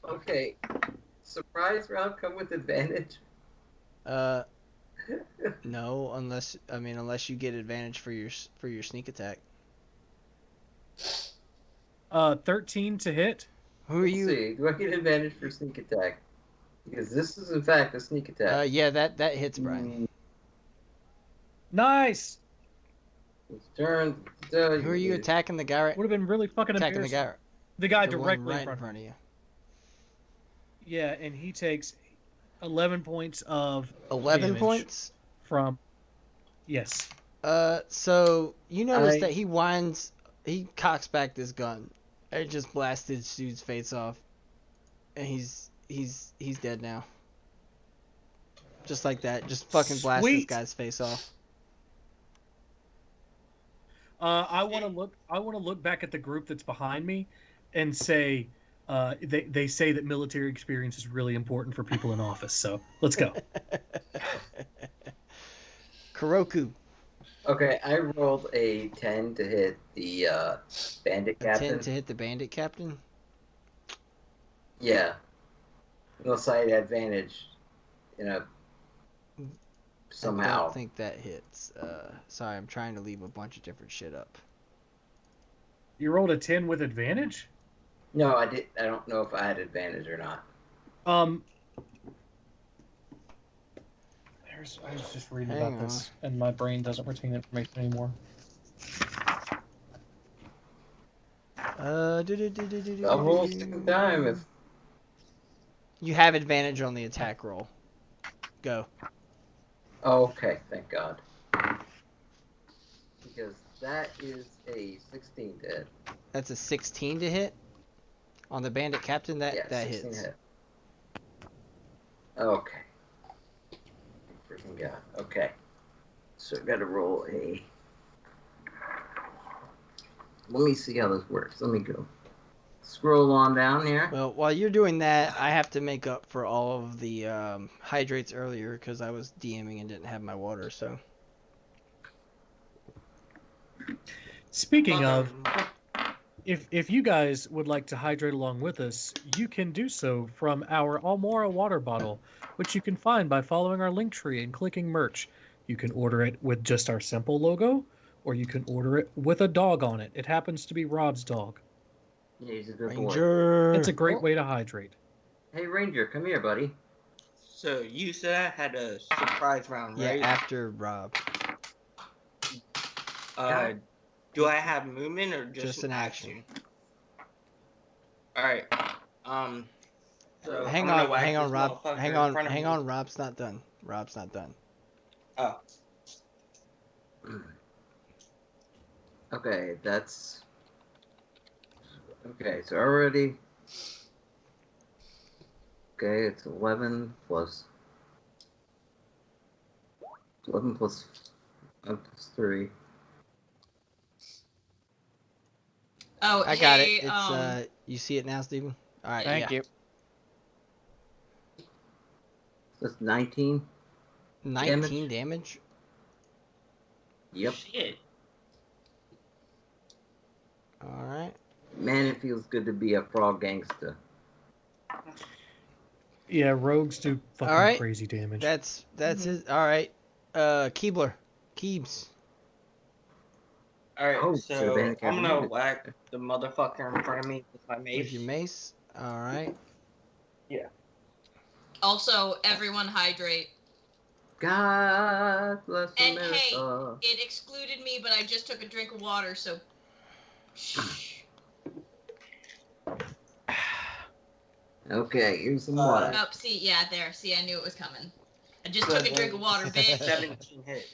Okay. Surprise round come with advantage. No, unless you get advantage for your sneak attack. 13 to hit. Who are Let's you? see. Do I get advantage for sneak attack? Because this is in fact a sneak attack. Yeah, that hits, Brian. Nice. It's turn. Who are you attacking? The guy right? Would have been really fucking Attacking the embarrassing. guy. The guy the one directly right in front of of you. Yeah, and he takes 11 points of 11 damage points. from. Yes. So you notice that he cocks back this gun. It just blasted dude's face off, and he's dead now. Just like that, just fucking blast this Sweet. guy's face off. I want to look back at the group that's behind me, and say, they say that military experience is really important for people in office. So let's go. Kuroku, Okay, I rolled a 10 to hit the bandit a captain. 10 to hit the bandit captain. Yeah. Unless I had advantage, somehow. I don't think that hits. Sorry, I'm trying to leave a bunch of different shit up. You rolled a 10 with advantage. No, I did. I don't know if I had advantage or not. I was just reading Hang about this, and my brain doesn't retain information anymore. I'll roll a second time if. You have advantage on the attack roll. Go. Oh, okay, thank God. Because that is a 16 to hit. That's a 16 to hit on the bandit captain. That 16 hits. hit. Okay. Freaking God. Okay. So I got to roll a. Let me see how this works. Let me go. Scroll on down here. Well, while you're doing that, I have to make up for all of the hydrates earlier because I was DMing and didn't have my water. So. Speaking of, if you guys would like to hydrate along with us, you can do so from our Almora water bottle, which you can find by following our link tree and clicking merch. You can order it with just our simple logo, or you can order it with a dog on it. It happens to be Rob's dog. Yeah, he's a good boy. Ranger. It's a great way to hydrate. Hey, Ranger, come here, buddy. So you said I had a surprise round, Yeah, right? after Rob. Do I have movement or just an action. All right. So Hang I'm gonna on, whack hang on, this Rob. motherfucker Hang in on, front of hang me. on. Rob's not done. Rob's not done. Oh. Okay, that's. Okay, so already. Okay, it's 11 plus. 11 plus 3. Oh, I got hey, it. It's you see it now, Steven? All right. Thank yeah. you. That's 19. 19 damage. Yep. Shit. All right. Man, it feels good to be a frog gangster. Yeah, rogues do fucking All right. crazy damage. That's Mhm. it. All right. Keebler. Keebs. Alright, Oh, so should've been I'm gonna caffeinated. whack the motherfucker in front of me with my mace. With your mace. All right. Also, everyone hydrate. God bless And America. hey, it excluded me, but I just took a drink of water, so. Shh. Okay, here's some water. Oh, see, yeah, there. See, I knew it was coming. I just took a drink of water, bitch. 17 hit.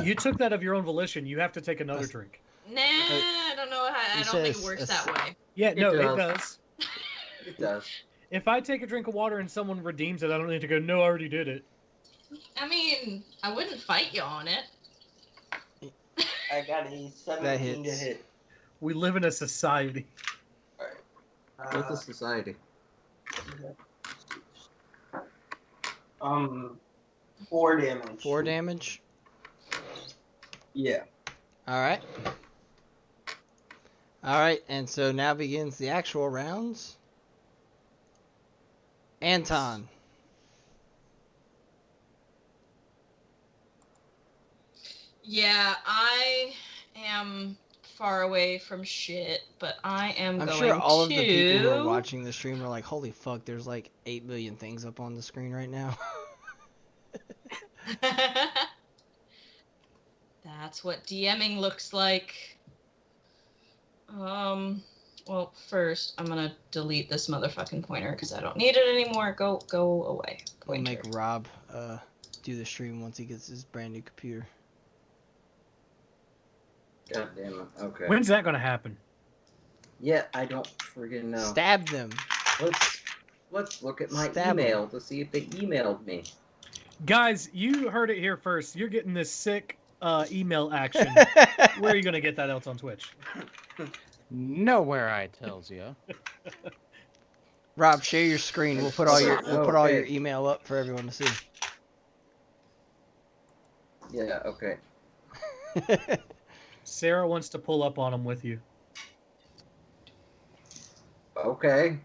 You took that of your own volition. You have to take another Let's- drink. Nah, I don't know how. I You don't think said it works a- that way. Yeah, It no, it does. does. It does. If I take a drink of water and someone redeems it, I don't need to go, no, I already did it. I mean, I wouldn't fight you on it. I got a 17 to hits. hit. We live in a society. What's a society? 4 damage. 4 damage. Yeah. All right. All right, and so now begins the actual rounds. Anton. Yeah, I am far away from shit, but I am I'm going sure all of to... the people who are watching the stream are like, holy fuck, there's like 8 million things up on the screen right now. That's what DMing looks like. Well, first, I'm gonna delete this motherfucking pointer because I don't need it anymore. Go away. We'll Pointer. make Rob do the stream once he gets his brand new computer. God damn it. Okay. When's that going to happen? Yeah, I don't friggin' know. Stab them. Let's look at my Stab 'em. email to see if they emailed me. Guys, you heard it here first. You're getting this sick email action. Where are you going to get that else on Twitch? Nowhere, I tells you. Rob, share your screen. We'll put all your Okay. email up for everyone to see. Yeah, okay. Sarah wants to pull up on them with you. Okay.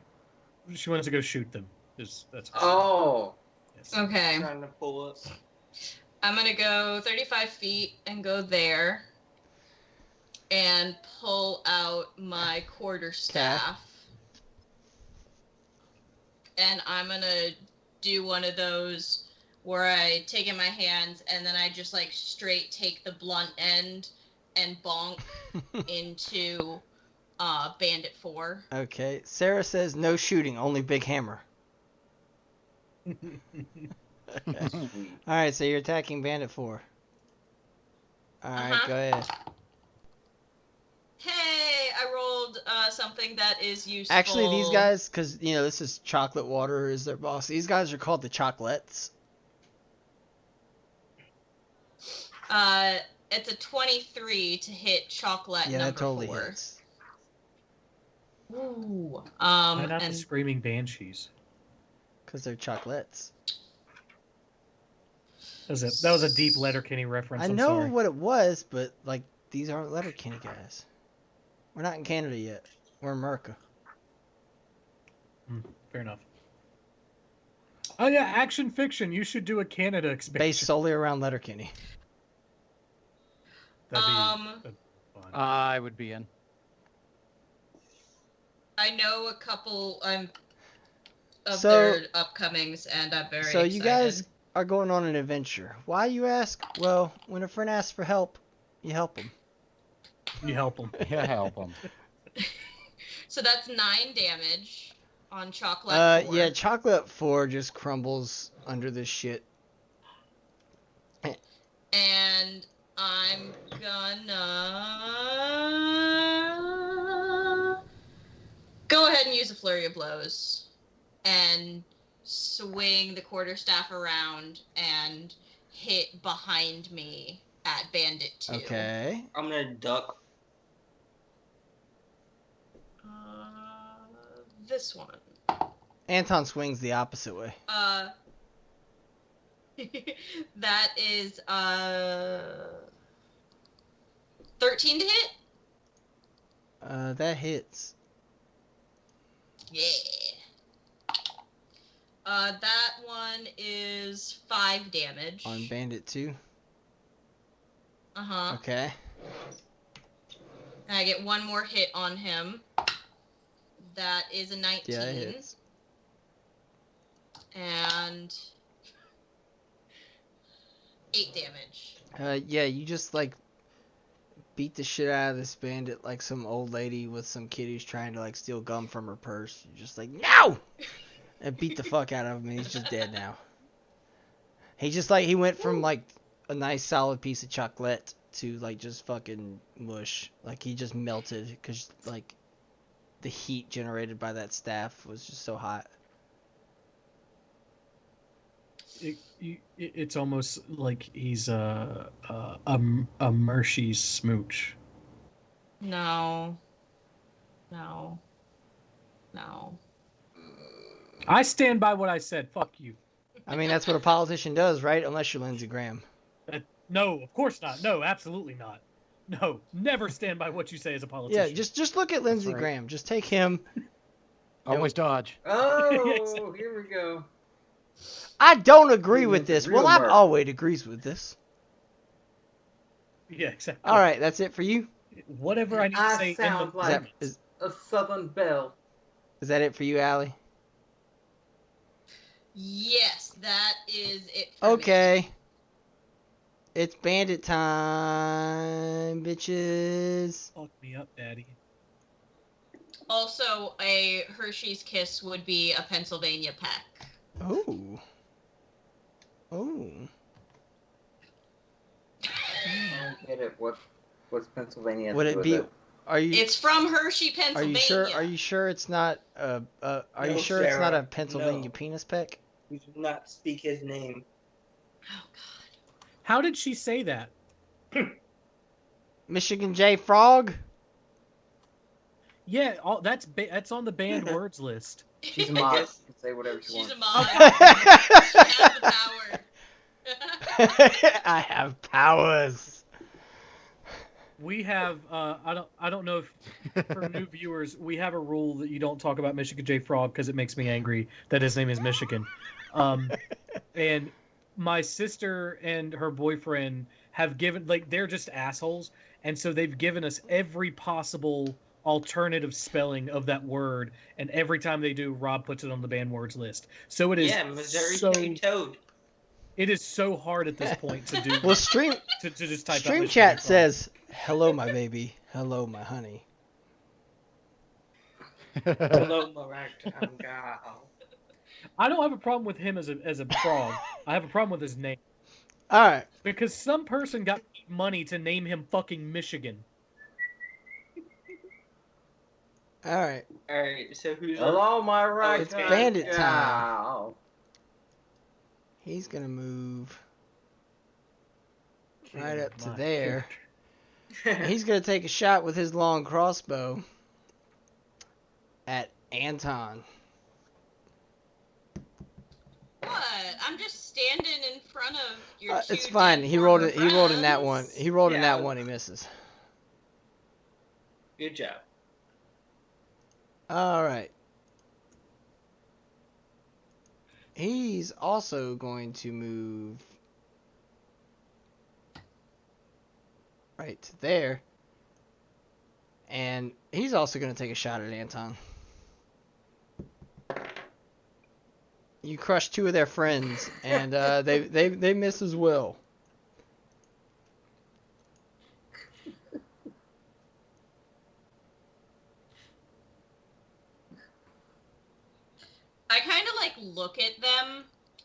She wants to go shoot them. That's Oh. yes. Okay. Trying to pull it. I'm gonna go 35 feet and go there and pull out my quarterstaff. And I'm gonna do one of those where I take in my hands and then I just like straight take the blunt end and bonk into Bandit 4. Okay. Sarah says no shooting, only big hammer. Sweet. Alright, so you're attacking Bandit 4. Alright, go ahead. Hey, I rolled something that is useful. Actually, these guys, because, you know, this is Chocolate Water is their boss. These guys are called the Chocolates. It's a 23 to hit chocolate Yeah, number that totally 4. hits. Ooh. Why not the And screaming banshees? Because they're chocolates. That was a deep Letterkenny reference. I I'm know sorry. what it was, but, like, these aren't Letterkenny guys. We're not in Canada yet. We're in America. Fair enough. Oh yeah, action fiction. You should do a Canada expansion. Based solely around Letterkenny. That'd be fun. I would be in. I know a couple of So- their upcomings, and I'm very So excited. you guys are going on an adventure. Why, you ask? Well, when a friend asks for help, you help them. You help them. Yeah, help them. So that's 9 damage on chocolate 4. Yeah, Chocolate 4 just crumbles under this shit. And I'm gonna go ahead and use a flurry of blows and swing the quarterstaff around and hit behind me at Bandit 2. Okay. I'm gonna duck. this one. Anton swings the opposite way. That is 13 to hit. That hits. Yeah. That one is 5 damage. On Bandit 2. Uh-huh. Okay. And I get one more hit on him. That is a 19. Yeah, it hits. And 8 damage. Yeah, you just like beat the shit out of this bandit like some old lady with some kid who's trying to like steal gum from her purse. You're just like, no! And beat the fuck out of him, and he's just dead now. He just like, he went from like a nice solid piece of chocolate to like just fucking mush. Like he just melted because like the heat generated by that staff was just so hot. It's almost like he's a Mershey's smooch. No. No. No. I stand by what I said. Fuck you. I mean, that's what a politician does, right? Unless you're Lindsey Graham. No, of course not. No, absolutely not. No, never stand by what you say as a politician. Yeah, just look at Lindsey right. Graham. Just take him. Always dodge. Oh, here we go. I don't agree He with was this. real Well, I've murder. always agrees with this. Yeah, exactly. All right, that's it for you. Whatever I need to say. I sound in the like Is a Southern Belle. is that it for you, Allie? Yes, that is it for me. Okay. It's bandit time, bitches. Fuck me up, daddy. Also, a Hershey's Kiss would be a Pennsylvania peck. Oh. Oh. I don't get it. What's Pennsylvania? Would do it with be? Are you? It's from Hershey, Are Pennsylvania. you sure? Are you sure it's not? Are you No, sure it's not a Sarah, Pennsylvania no. penis peck? We should not speak his name. Oh, God. How did she say that? Michigan J Frog. Yeah, that's on the banned words list. She's a mod. guess- She can say whatever she She's wants. a mod. She has the power. I have powers. We have I don't know if for new viewers we have a rule that you don't talk about Michigan J Frog because it makes me angry that his name is Michigan. And my sister and her boyfriend have given they're just assholes, and so they've given us every possible alternative spelling of that word, and every time they do, Rob puts it on the banned words list. So it is Yeah, Missouri so State Toad. it is so hard at this point to do Well, stream to just type out stream Michigan chat J Frog. says, "Hello, my baby. Hello, my honey." Hello, my ragtime gal. I don't have a problem with him as a frog. I have a problem with his name. All right. Because some person got money to name him fucking Michigan. All right. Alright, so who's Hello, my right. It's bandit time. gal. He's gonna move right up to My there. character. He's gonna take a shot with his long crossbow at Anton. What? I'm just standing in front of your two It's fine. dead He rolled it. former He rolled in that one. friends. He rolled in Yeah. that one. He misses. Good job. All right. He's also going to move right to there. And he's also going to take a shot at Anton. You crushed two of their friends, and they miss as well. I kind of like look at them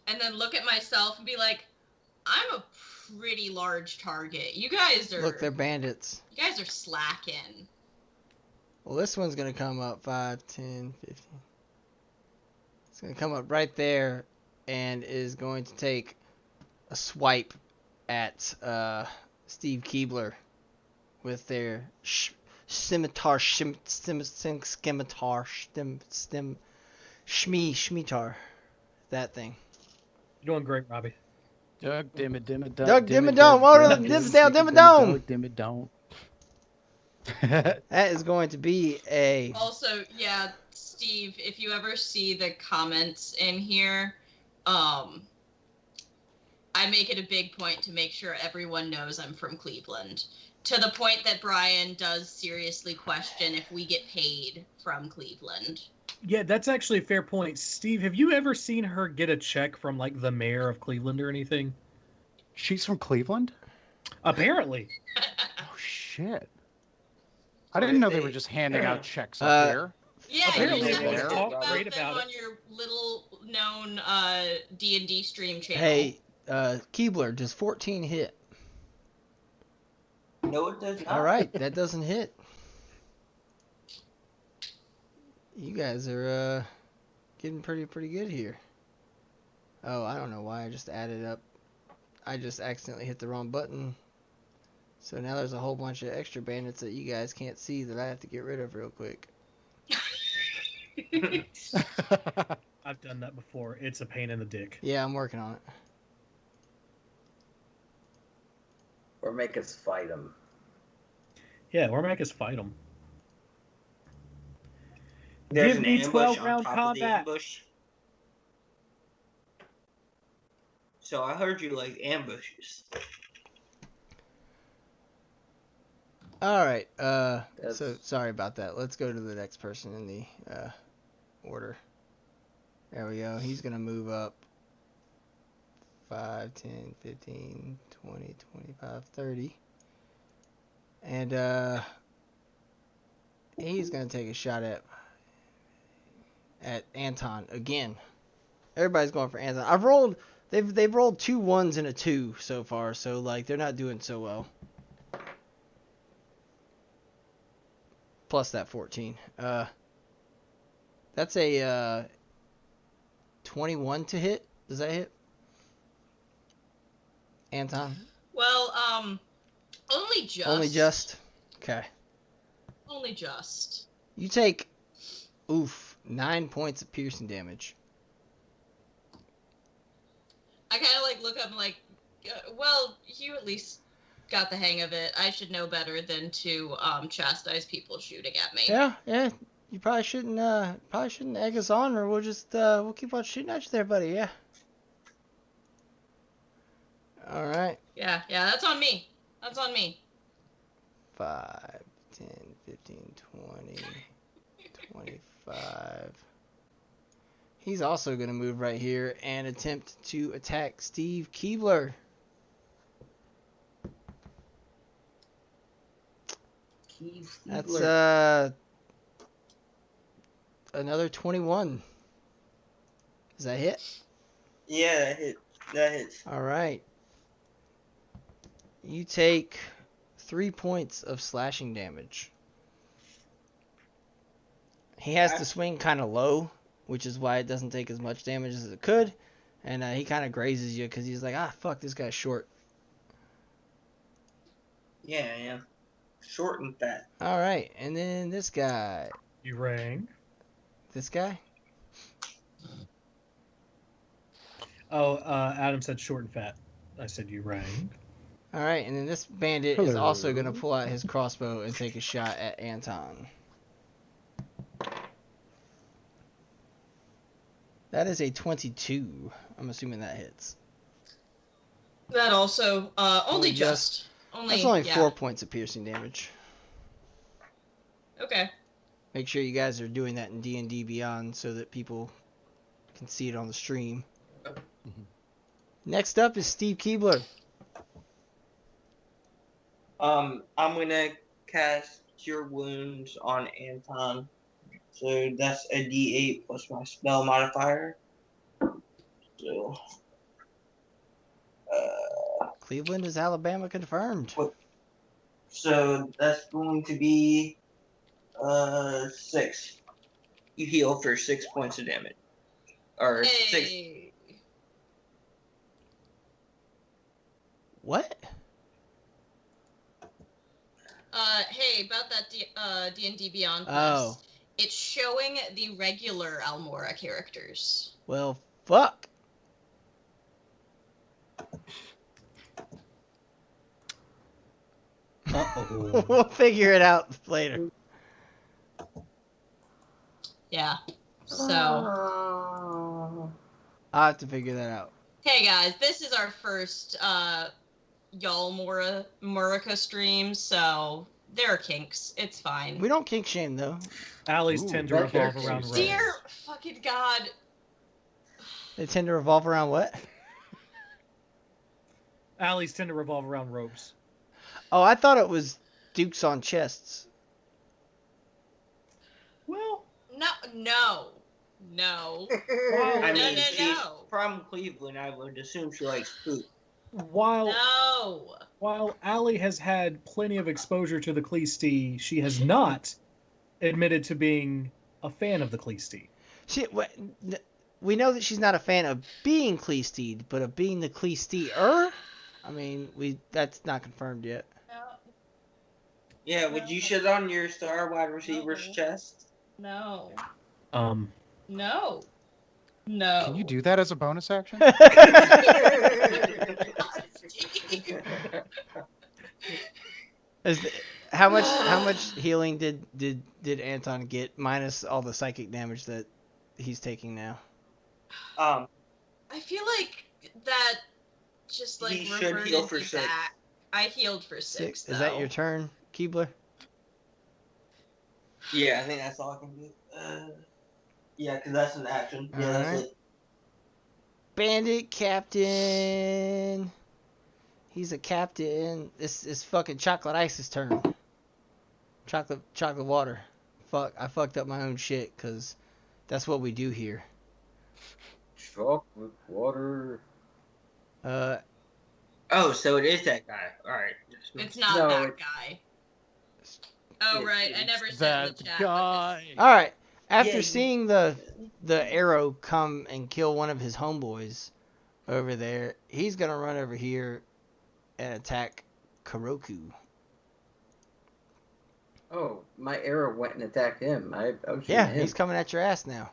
and then look at myself and be like, I'm a pretty large target. You guys are Look, they're bandits. you guys are slacking. Well, this one's going to come up 5, 10, 15. It's going to come up right there and is going to take a swipe at Steve Keebler with their scimitar, scimitar, shmitar. That thing. You're doing great, Robbie. Doug Dimmadome. Doug Dimmadome. Oh, Doug Dimmadome. Dimmadome. That is going to be a. Also, yeah, Steve, if you ever see the comments in here, I make it a big point to make sure everyone knows I'm from Cleveland. To the point that Brian does seriously question if we get paid from Cleveland. Yeah, that's actually a fair point. Steve, have you ever seen her get a check from like the mayor of Cleveland or anything? She's from Cleveland? Apparently. Oh, shit. I didn't know they were just handing out checks up here. Yeah, Apparently you they have to talk talk great about them about on your little known D&D stream channel. Hey, Keebler, does 14 hit? No, it does not. All right, that doesn't hit. You guys are getting pretty good here. Oh, I don't know why I just added up. I just accidentally hit the wrong button. So now there's a whole bunch of extra bandits that you guys can't see that I have to get rid of real quick. I've done that before. It's a pain in the dick. Yeah, I'm working on it. Or make us fight them. Yeah, or make us fight them. There's Give an me ambush 12 on round top combat. of the ambush. So I heard you like ambushes. All right. So sorry about that. Let's go to the next person in the order. There we go. He's gonna move up 5, 10, 15, 20, 25, 30. And he's gonna take a shot at Anton again. Everybody's going for Anton. They've rolled 2 1s and a 2 so far, so like they're not doing so well. Plus that 14. That's a 21 to hit. Does that hit? Anton? Well, only just. Only just? Okay. Only just. You take 9 points of piercing damage. I kind of like look up and like, well, you at least got the hang of it. I should know better than to chastise people shooting at me. Yeah. You probably shouldn't egg us on, or we'll keep on shooting at you there, buddy. Yeah. All right. Yeah, that's on me. That's on me. 5, 10, 15, 20, 25. He's also going to move right here and attempt to attack Steve Keebler. That's another 21. Does that hit? Yeah, that hits. All right. You take 3 points of slashing damage. He has to swing kind of low, which is why it doesn't take as much damage as it could. And he kind of grazes you because he's like, fuck, this guy's short. Yeah. Short and fat. All right, and then this guy. You rang. This guy? Oh, Adam said short and fat. I said you rang. All right, and then this bandit is also going to pull out his crossbow and take a shot at Anton. That is a 22. I'm assuming that hits. That also, only just. That's only 4 points of piercing damage. Okay. Make sure you guys are doing that in D&D Beyond so that people can see it on the stream. Mm-hmm. Next up is Steve Keebler. I'm gonna cast Cure Wounds on Anton. So that's a D8 plus my spell modifier. So, Cleveland is Alabama confirmed. So that's going to be 6. You heal for 6 points of damage. Or 6. What? Hey, about that D&D Beyond Oh. list. It's showing the regular Almora characters. Well, fuck. Uh-oh. We'll figure it out later. Yeah. So, Oh. I'll have to figure that out. hey guys, this is our first Y'all Murica stream, so there are kinks. It's fine. We don't kink shame, though. Alleys Ooh, tend to that revolve character around is- Rose. Dear fucking God. They tend to revolve around what? Alleys tend to revolve around robes. Oh, I thought it was dukes on chests. Well, No. I No, mean, no, she's no. from Cleveland. I would assume she likes food. while No. Allie has had plenty of exposure to the Cleesty, she has not admitted to being a fan of the Cleesty. We know that she's not a fan of being Cleesteed, but of being the Cleesteer? I mean, that's not confirmed yet. Yeah, would you shit on your star wide receiver's No. chest? No. Um, No. Can you do that as a bonus action? How much healing did Anton get minus all the psychic damage that he's taking now? Um, I feel like that just like He should reverted heal for me 6. back. I healed for 6. Is that your turn, Keebler? yeah, I think that's all I can do. Yeah, because that's an action. Yeah, that's Alright. it. Bandit Captain. He's a captain. This is fucking Chocolate Ice's turn. Chocolate water. Fuck, I fucked up my own shit, because that's what we do here. Chocolate water. Oh, so it is that guy. Alright. It's not No, that it's- guy. Oh, right. I never said That in the chat. guy. Alright, after Yeah, seeing the arrow come and kill one of his homeboys over there, he's gonna run over here and attack Kuroku. Oh, my arrow went and attacked him. I was shooting Yeah, him. he's coming at your ass now.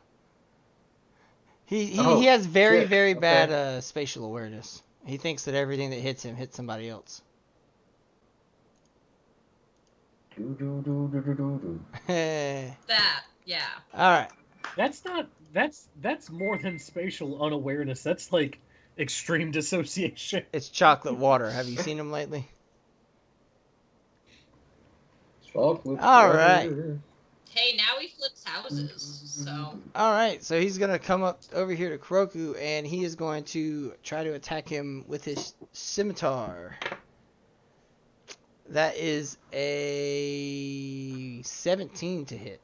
He Oh, has very, shit. very Okay. bad spatial awareness. He thinks that everything that hits him hits somebody else. Do. That, yeah. Alright. that's more than spatial unawareness. That's like extreme dissociation. It's chocolate water. Have you seen him lately? Chocolate All water. right. Hey, now he flips houses, so. Alright, so he's going to come up over here to Kuroku, and he is going to try to attack him with his scimitar. That is a 17 to hit.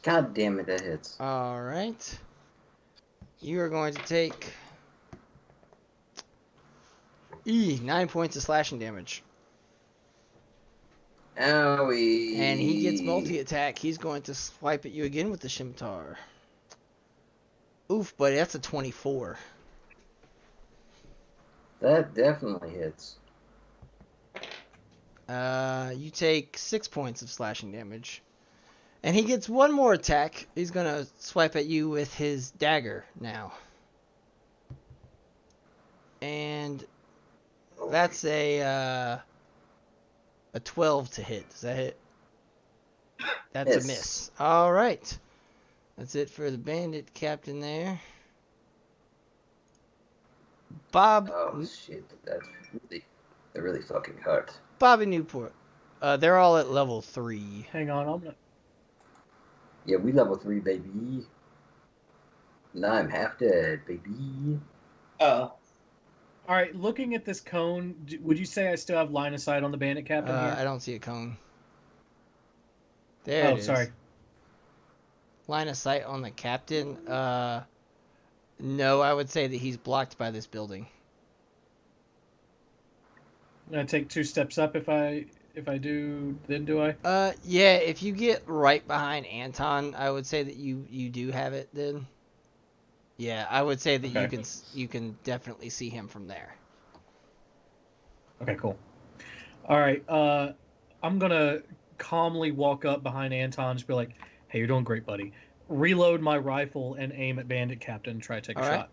God damn it, that hits. Alright. You are going to take 9 points of slashing damage. Owie. And he gets multi-attack. He's going to swipe at you again with the scimitar. Oof, buddy, that's a 24. That definitely hits. You take 6 points of slashing damage. And he gets one more attack. He's going to swipe at you with his dagger now. And that's a 12 to hit. Does that hit? That's Miss. a miss. All right. That's it for the bandit captain there. Bob. Oh shit, that really fucking hurt. Bobby Newport. They're all at level 3. Hang on, I'm gonna. Yeah, we level 3, baby. Now I'm half dead, baby. Oh. All right, looking at this cone, would you say I still have line of sight on the bandit captain I here? don't see a cone. There it is. Sorry. Line of sight on the captain. No, I would say that he's blocked by this building. I'm gonna take 2 steps up if I do. Then do I? Yeah, if you get right behind Anton, I would say that you do have it then. Yeah, I would say that Okay. you can definitely see him from there. Okay, cool. All right. I'm gonna calmly walk up behind Anton, just be like, "Hey, you're doing great, buddy." Reload my rifle and aim at Bandit Captain and try to take a All right.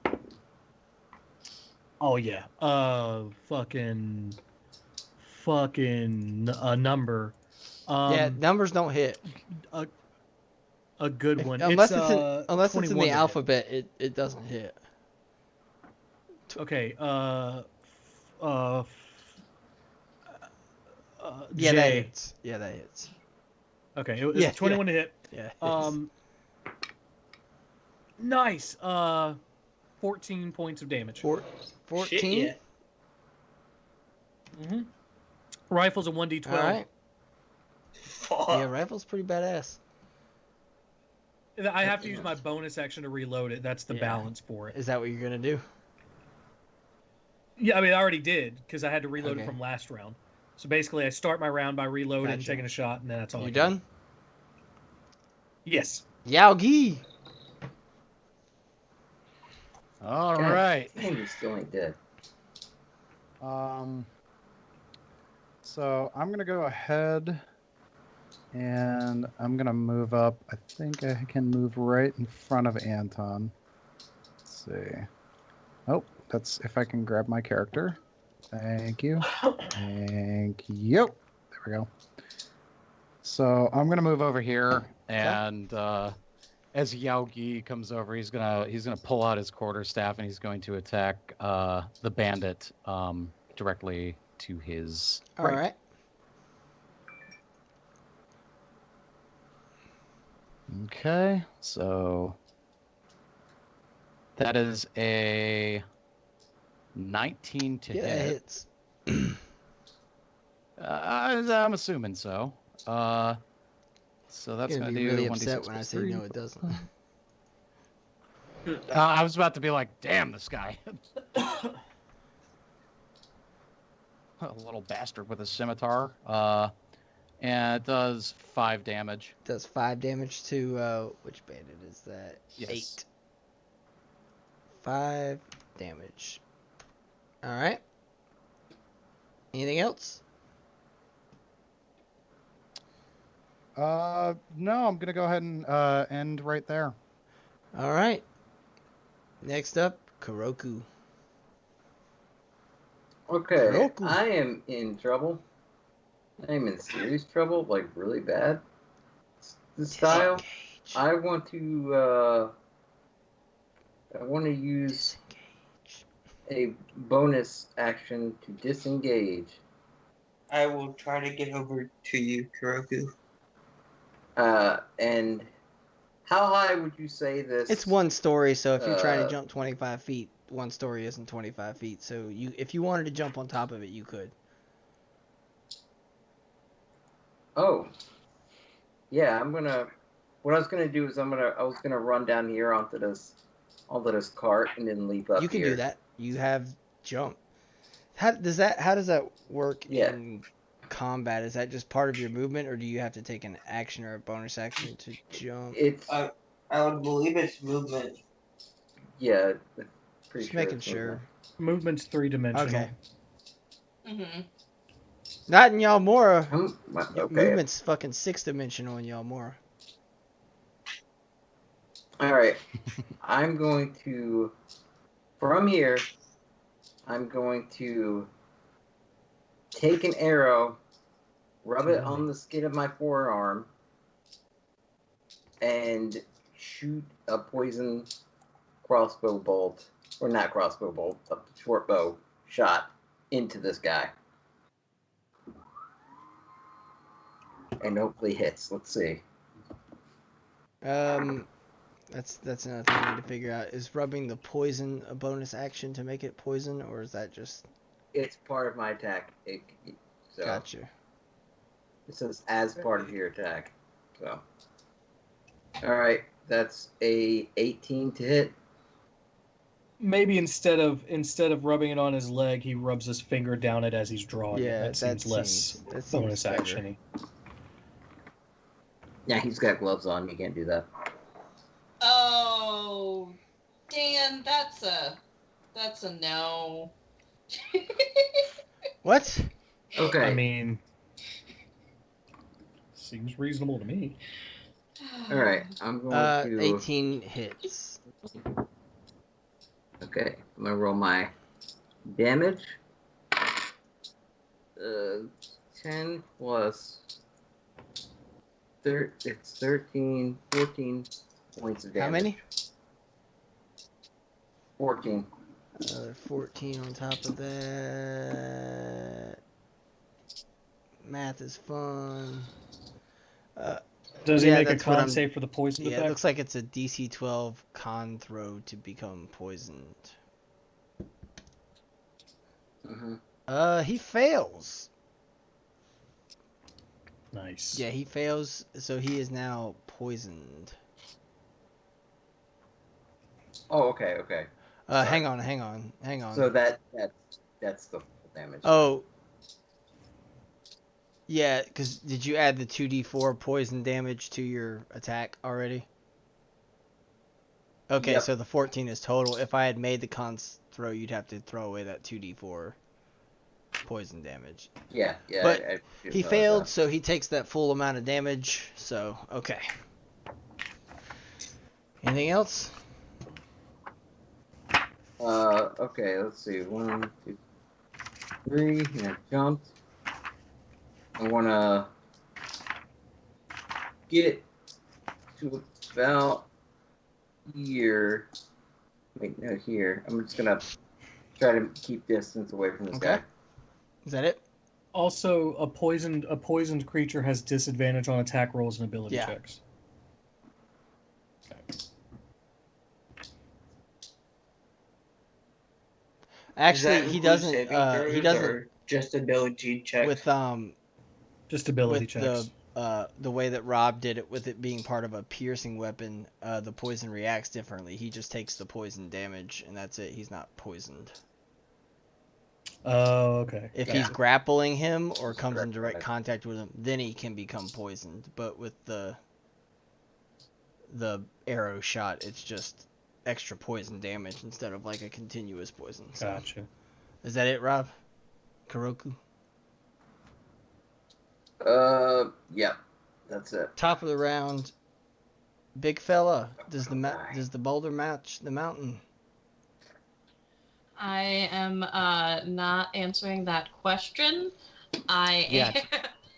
shot. Oh yeah. Fucking a number. Yeah, numbers don't hit. A good one. Unless it's it's in 21 the to hit. alphabet, it doesn't hit. Okay. Yeah, J. that hits. Yeah, that hits. Okay, it was Yeah, 21 to hit. Yeah. it hits. Nice. 14 points of damage. 14. Shit, yeah. Mm-hmm. Rifle's a 1d12. All right. Fuck. Yeah, rifle's pretty badass. I have to use my bonus action to reload it. That's the Yeah. balance for it. Is that what you're gonna do? Yeah, I mean, I already did because I had to reload Okay. it from last round. So basically, I start my round by reloading and Gotcha. taking a shot, and then that's all. You I can do. done? Yes. Yao Gi. All God right. Dang, you still ain't dead. So I'm gonna go ahead and I'm gonna move up. I think I can move right in front of Anton. Let's see. Oh, that's if I can grab my character. Thank you. Thank you. There we go. So I'm gonna move over here, and as Yao Gi comes over, he's gonna pull out his quarterstaff and he's going to attack the bandit directly to his All right. right. Okay, so that is a 19 to Yeah, that hit. hits. I'm assuming so. So that's You're gonna gonna be do really 1d6 upset when I plus say 3. no, it doesn't. I was about to be like, damn this guy. A little bastard with a scimitar. And it does 5 damage. Does 5 damage to which bandit is that? Yes. 8. 5 damage. All right. Anything else? No, I'm gonna go ahead and end right there. All right. Next up, Kuroku. Okay, Roku. I am in trouble. I am in serious trouble, like really bad. The style. Disengage. I want to use Disengage. a bonus action to disengage. I will try to get over to you, Kuroku. And how high would you say this? It's one story, so if you're trying to jump 25 feet, one story isn't 25 feet. So if you wanted to jump on top of it, you could. Oh. Yeah, what I was gonna do is I was gonna run down here onto this cart and then leap up. You can here. do that. You have jump. How does that work in combat? Is that just part of your movement, or do you have to take an action or a bonus action to jump? It's I would believe it's movement. yeah. Pretty Just sure making it's sure. movement. Movement's 3-dimensional. Okay. Mm-hmm. Not in Yalmora. Okay. Movement's fucking 6-dimensional in Yalmora. All right. I'm going to from here. I'm going to take an arrow, rub it on the skin of my forearm, and shoot a poison crossbow bolt, or not crossbow bolt, a short bow shot into this guy. And hopefully hits. Let's see. That's another thing I need to figure out. Is rubbing the poison a bonus action to make it poison, or is that just... It's part of my attack. So Gotcha. it says as part of your attack. So. Alright, that's a 18 to hit. Maybe instead of rubbing it on his leg, he rubs his finger down it as he's drawing. Yeah, that seems less that seems bonus better. action-y. Yeah, he's got gloves on. You can't do that. Oh, Dan, that's a no. What? Okay. I mean, seems reasonable to me. All right. I'm going to. 18 hits. Okay. I'm gonna roll my damage. 10 plus. It's 13, 14 points of damage. How many? 14. 14 on top of that. Math is fun. Does he Yeah, make a that's what con I'm- save for the poison Yeah, it effect? looks like it's a DC 12 con throw to become poisoned. He fails. Nice. Yeah, he fails, so he is now poisoned. Oh, okay. Sorry. Hang on. So that's the full damage. Oh. Yeah, because did you add the 2d4 poison damage to your attack already? Okay, Yep. so the 14 is total. If I had made the con throw, you'd have to throw away that 2d4 poison damage. Yeah. But I he failed, so he takes that full amount of damage. So, okay. Anything else? Okay. Let's see. 1, 2, 3. And I jumped. I wanna get to about here. Wait, no, here. I'm just gonna try to keep distance away from this Okay. guy. Is that it? Also, a poisoned creature has disadvantage on attack rolls and ability Yeah. checks. Actually, he doesn't. He doesn't. Or just ability checks. With Just ability with checks. the way that Rob did it, with it being part of a piercing weapon, the poison reacts differently. He just takes the poison damage, and that's it. He's not poisoned. Oh, okay. If Yeah. he's grappling him or comes in Direct direct contact. contact with him, then he can become poisoned. But with the arrow shot, it's just extra poison damage instead of like a continuous poison. So. Gotcha. Is that it, Rob? Kuroku? Yeah. That's it. Top of the round. Big fella, does the boulder match the mountain? I am not answering that question. I Yet.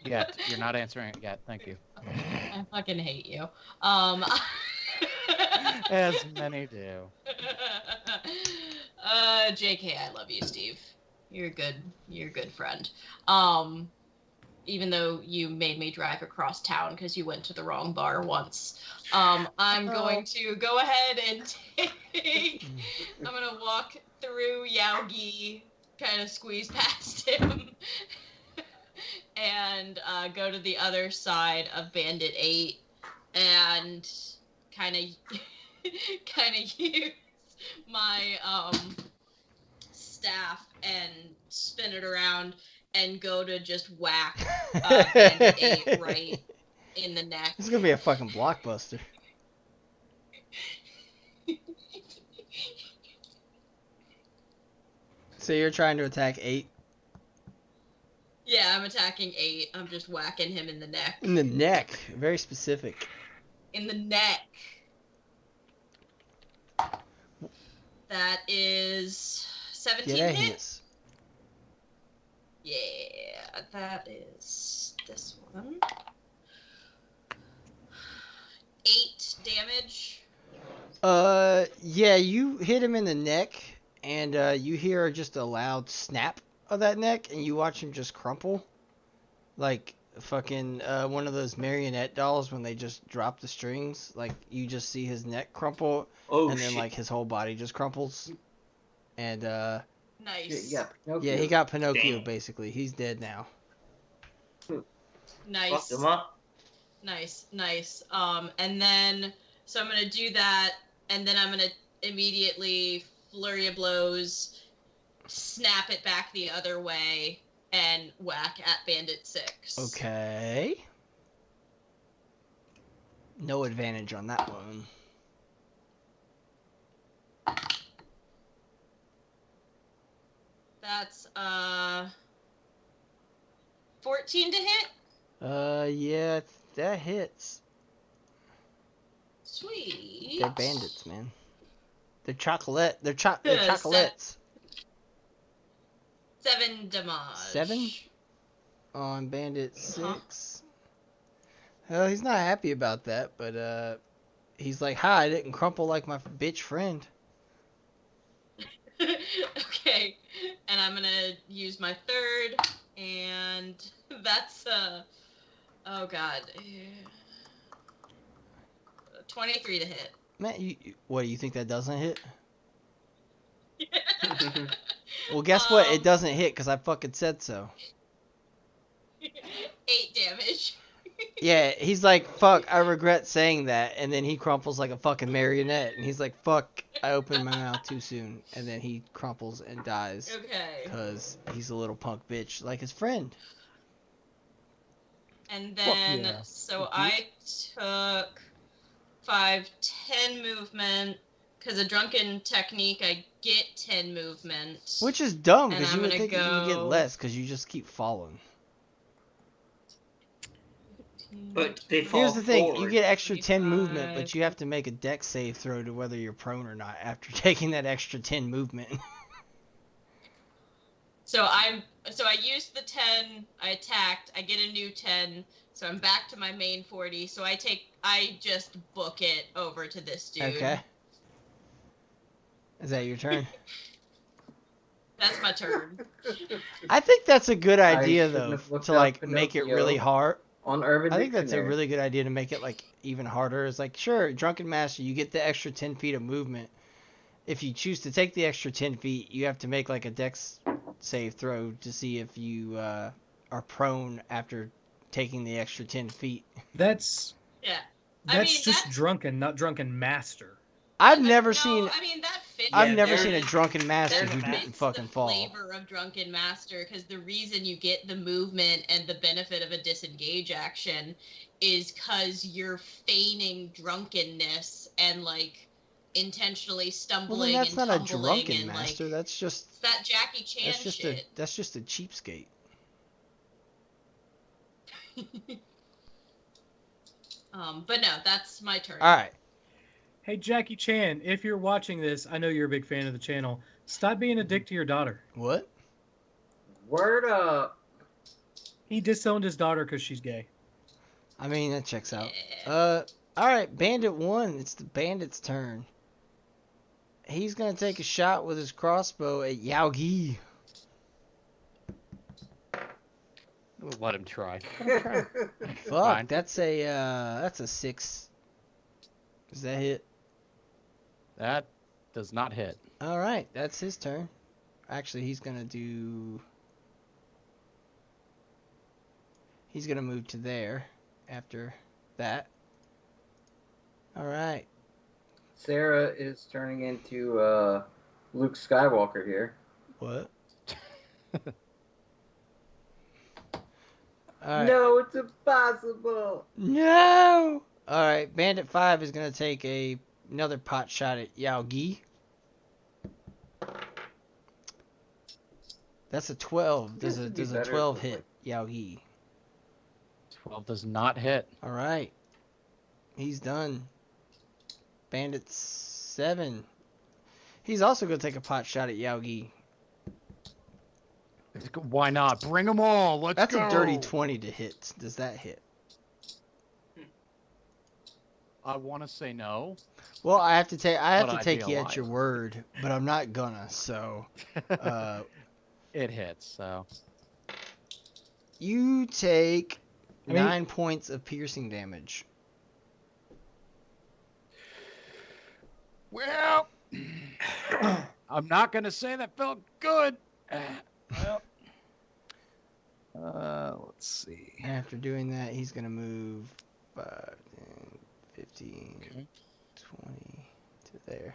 Yet. You're not answering it yet. Thank you. I fucking hate you. As many do. JK, I love you, Steve. You're a good friend. Even though you made me drive across town because you went to the wrong bar once. I'm going to go ahead and I'm gonna walk through Yaogi, kind of squeeze past him, and go to the other side of Bandit 8 and kind of use my staff and spin it around and go to just whack Bandit 8 right in the neck. This is gonna be a fucking blockbuster. So you're trying to attack 8? Yeah, I'm attacking 8. I'm just whacking him in the neck. In the neck. Very specific. In the neck. That is 17 Yeah, that hit. hits. Yeah, that is this one. 8 damage. Yeah, you hit him in the neck, and you hear just a loud snap of that neck, and you watch him just crumple, like fucking one of those marionette dolls when they just drop the strings. Like you just see his neck crumple, Oh, and then shit. like his whole body just crumples, and Nice. Yeah. Pinocchio. yeah, he got Pinocchio Damn. basically. He's dead now. Nice. Fucked him up. Nice. And then, so I'm gonna do that, and then I'm gonna immediately flurry of blows, snap it back the other way, and whack at Bandit 6. Okay. No advantage on that one. That's 14 to hit. Yeah, that hits. Sweet. They're bandits, man. They're chocolate. They're Yes, chocolates. 7 damage. 7 on bandit Uh-huh. 6. Well, he's not happy about that, but he's like, "Ha! I didn't crumple like my bitch friend." Okay, and I'm gonna use my third, and that's oh god, 23 to hit. Man, what, you think that doesn't hit? Well, guess what? It doesn't hit because I fucking said so. 8 damage. Yeah, he's like, "Fuck, I regret saying that," and then he crumples like a fucking marionette, and he's like, "Fuck, I opened my mouth too soon," and then he crumples and dies Okay. because he's a little punk bitch like his friend. And then, yeah. so I took 5, 10 movement. Because a drunken technique, I get 10 movement. Which is dumb, And because I'm you would gonna think you would get go- less, because you just keep falling. But they fall Here's the thing, forward. you get extra 10 movement, 25. but you have to make a dex save throw to whether you're prone or not after taking that extra 10 movement. So I used the 10, I attacked, I get a new 10, so I'm back to my main 40, so I just book it over to this dude. Okay. Is that your turn? That's my turn. I think that's a good I idea, shouldn't though, have looked to, up like, make it Pinocchio really hard. On Urban I think that's a Dictionary. really good idea to make it, like, even harder. It's like, sure, Drunken Master, you get the extra 10 feet of movement. If you choose to take the extra 10 feet, you have to make, like, a dex save throw to see if you are prone after taking the extra 10 feet. That's Yeah. just that's- drunken, not drunken master. I've never No, seen I mean, that fits. I've Yeah, never they're- seen a Drunken Master That who fits didn't fucking the fall. flavor of Drunken Master, because the reason you get the movement and the benefit of a disengage action is because you're feigning drunkenness and, like, intentionally Well, stumbling then that's and not a tumbling Drunken and, Master. like, That's just it's that Jackie Chan shit. that's just a cheapskate. But no, that's my turn. All right. Hey, Jackie Chan, if you're watching this, I know you're a big fan of the channel. Stop being a dick to your daughter. What? Word up. He disowned his daughter because she's gay. I mean, that checks out. Yeah. All right, Bandit 1. It's the Bandit's turn. He's gonna take a shot with his crossbow at Yaogi. Let him try. Fuck, Fine. that's a 6. Does that hit? That does not hit. All right, that's his turn. Actually, he's gonna do. He's gonna move to there after that. All right. Sarah is turning into Luke Skywalker here. What? All right. No, it's impossible. No. All right, Bandit 5 is gonna take another pot shot at Yaogi. That's a 12. This Does would be a better 12 if it was hit Yaogi? 12 does not hit. All right. He's done. Bandit 7. He's also gonna take a pot shot at Yaogi. Why not? Bring them all. Let's That's go. a dirty 20 to hit. Does that hit? I want to say no. Well, I have to take But I'd take be you a at your liar. word, but I'm not gonna. So, It hits, so. you take I mean- 9 points of piercing damage. Well, I'm not going to say that felt good. Well, let's see. After doing that, he's gonna move 5, 10, 15, Okay. 20 to there.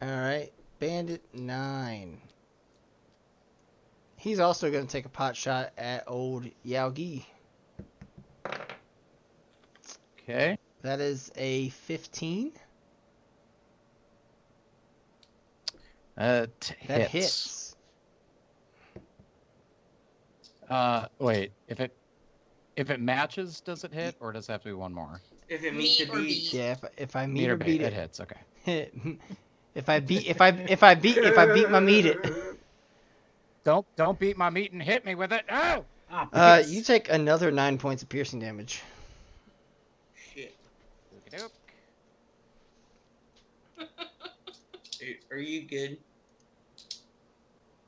Alright, Bandit 9. He's also gonna take a pot shot at old Yaogi. Okay. That is a 15. That That hits. Wait. If it matches, does it hit, or does it have to be one more? If it meets Meet a or beat. beat. Yeah, if I meet Meet or or beat, beat it it. hits. Okay. if I beat my meet it. Don't beat my meat and hit me with it. Oh! You take another 9 points of piercing damage. Shit. Okey-doke. Are you good?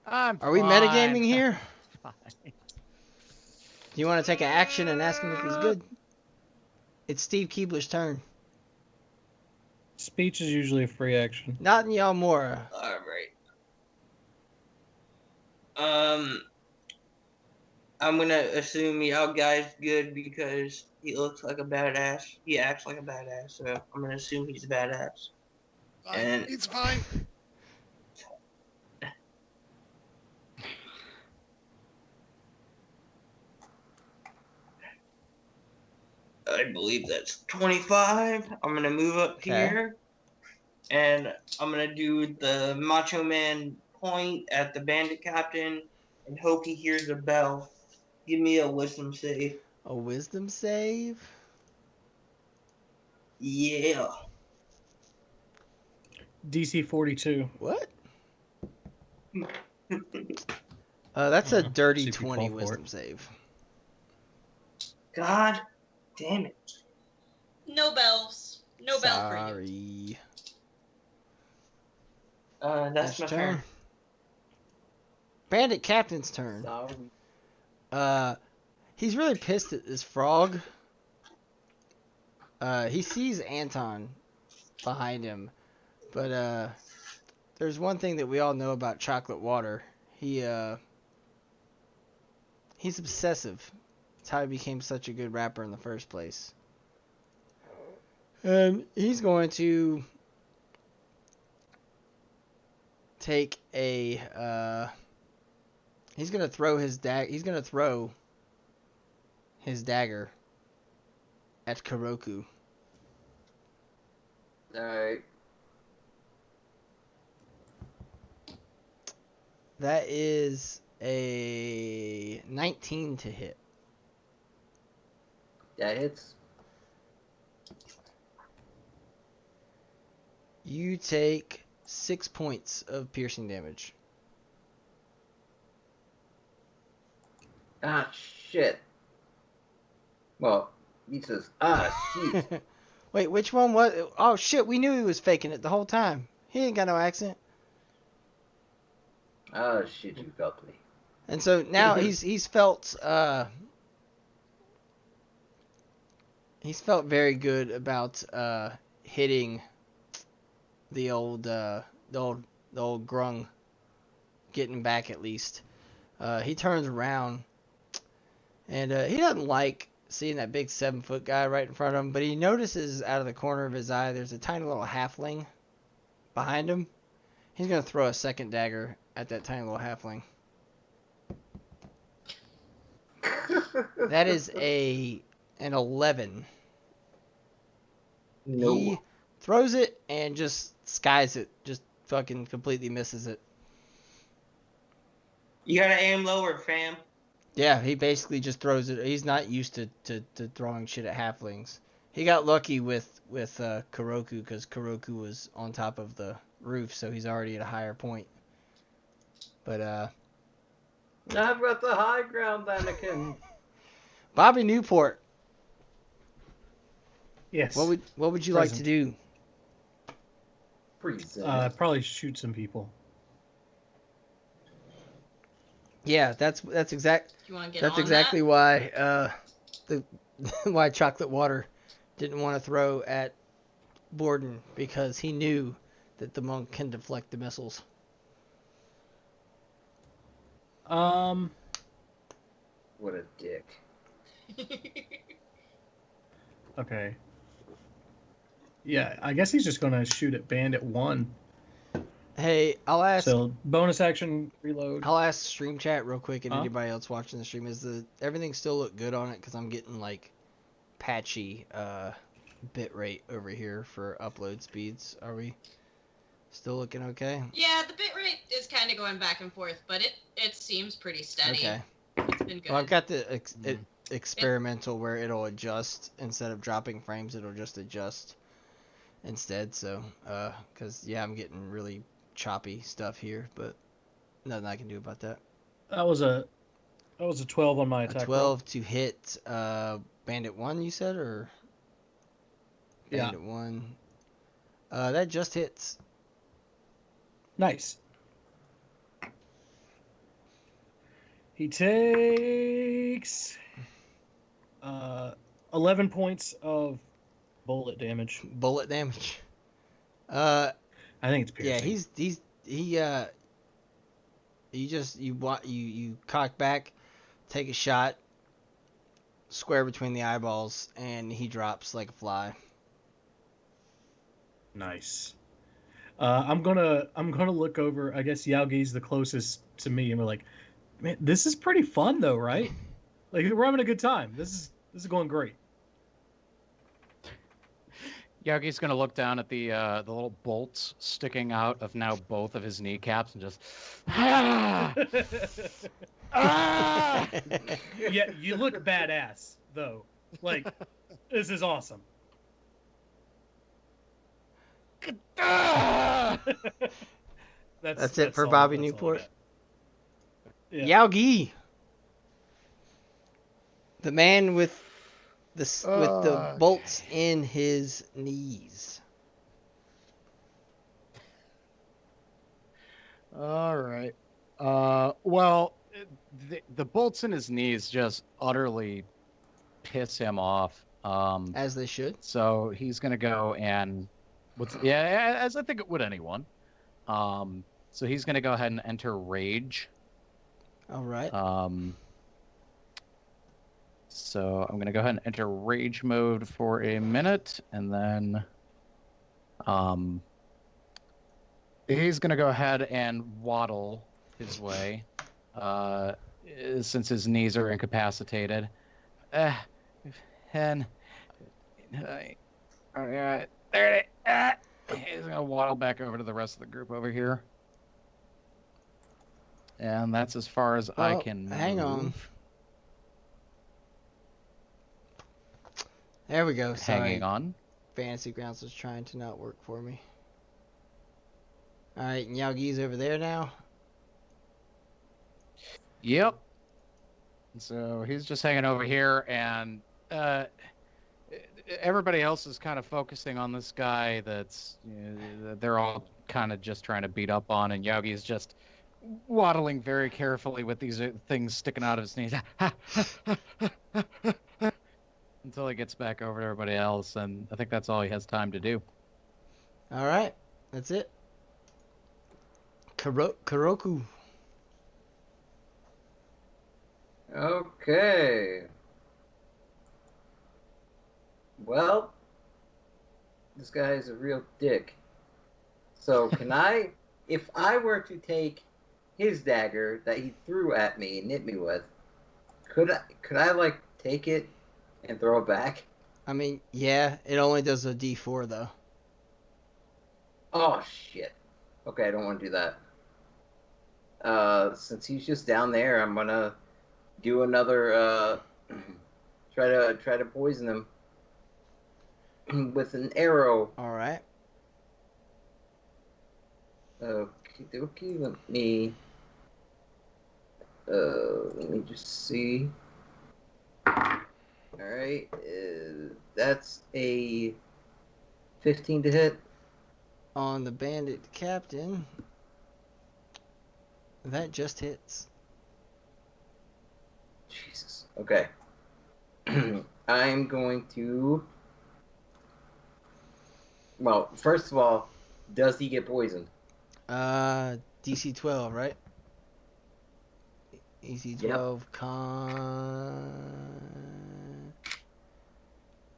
I'm Are we fine. metagaming here? Fine. Do you want to take an action and ask him if he's good? It's Steve Keebler's turn. Speech is usually a free action. Not in Yalmora. Alright. I'm gonna assume Yao Guy's good because he looks like a badass. He acts like a badass, so I'm gonna assume he's a badass. And It's fine. I believe that's 25. I'm gonna move up Okay. here, and I'm gonna do the Macho Man point at the bandit captain and hope he hears a bell. Give me a wisdom save. A wisdom save? Yeah. DC 42. What? That's a dirty see if you 20 fall for wisdom save. God damn it. No bells. No bell for you. Sorry. That's my turn. Bandit Captain's turn. Sorry. He's really pissed at this frog. He sees Anton behind him, but there's one thing that we all know about Chocolate Water. He's obsessive. That's how he became such a good rapper in the first place. He's going to take a he's gonna throw his dagger at Kuroku. Alright. That is a 19 to hit. That hits. You take 6 points of piercing damage. Ah, shit. Well, he says, shit. Wait, which one was? Oh shit, we knew he was faking it the whole time. He ain't got no accent. Oh, shit, you felt me. And so now he's felt very good about hitting the old grung, getting back at least. He turns around and he doesn't like seeing that big 7-foot guy right in front of him, but he notices out of the corner of his eye there's a tiny little halfling behind him. He's gonna throw a second dagger at that tiny little halfling. That is an 11. No. He throws it and just skies it. Just fucking completely misses it. You gotta aim lower, fam. Yeah, he basically just throws it. He's not used to throwing shit at halflings. He got lucky with Kuroku because Kuroku was on top of the roof, so he's already at a higher point. But I've got the high ground, Anakin. Bobby Newport, Yes. what would you like to do? Present. Probably shoot some people. Yeah, that's You want to get That's on exactly why why Chocolate Water didn't want to throw at Borden, because he knew that the monk can deflect the missiles. What a dick. Okay. Yeah, I guess he's just gonna shoot at Bandit 1. Hey, I'll ask So bonus action reload. I'll ask stream chat real quick and Huh? anybody else watching the stream, is everything still look good on it? Because I'm getting like patchy bit rate over here for upload speeds. Are we still looking okay? Yeah, the bitrate is kind of going back and forth, but it seems pretty steady. Okay. It's been good. Well, I've got the experimental where it'll adjust instead of dropping frames. It'll just adjust instead. So, because yeah, I'm getting really choppy stuff here, but nothing I can do about that. That was a 12 on my A attack 12 to hit Bandit 1, you said, or Yeah. Bandit 1? That just hits. Nice. He takes 11 points of bullet damage. Bullet damage. I think it's Yeah, piercing. you cock back, take a shot, square between the eyeballs, and he drops like a fly. Nice. I'm gonna look over. I guess Yaogi's the closest to me, and we're like, man, this is pretty fun though, right? Like we're having a good time. This is going great. Yagi's gonna look down at the little bolts sticking out of now both of his kneecaps and just ah! Yeah, you look badass though. Like this is awesome. Ah! That's it for all- Bobby that's all I Newport. got. Yeah. Yaogi, the man with the bolts in his knees. All right. Well, the bolts in his knees just utterly piss him off. As they should. So he's gonna go and as I think it would anyone. So he's gonna go ahead and enter rage. All right. So I'm gonna go ahead and enter rage mode for a minute, and then he's gonna go ahead and waddle his way, since his knees are incapacitated. And all right, there it is. He's gonna waddle back over to the rest of the group over here. And that's as far as I can move. Hang on. There we go. Sorry. Hanging on. Fantasy Grounds was trying to not work for me. Alright, and Yaogi's over there now. Yep. So he's just hanging over here, and everybody else is kind of focusing on this guy that's, they're all kind of just trying to beat up on, and Yogi's just waddling very carefully with these things sticking out of his knees until he gets back over to everybody else, and I think that's all he has time to do. Alright, that's it. Karoku. Okay. Well, this guy is a real dick. So can I, if I were to take his dagger that he threw at me and hit me with, could I like take it and throw it back? I mean, yeah, it only does a D4 though. Oh shit. Okay, I don't want to do that. Since he's just down there, I'm gonna do another try to poison him with an arrow. All right. Okie dokie. Let me just see. All right, that's a 15 to hit. On the bandit captain, that just hits. Jesus. Okay. I'm going to. Well, first of all, does he get poisoned? DC 12, right? DC 12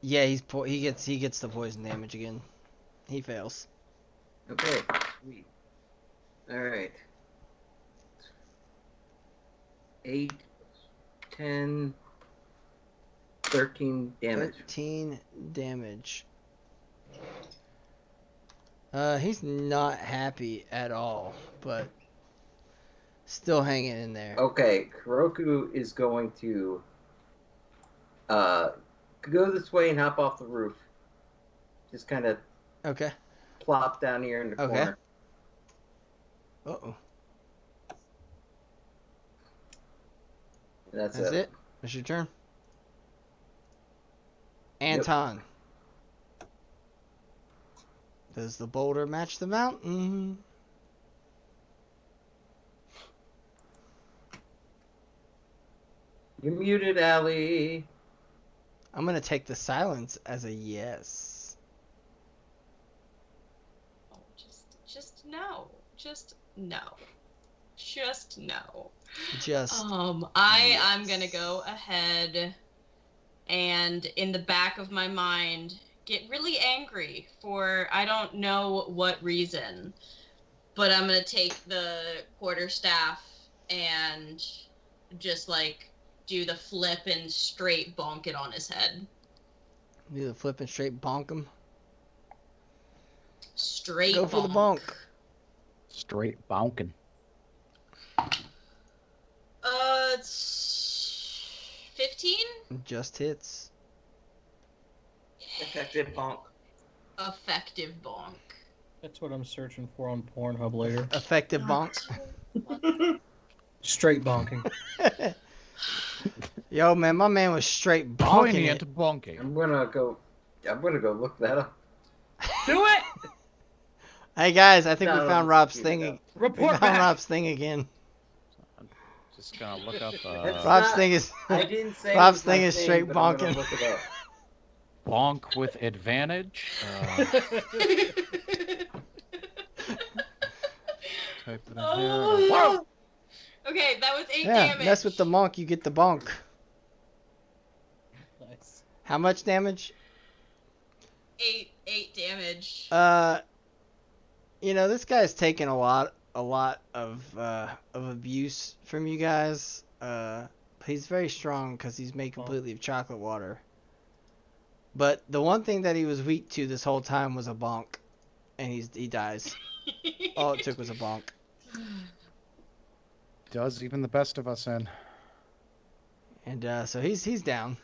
Yeah, he gets the poison damage again. He fails. Okay. Sweet. All right. 8, 10, 13 damage. 13 damage. He's not happy at all, but Still hanging in there. Okay, Kuroku is going to go this way and hop off the roof. Just kind of Okay. plop down here in the Okay. corner. Uh-oh. That's That's it. it. It's your turn. Anton. Does the boulder match the mountain? You're muted, Allie. I'm going to take the silence as a yes. Oh, just no. Just no. Just no. Just I'm gonna go ahead and in the back of my mind get really angry for I don't know what reason, but I'm gonna take the quarterstaff and just like do the flip and straight bonk it on his head. do the flip and straight bonk him. Straight Go for the bonk. Straight bonking. It's 15? Just hits. Effective bonk. Effective bonk. That's what I'm searching for on Pornhub later. Effective bonk. Straight bonking. Yo, man, my man was straight bonking Poignant it. bonking. I'm gonna go look that up. Do it! Hey, guys, I think No, we no, found just Rob's keep it thing. up. We Report found back! Rob's thing again. Just gonna look up That's Rob's not- thing is... I didn't say Rob's it was my thing is straight but I'm gonna bonking. Look it up. bonk with advantage. Type it in here. Oh. Okay, that was 8 Yeah, damage. mess with the monk, you get the bonk. Nice. How much damage? 8 damage. You know, this guy's taken a lot of abuse from you guys. He's very strong because he's made completely of chocolate water. But the one thing that he was weak to this whole time was a bonk, and he dies. All it took was a bonk. Does even the best of us in. And so he's down.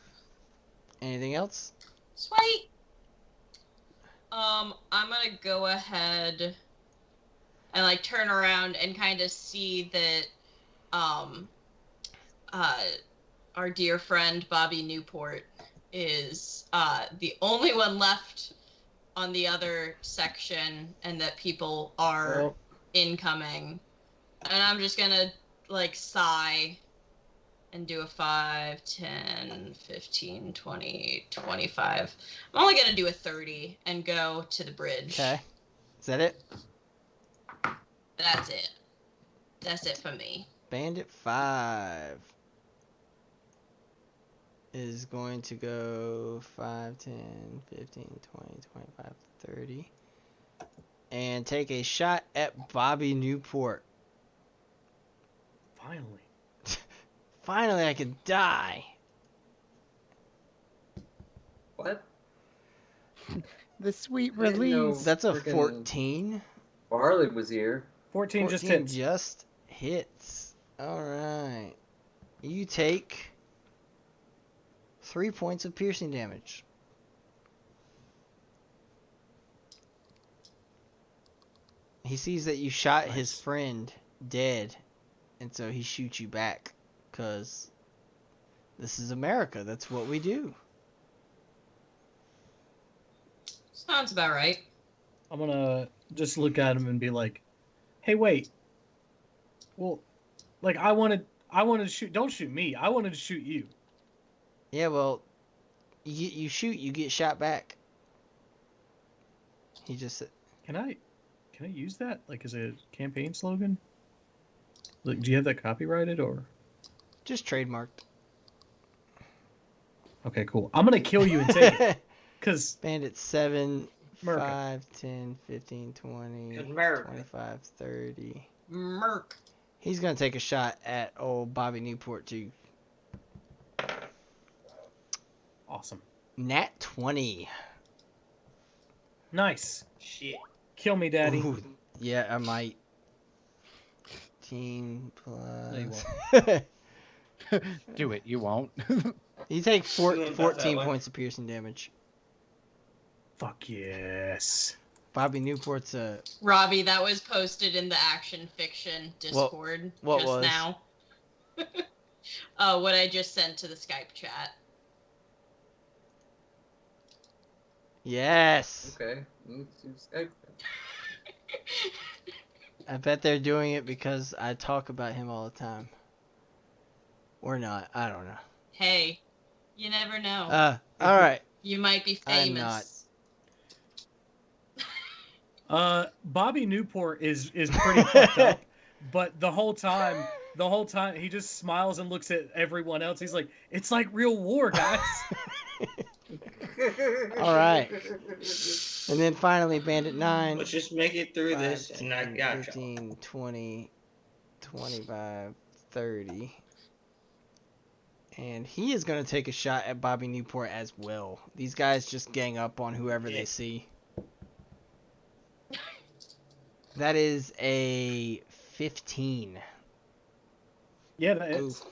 Anything else? Sweet. I'm gonna go ahead and like turn around and kind of see that our dear friend Bobby Newport is the only one left on the other section and that people are Well, incoming. And I'm just gonna like sigh and do a 5, 10, 15, 20, 25. I'm only gonna do a 30 and go to the bridge. Okay. Is that it? That's it. That's it for me. Bandit 5 is going to go 5, 10, 15, 20, 25, 30. And take a shot at Bobby Newport. Finally. Finally, I can die. What? The sweet I didn't know release. That's a Freaking 14. Barley was here. 14 just 14 hits. just hits. Alright. You take 3 points of piercing damage. He sees that you shot his Nice. friend dead, and so he shoots you back, because this is America. That's what we do. Sounds about right. I'm gonna just look at him and be like, "Hey, wait. Well, like I wanted to shoot. Don't shoot me. I wanted to shoot you. Yeah, well, you shoot, you get shot back. He just said, Can I use that like as a campaign slogan? Like, do you have that copyrighted or? just trademarked. Okay, cool. I'm gonna kill you and take it, cause Bandit 7, America. 5, 10, 15, 20, America. 25, 30. Merc. He's going to take a shot at old Bobby Newport, too. awesome. Nat 20. Nice. Shit. Kill me, daddy. Ooh, yeah, I might. 14 No, you plus. Do it. You won't. You take You went about that 14 way. points of piercing damage. Fuck yes. Bobby Newport's Robbie, that was posted in the Action Fiction What- Discord what just was? now. What I just sent to the Skype chat. yes. Okay. Let's do Skype. I bet they're doing it because I talk about him all the time. Or not. I don't know. Hey, you never know. All right. You might be I'm not. famous. Bobby Newport is pretty fucked up, but the whole time he just smiles and looks at everyone else. He's like, "It's like real war, guys." All right. And then finally, Bandit 9. Let's just make it through 5, this, and I 10, got you. 15, 20, 25, 30. And he is going to take a shot at Bobby Newport as well. These guys just gang up on whoever they see. That is a 15. Yeah, that Ooh. is.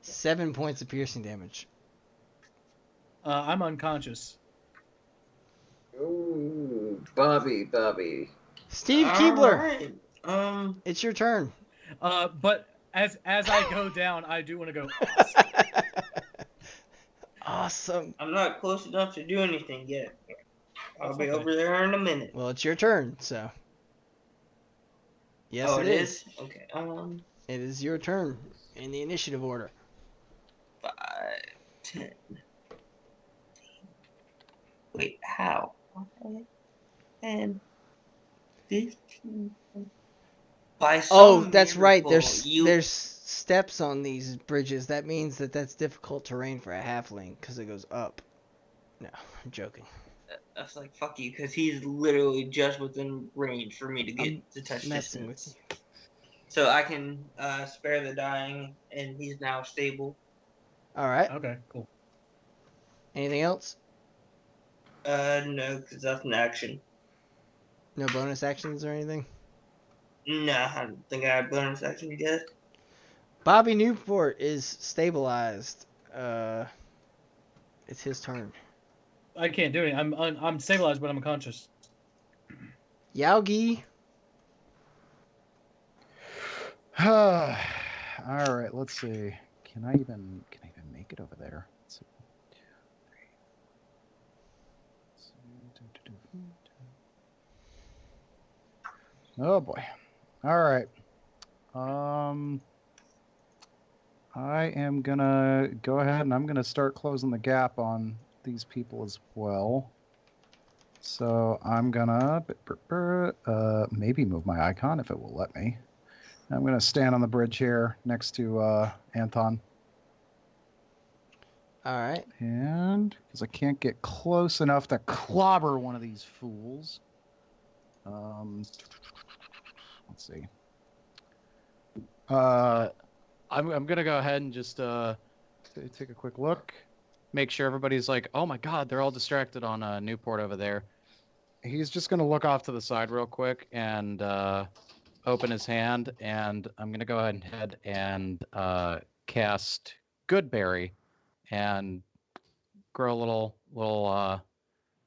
7 points of piercing damage. I'm unconscious. Ooh, Bobby. Steve Keebler, Alright. it's your turn. But as I go down, I do want to go. Awesome. I'm not close enough to do anything yet. I'll That's be okay. over there in a minute. Well, it's your turn, so. Yes, Oh, it is. Okay. It is your turn in the initiative order. 5, 10. Wait, how? 10, 15. By some Oh, that's right. miracle, There's steps on these bridges. That means that's difficult terrain for a halfling because it goes up. No, I'm joking. That's like, fuck you, because he's literally just within range for me to get I'm to touch messing distance. with you. So I can spare the dying, and he's now stable. All right. Okay, cool. Anything else? No, because that's an action. No bonus actions or anything? Nah, I don't think I have bonus action yet. Bobby Newport is stabilized. It's his turn. I can't do anything. I'm stabilized, but I'm unconscious. Yaogi. All right, let's see. Can I even make it over there? Let's see. 1, 2, 3. Oh boy. All right. I am gonna go ahead and I'm gonna start closing the gap on these people as well. So I'm gonna maybe move my icon if it will let me. I'm gonna stand on the bridge here next to Anton. All right. And because I can't get close enough to clobber one of these fools. Let's see. I'm gonna go ahead and just take a quick look, make sure everybody's like, oh my god, they're all distracted on Newport over there. He's just gonna look off to the side real quick and open his hand, and I'm gonna go ahead and cast Goodberry and grow a little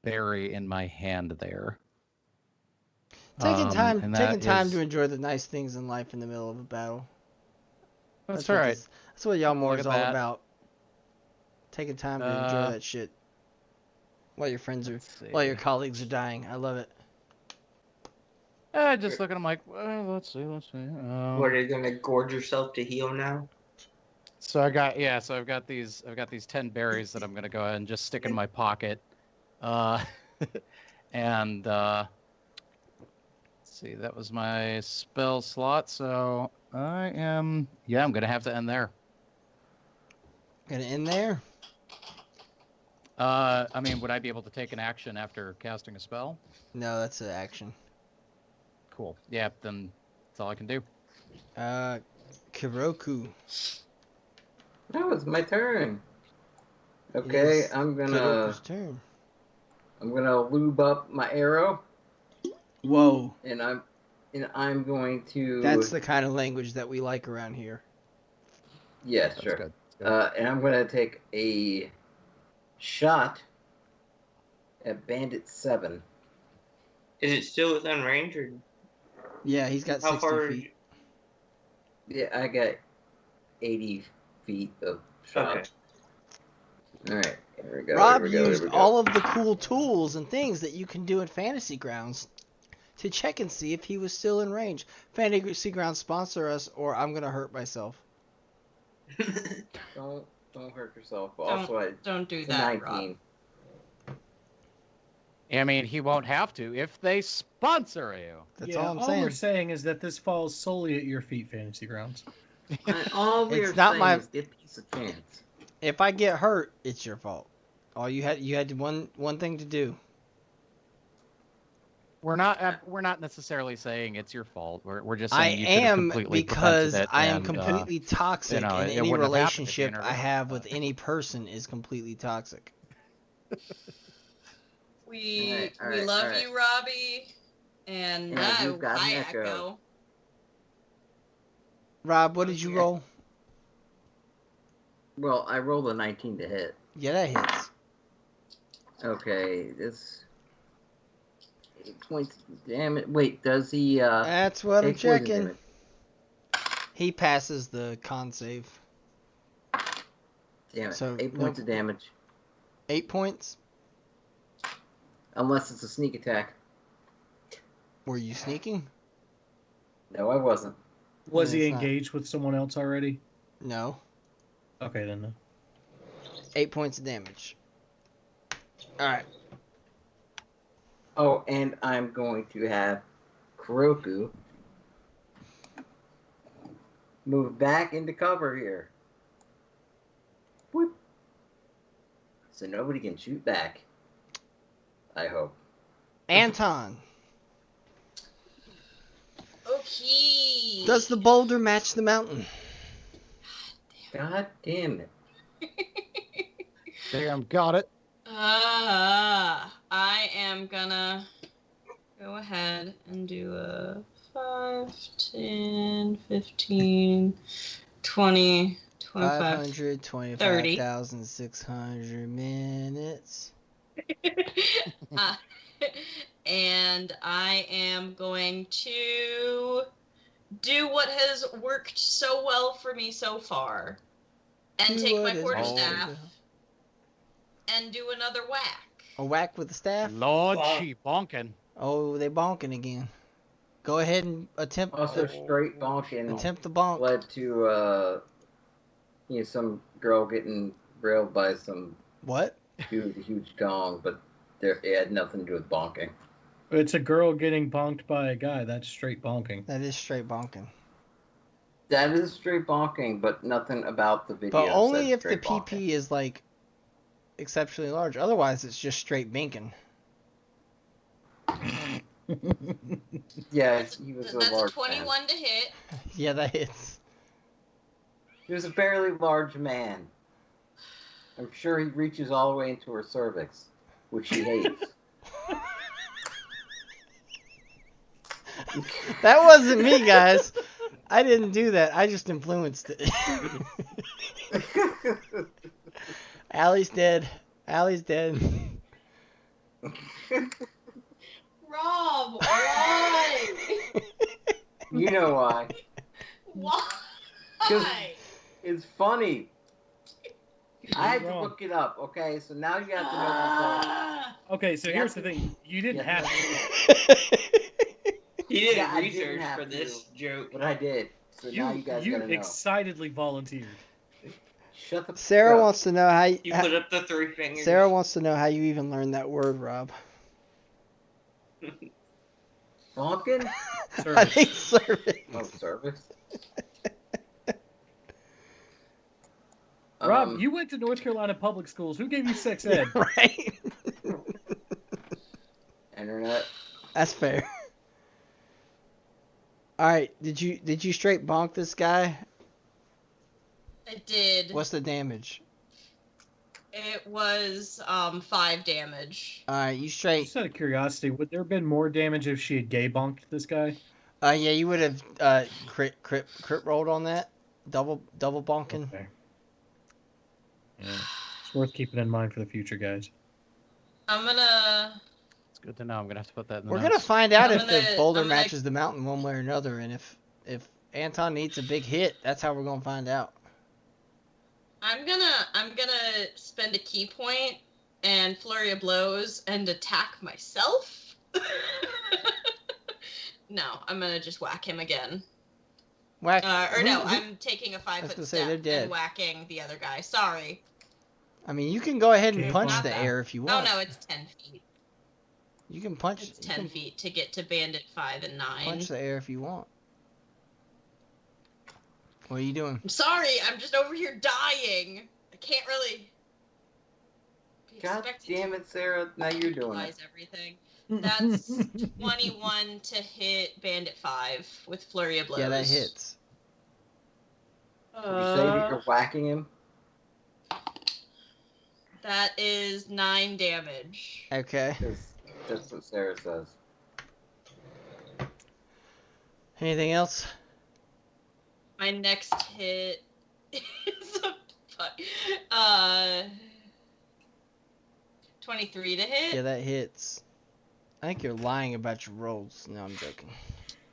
berry in my hand there. Taking time is... to enjoy the nice things in life in the middle of a battle. That's all right. That's what Y'all More Look is at all that. about. Taking time to enjoy that shit. While your your colleagues are dying. I love it. Just look at him like, well, let's see. What, are you gonna gorge yourself to heal now? So I've got these 10 berries that I'm gonna go ahead and just stick in my pocket. And let's see, that was my spell slot, so I'm gonna have to end there. Gonna end there? I mean, would I be able to take an action after casting a spell? No, that's an action. Cool. Yeah, then that's all I can do. Kiroku. No, it's my turn. Okay, It's I'm Kiroku's turn. gonna lube up my arrow, Whoa. and I'm And I'm going to. That's the kind of language that we like around here. Yeah, That's sure. good. Good. And I'm going to take a shot at Bandit 7. Is it still within range, or Yeah, he's got how 60 far? feet. Yeah, I got 80 feet of shot. Okay. All right, here we go. Rob here we go, used here we go. all of the cool tools and things that you can do in Fantasy Grounds to check and see if he was still in range. Fantasy Grounds sponsor us, or I'm gonna hurt myself. Don't hurt yourself. But also, Don't do it's that, 19. Rob. I mean, he won't have to if they sponsor you. That's yeah, all I'm all saying. we're saying is that this falls solely at your feet, Fantasy Grounds. All we It's are not saying my- is give peace a chance. If I get hurt, it's your fault. All you had one thing to do. We're not necessarily saying it's your fault. We're just I saying you could have am completely because prevented it. I am and, completely toxic, you know, and it any wouldn't have happened if you relationship I intervened, have but- with any person is completely toxic. We All right, love all right. you, Robbie. And Yeah, now, you've got hi, an echo. Echo. Rob, what did you roll? Well, I rolled a 19 to hit. Yeah, that hits. Okay, this 8 points of damage. Wait, does he That's what I'm take poison checking. damage? He passes the con save. Damn it. So, 8 points of damage. 8 points. Unless it's a sneak attack. Were you sneaking? No, I wasn't. Was Yeah, he it's not. engaged with someone else already? No. Okay, then no. 8 points of damage. Alright. Oh, and I'm going to have Kuroku move back into cover here. Whoop. So nobody can shoot back. I hope. Anton, Okay. does the boulder match the mountain? God damn it. Damn, got it. I am gonna go ahead and do a 5, 10, 15, 20, 25. 525,600 minutes. And I am going to do what has worked so well for me so far. And take my quarterstaff and do another whack. A whack with the staff? Lord, Bonk. she bonking. Oh, they bonking again. Go ahead and attempt Also, straight bonking attempt the bonk. led to some girl getting railed by some What? dude with a huge dong, but it had nothing to do with bonking. It's a girl getting bonked by a guy. That's straight bonking. That is straight bonking. That is straight bonking, but nothing about the video. But only said if the straight PP bonking. is like exceptionally large. Otherwise, it's just straight binking. Yeah, he was That's a large a 21 man. to hit. Yeah, that hits. He was a fairly large man. I'm sure he reaches all the way into her cervix, which she hates. That wasn't me, guys. I didn't do that. I just influenced it. Allie's dead. Allie's dead. Rob, why? You know why? Why? It's funny. I had to Wrong. look it up, okay? So now you have to know the Ah. Okay, so Yeah. here's the thing. You didn't Yeah. have to. He did Yeah, I didn't research have for to. this joke. but I did. So now you guys You gotta know. excitedly volunteered. Shut the Sarah fuck up. wants to know how you. You put up the 3 fingers. Sarah wants to know how you even learned that word, Rob. Bonking? I think service. Oh, service. Rob, you went to North Carolina public schools. Who gave you sex ed? Right? Internet. That's fair. All right, did you straight bonk this guy? I did. What's the damage? It was 5 damage. All right, you straight. Just out of curiosity, would there have been more damage if she had gay bonked this guy? Yeah, you would have crit rolled on that. Double bonking. Okay. Yeah. It's worth keeping in mind for the future, guys. I'm gonna. It's good to know. I'm gonna have to put that in the We're gonna notes. find out I'm if the gonna- boulder I'm gonna- matches the mountain one way or another, and if Anton needs a big hit, that's how we're gonna find out. I'm gonna spend a key point and flurry of blows and attack myself. No, I'm gonna just whack him again. Whack. I'm taking a I was 5-foot gonna say, they're step dead. and whacking the other guy. Sorry. I mean, you can go ahead and Okay, punch not the that. air if you Oh want. no, it's 10 feet. You can punch. It's you 10 can feet to get to Bandit 5 and 9. punch the air if you want. What are you doing? I'm sorry, I'm just over here dying. I can't really. be God expected damn to it, Sarah. Now you're doing it. utilize everything. That's 21 to hit Bandit 5 with flurry of blows. Yeah, that hits. Did you say that you're whacking him? That is 9 damage. Okay. That's what Sarah says. Anything else? My next hit is a 23 to hit. Yeah, that hits. I think you're lying about your rolls. No, I'm joking.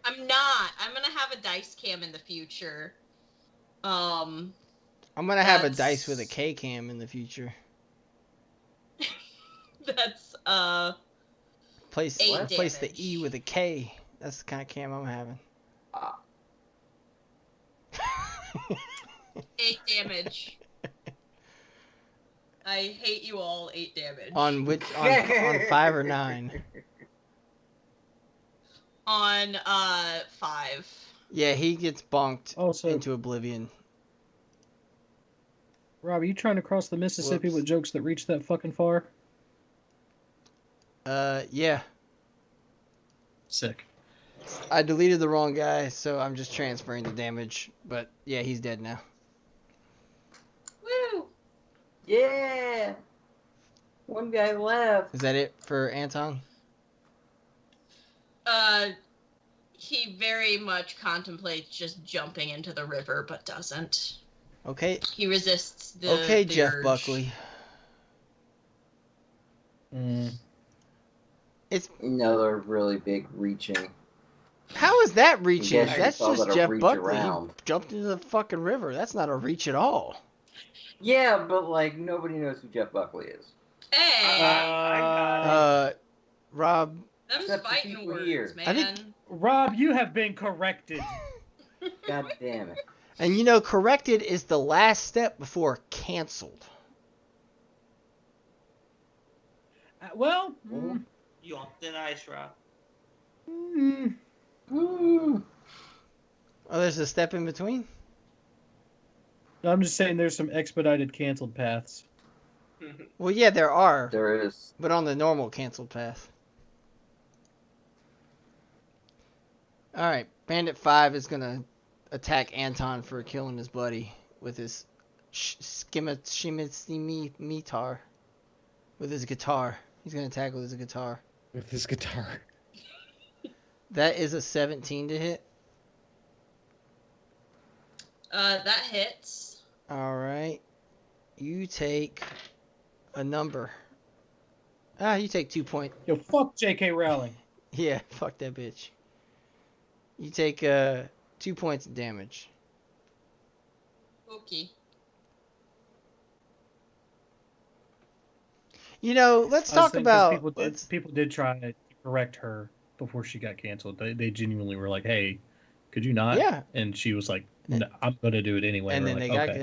I'm not. I'm gonna have a dice cam in the future. I'm gonna have a That's- dice with a K cam in the future. That's Place 8 place the damage. E with a K. That's the kind of cam I'm having. 8 damage. I hate you all. 8 damage. on 5 or 9? On 5. Yeah, he gets bonked Also, into oblivion. Rob, are you trying to cross the Mississippi Whoops. with jokes that reach that fucking far? Yeah. Sick. I deleted the wrong guy, so I'm just transferring the damage. But yeah, he's dead now. Woo! Yeah! One guy left. Is that it for Anton? He very much contemplates just jumping into the river, but doesn't. Okay. He resists the Okay, the Jeff urge. Buckley. It's Another really big reaching. how is that reaching? guess you That's call just that a Jeff reach Buckley. around. He jumped into the fucking river. That's not a reach at all. Yeah, but like nobody knows who Jeff Buckley is. Hey, Rob, them's except the fighting people words, here. man. I think- Rob, you have been corrected. God damn it. and you know, corrected is the last step before canceled. Well, You on thin ice, Rob. Mm. Oh, there's a step in between? I'm just saying there's some expedited canceled paths. Well, yeah, there are, There is. but on the normal canceled path. Alright, Bandit 5 is gonna attack Anton for killing his buddy with his scimitar. With his guitar. He's gonna attack with his guitar. With his guitar. That is a 17 to hit. That hits. Alright. You take a number. You take 2 points. Yo, fuck J.K. Rowling. Yeah, fuck that bitch. You take 2 points of damage. Okay. You know, let's I was talk thinking 'cause about. people did try to correct her before she got canceled. They genuinely were like, "Hey, could you not?" Yeah. And she was like, no, "I'm gonna do it anyway." And We're then like, they got, okay.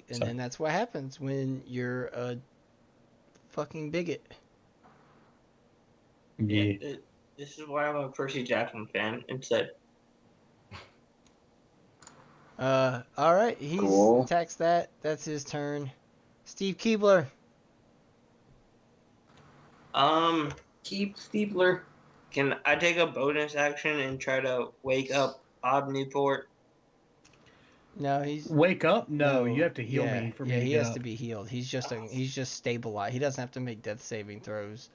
and So- then that's what happens when you're a fucking bigot. Yeah. This is why I'm a Percy Jackson fan instead. All right, he Cool. attacks that. That's his turn. Steve Keebler. Keep Steepler. Can I take a bonus action and try to wake up Bob Newport? No, he's Wake up? No, you have to heal yeah, me for yeah, me to he get has up. to be healed. He's just stabilized. He doesn't have to make death saving throws.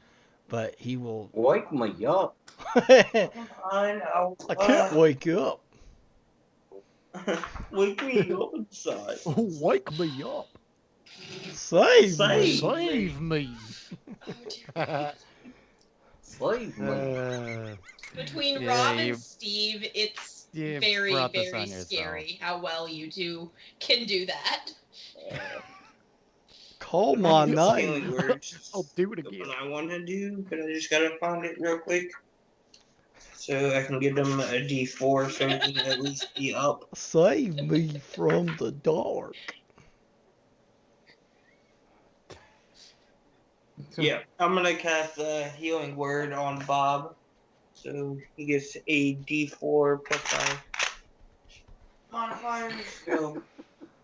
but he will. Wake me up. I Fine, can't wake up. wake me up inside. Wake me up. Save me. Save me. Oh, dear. Slave me. Between Yeah, Rob you- and Steve, it's you very, brought this very on yourself. scary how well you two can do that. Call my Healing name. words. I'll do it again. What I want to do, but I just gotta find it real quick. So I can give them a D4 so we can at least be up. Save me from the dark. Yeah, I'm gonna cast a healing word on Bob. So he gets a D4 plus 5 modifiers. So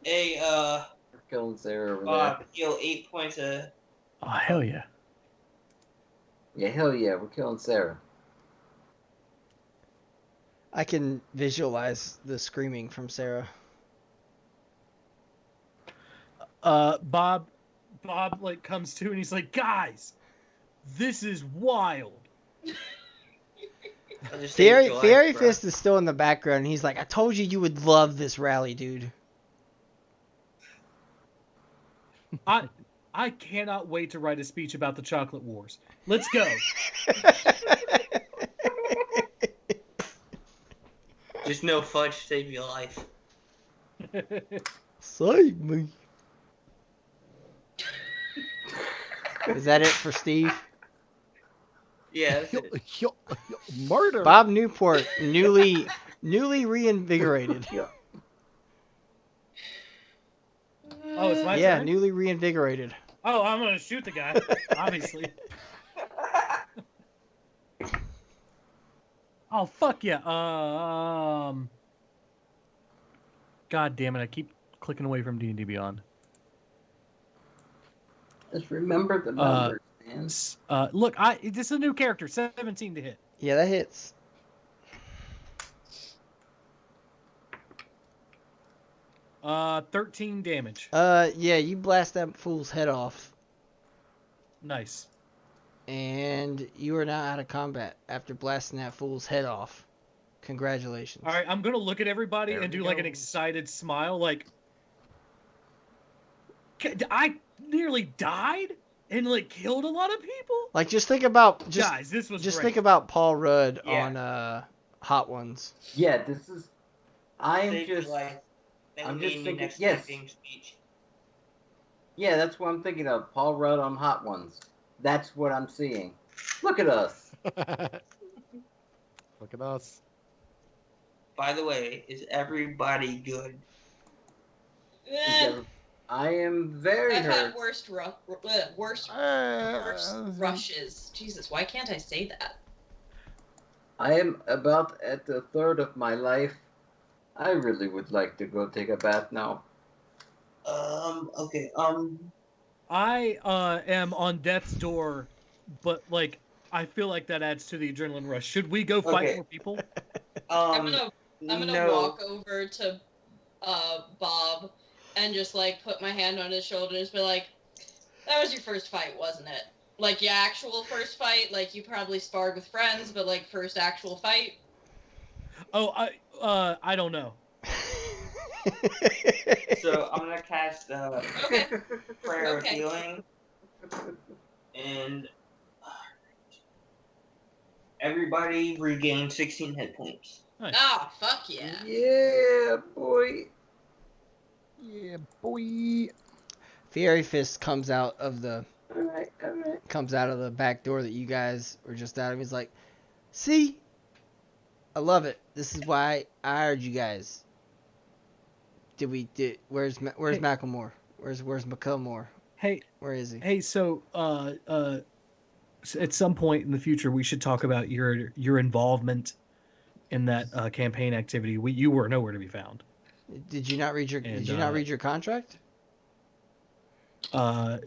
We're killing Sarah over Bob, heal 8 points of. Oh hell yeah! there. Yeah, hell yeah, we're killing Sarah. I can visualize the screaming from Sarah. Bob like comes to and he's like, guys, this is wild. I just say July Fairy breath. Fist is still in the background. And he's like, I told you would love this rally, dude. I cannot wait to write a speech about the Chocolate Wars. Let's go. Just no fudge save your life. Save me. Is that it for Steve? Yeah, that's it. Murder. Bob Newport, newly reinvigorated. Oh, it's my Yeah, turn? newly reinvigorated. Oh, I'm gonna shoot the guy, obviously. Oh fuck yeah. God damn it! I keep clicking away from D&D Beyond. Just remember the numbers, man. Look, this is a new character. 17 to hit. Yeah, that hits. Uh, 13 damage. Yeah, you blast that fool's head off, Nice. and you are now out of combat after blasting that fool's head off. Congratulations. All right, I'm gonna look at everybody There and we do like go. an excited smile, like I nearly died and like killed a lot of people. Like, just think about Guys, this was just great. think about Paul Rudd Yeah. on Hot Ones. Yeah, this is. I am Save your just. life. That I'm would just be in thinking- your next yes. campaign speech. Yeah, that's what I'm thinking of. Paul Rudd on Hot Ones. That's what I'm seeing. Look at us. Look at us. By the way, is everybody good? I am very I've hurt. had worse rushes. Jesus, why can't I say that? I am about at the third of my life. I really would like to go take a bath now. Okay, I am on death's door, but like I feel like that adds to the adrenaline rush. Should we go fight Okay. more people? I'm gonna no. walk over to Bob and just like put my hand on his shoulder and just be like, that was your first fight, wasn't it? Like your actual first fight, like you probably sparred with friends, but like first actual fight. Oh, I don't know. So I'm gonna cast Okay. Prayer of Okay. Healing, and everybody regain 16 hit points. Nice. Ah, fuck yeah. Yeah, boy. Yeah, boy. Fairy Fist comes out of the Alright. back door that you guys were just out of. He's like, see, I love it. This is why I hired you guys. Where's Macklemore? Where's McCullmore? Hey, Where is he? hey. So, at some point in the future, we should talk about your involvement in that campaign activity. You were nowhere to be found. Did you not read your contract? I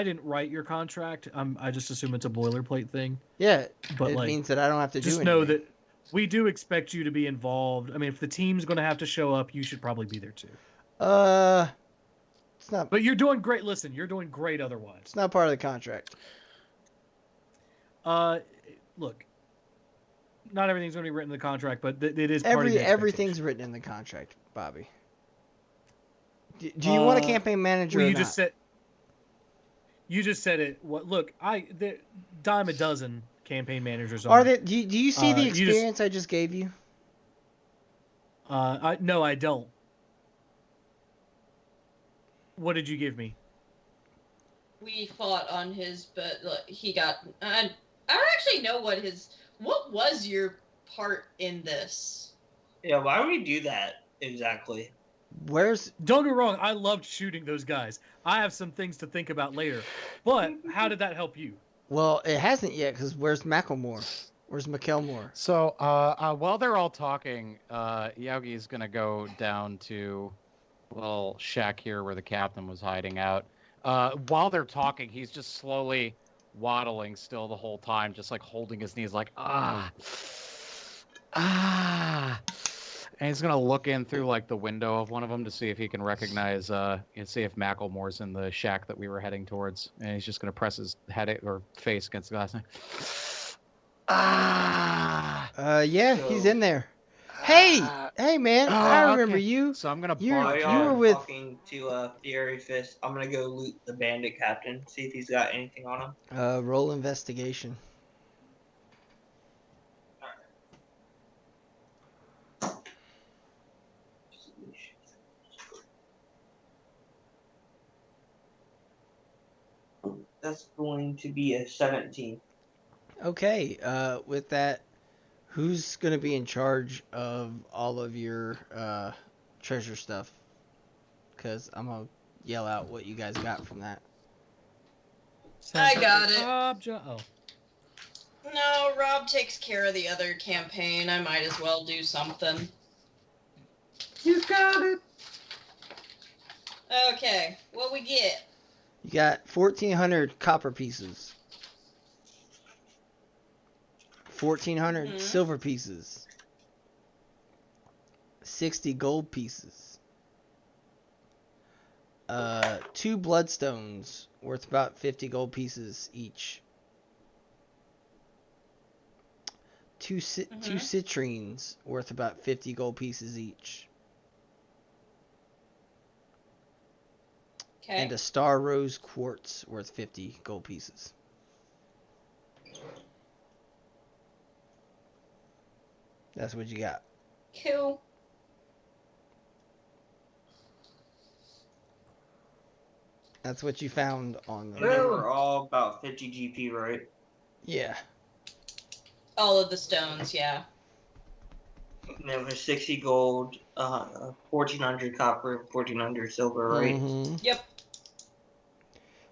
didn't write your contract. I just assume it's a boilerplate thing. Yeah, But it like, means that I don't have to do just anything. know that we do expect you to be involved. I mean, if the team's going to have to show up, you should probably be there too. It's not But you're doing great. Listen, you're doing great otherwise. part of the contract. Look, not everything's going to be written in the contract, but it is part of the Everything's written in the contract, Bobby. Do you want a campaign manager well, or you not? just said it. What? Look, dime a dozen campaign managers Are on. there? Do you see the you just- experience I just gave you? No, I don't. What did you give me? We fought on his, but look, he got. I don't actually know what was your part in this. Yeah, why would we do that exactly? Where's? Don't get me wrong. I loved shooting those guys. I have some things to think about later. But how did that help you? Well, it hasn't yet, because where's Macklemore? Where's McElmore? So, while they're all talking, Yogi's gonna go down to a little shack here where the captain was hiding out. While they're talking, he's just slowly waddling still the whole time, just like holding his knees, like ah. And he's gonna look in through like the window of one of them to see if he can recognize, and see if Macklemore's in the shack that we were heading towards. And he's just gonna press his head or face against the glass. Yeah, he's in there. Hey, man, I remember okay. you. So I'm gonna You bark. were with. Talking to Fury Fist. I'm gonna go loot the bandit captain, see if he's got anything on him. Roll investigation. That's going to be a 17. Okay, with that, who's gonna be in charge of all of your treasure stuff? Because I'm gonna yell out what you guys got from that. I got it. Oh. No, Rob takes care of the other campaign. I might as well do something. You got it. Okay, what we get? You got 1,400 copper pieces. 1,400 silver pieces. 60 gold pieces. 2 bloodstones worth about 50 gold pieces each. 2 citrines worth about 50 gold pieces each. Okay. And a star rose quartz worth 50 gold pieces. That's what you got. Cool. That's what you found on And the. they were all about 50 GP, right? Yeah. All of the stones, yeah. And there was 60 gold, 1,400 copper, 1,400 silver, right? Mm-hmm. Yep.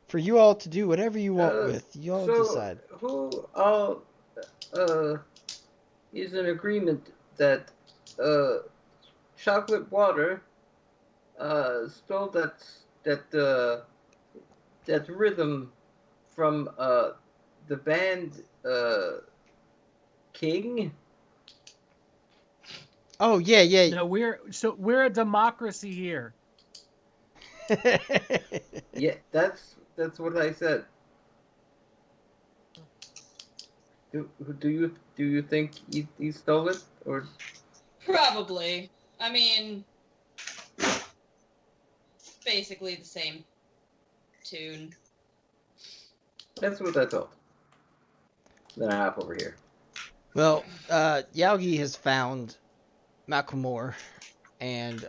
For you all to do whatever you want with, you all decide. Who all is in agreement that chocolate water stole that rhythm from the band King? Oh yeah. No, we're a democracy here. Yeah, that's what I said. Do you think he stole it, or? Probably. I mean, basically the same tune. That's what I thought. Then I hop over here. Well, Yaugi has found Macklemore, and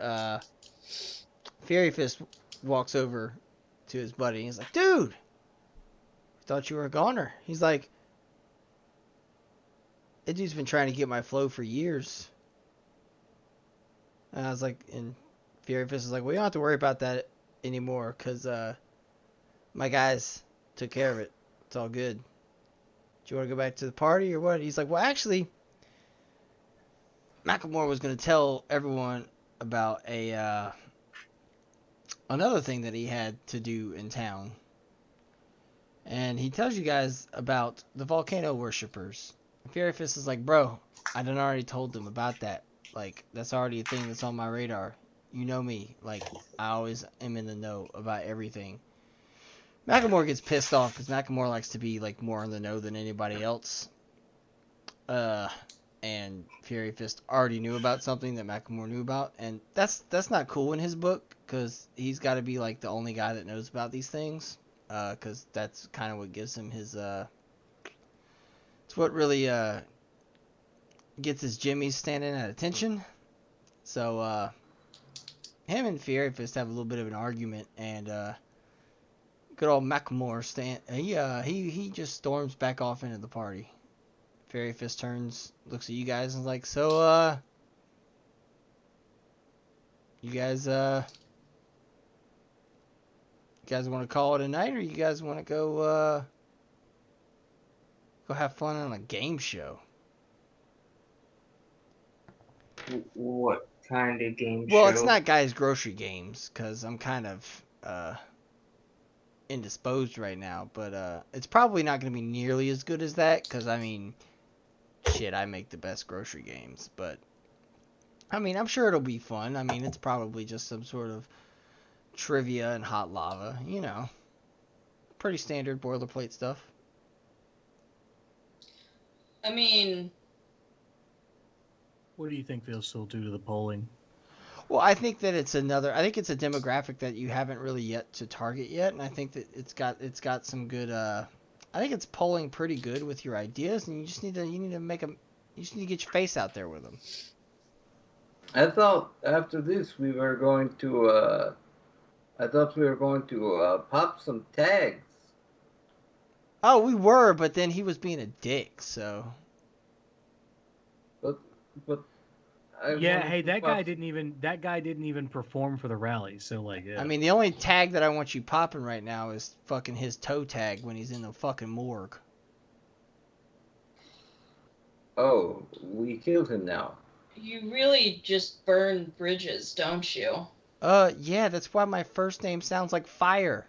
Fairy Fist walks over to his buddy. He's like, "Dude, I thought you were a goner." He's like, "That dude's been trying to get my flow for years." And I was like, and Fairy Fist is like, "Well, you don't have to worry about that anymore, cause my guys took care of it. It's all good. Do you want to go back to the party or what?" He's like, "Well, actually, Macklemore was going to tell everyone about another thing that he had to do in town. And he tells you guys about the volcano worshippers." And Fairy Fist is like, "Bro, I done already told them about that. Like, that's already a thing that's on my radar. You know me. Like, I always am in the know about everything." Macklemore gets pissed off because Macklemore likes to be like more in the know than anybody else. And Fury Fist already knew about something that Macklemore knew about, and that's not cool in his book because he's got to be like the only guy that knows about these things. Because that's kind of what gives him his it's what really gets his jimmies standing at attention. So him and Fury Fist have a little bit of an argument, and good old Macklemore he just storms back off into the party. Fury Fist turns, looks at you guys, and is like, so you guys want to call it a night, or you guys want to go have fun on a game show? What kind of game Well, show? it's not Guys Grocery Games, because I'm kind of indisposed right now, but it's probably not going to be nearly as good as that, because, I mean, shit, I make the best grocery games, but, I mean, I'm sure it'll be fun. I mean, it's probably just some sort of trivia and hot lava, you know. Pretty standard boilerplate stuff. I mean, What do you think they'll still do to the polling? Well, I think that it's a demographic that you haven't really yet to target yet, and I think that it's got some good. I think it's polling pretty good with your ideas, and you just need to get your face out there with them. I thought after this we were going to. Pop some tags. Oh, we were, but then he was being a dick, so. But. That guy didn't even perform for the rally. So like, yeah. I mean, the only tag that I want you popping right now is fucking his toe tag when he's in the fucking morgue. Oh, we killed him now. you really just burn bridges, don't you? Yeah, that's why my first name sounds like fire.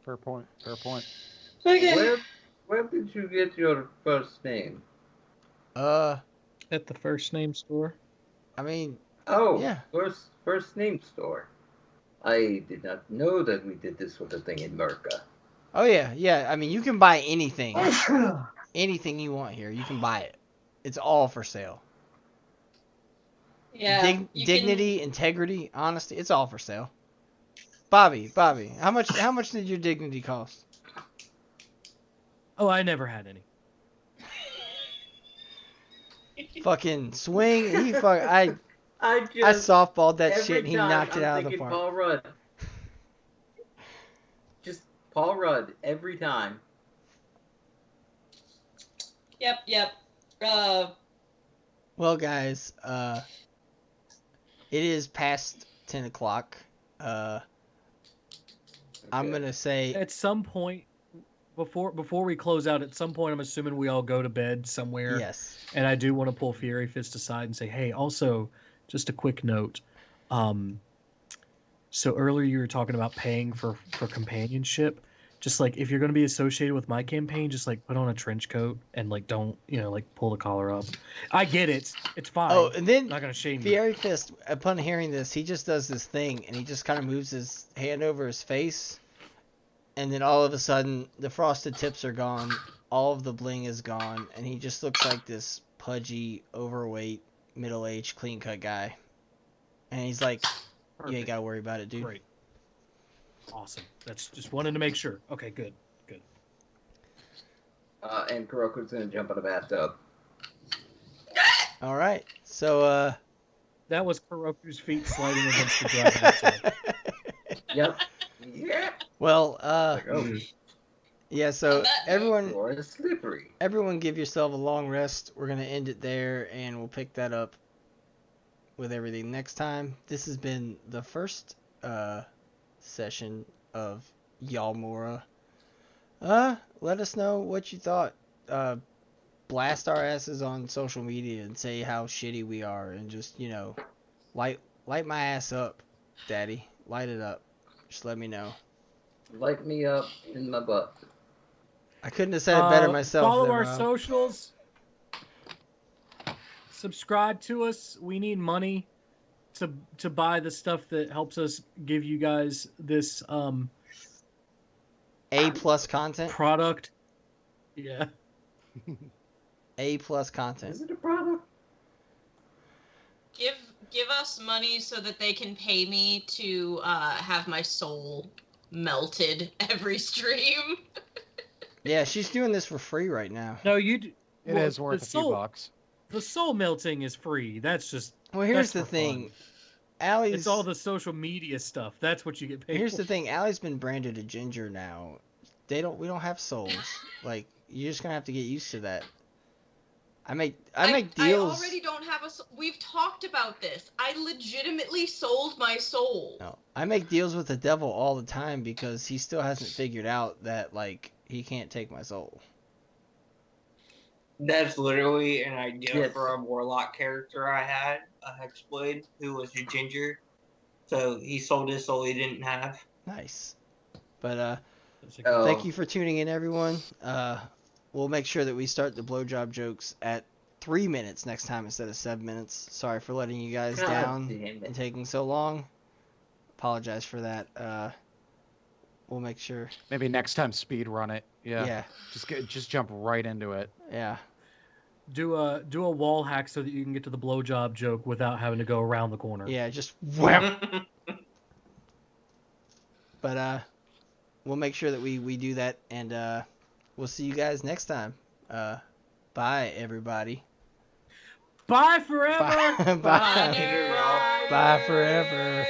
Fair point. Okay. Where did you get your first name? At the first name store. I mean, Oh, yeah. First name store. I did not know that we did this sort of thing in Merca. Oh yeah. I mean, you can buy anything, anything you want here. You can buy it. It's all for sale. Yeah. Dignity, integrity, honesty. It's all for sale. Bobby, how much did your dignity cost? Oh, I never had any. Fucking swing. I softballed that shit and he knocked it out of the park. Paul Rudd. Just Paul Rudd every time. Yep. Well, guys, it is past 10 o'clock. I'm gonna say At some point, before we close out, at some point, I'm assuming we all go to bed somewhere. yes. And I do want to pull Fury Fist aside and say, hey, also, just a quick note. So earlier you were talking about paying for companionship. Just like if you're going to be associated with my campaign, just like put on a trench coat and like don't like pull the collar up. I get it. It's fine. Oh, and then I'm not going to shame you. Fury Fist, upon hearing this, he just does this thing and he just kind of moves his hand over his face, and then all of a sudden the frosted tips are gone, all of the bling is gone, and he just looks like this pudgy, overweight, middle-aged, clean-cut guy. And he's like, "You ain't gotta worry about it, dude." Great. Awesome. That's just wanted to make sure. Okay, good. And Kuroko's gonna jump in the bathtub. All right, so That was Kuroku's feet sliding against the dry bathtub. Yep. Yeah. well, Like, oh, yeah. So everyone, floor is slippery. everyone, give yourself a long rest. We're gonna end it there, and we'll pick that up with everything next time. This has been the first session of Yalmora. Let us know what you thought. Blast our asses on social media and say how shitty we are, and just light my ass up, daddy. Light it up. Just let me know. Light me up in my butt. I couldn't have said it better myself. Follow there, our Rob. socials. Subscribe to us. We need money. to buy the stuff that helps us give you guys this A+ content. product. Yeah. A+ content. Is it a product? Give us money so that they can pay me to have my soul melted every stream. Yeah, she's doing this for free right now. No, It is worth a few bucks. The soul melting is free. That's just. Well, here's that's the for thing. fun. Allie's. It's all the social media stuff. That's what you get paid Here's for. the thing. Allie's been branded a ginger now. We don't have souls. Like, you're just gonna have to get used to that. I make deals. I already don't have we've talked about this. I legitimately sold my soul. No, I make deals with the devil all the time because he still hasn't figured out that, like, he can't take my soul. That's literally an idea Yes. for a warlock character I had, a hexblade, who was a ginger. So he sold his soul he didn't have. Nice. But Oh. thank you for tuning in, everyone. We'll make sure that we start the blowjob jokes at 3 minutes next time instead of 7 minutes. Sorry for letting you guys God down damn it. and taking so long. Apologize for that. We'll make sure. Maybe next time speed run it. Yeah. Yeah. Just jump right into it. Yeah. Do a wall hack so that you can get to the blowjob joke without having to go around the corner. Yeah. Just wham. But we'll make sure that we do that, and we'll see you guys next time. Bye, everybody. Bye forever. Bye. Nerds. Bye forever.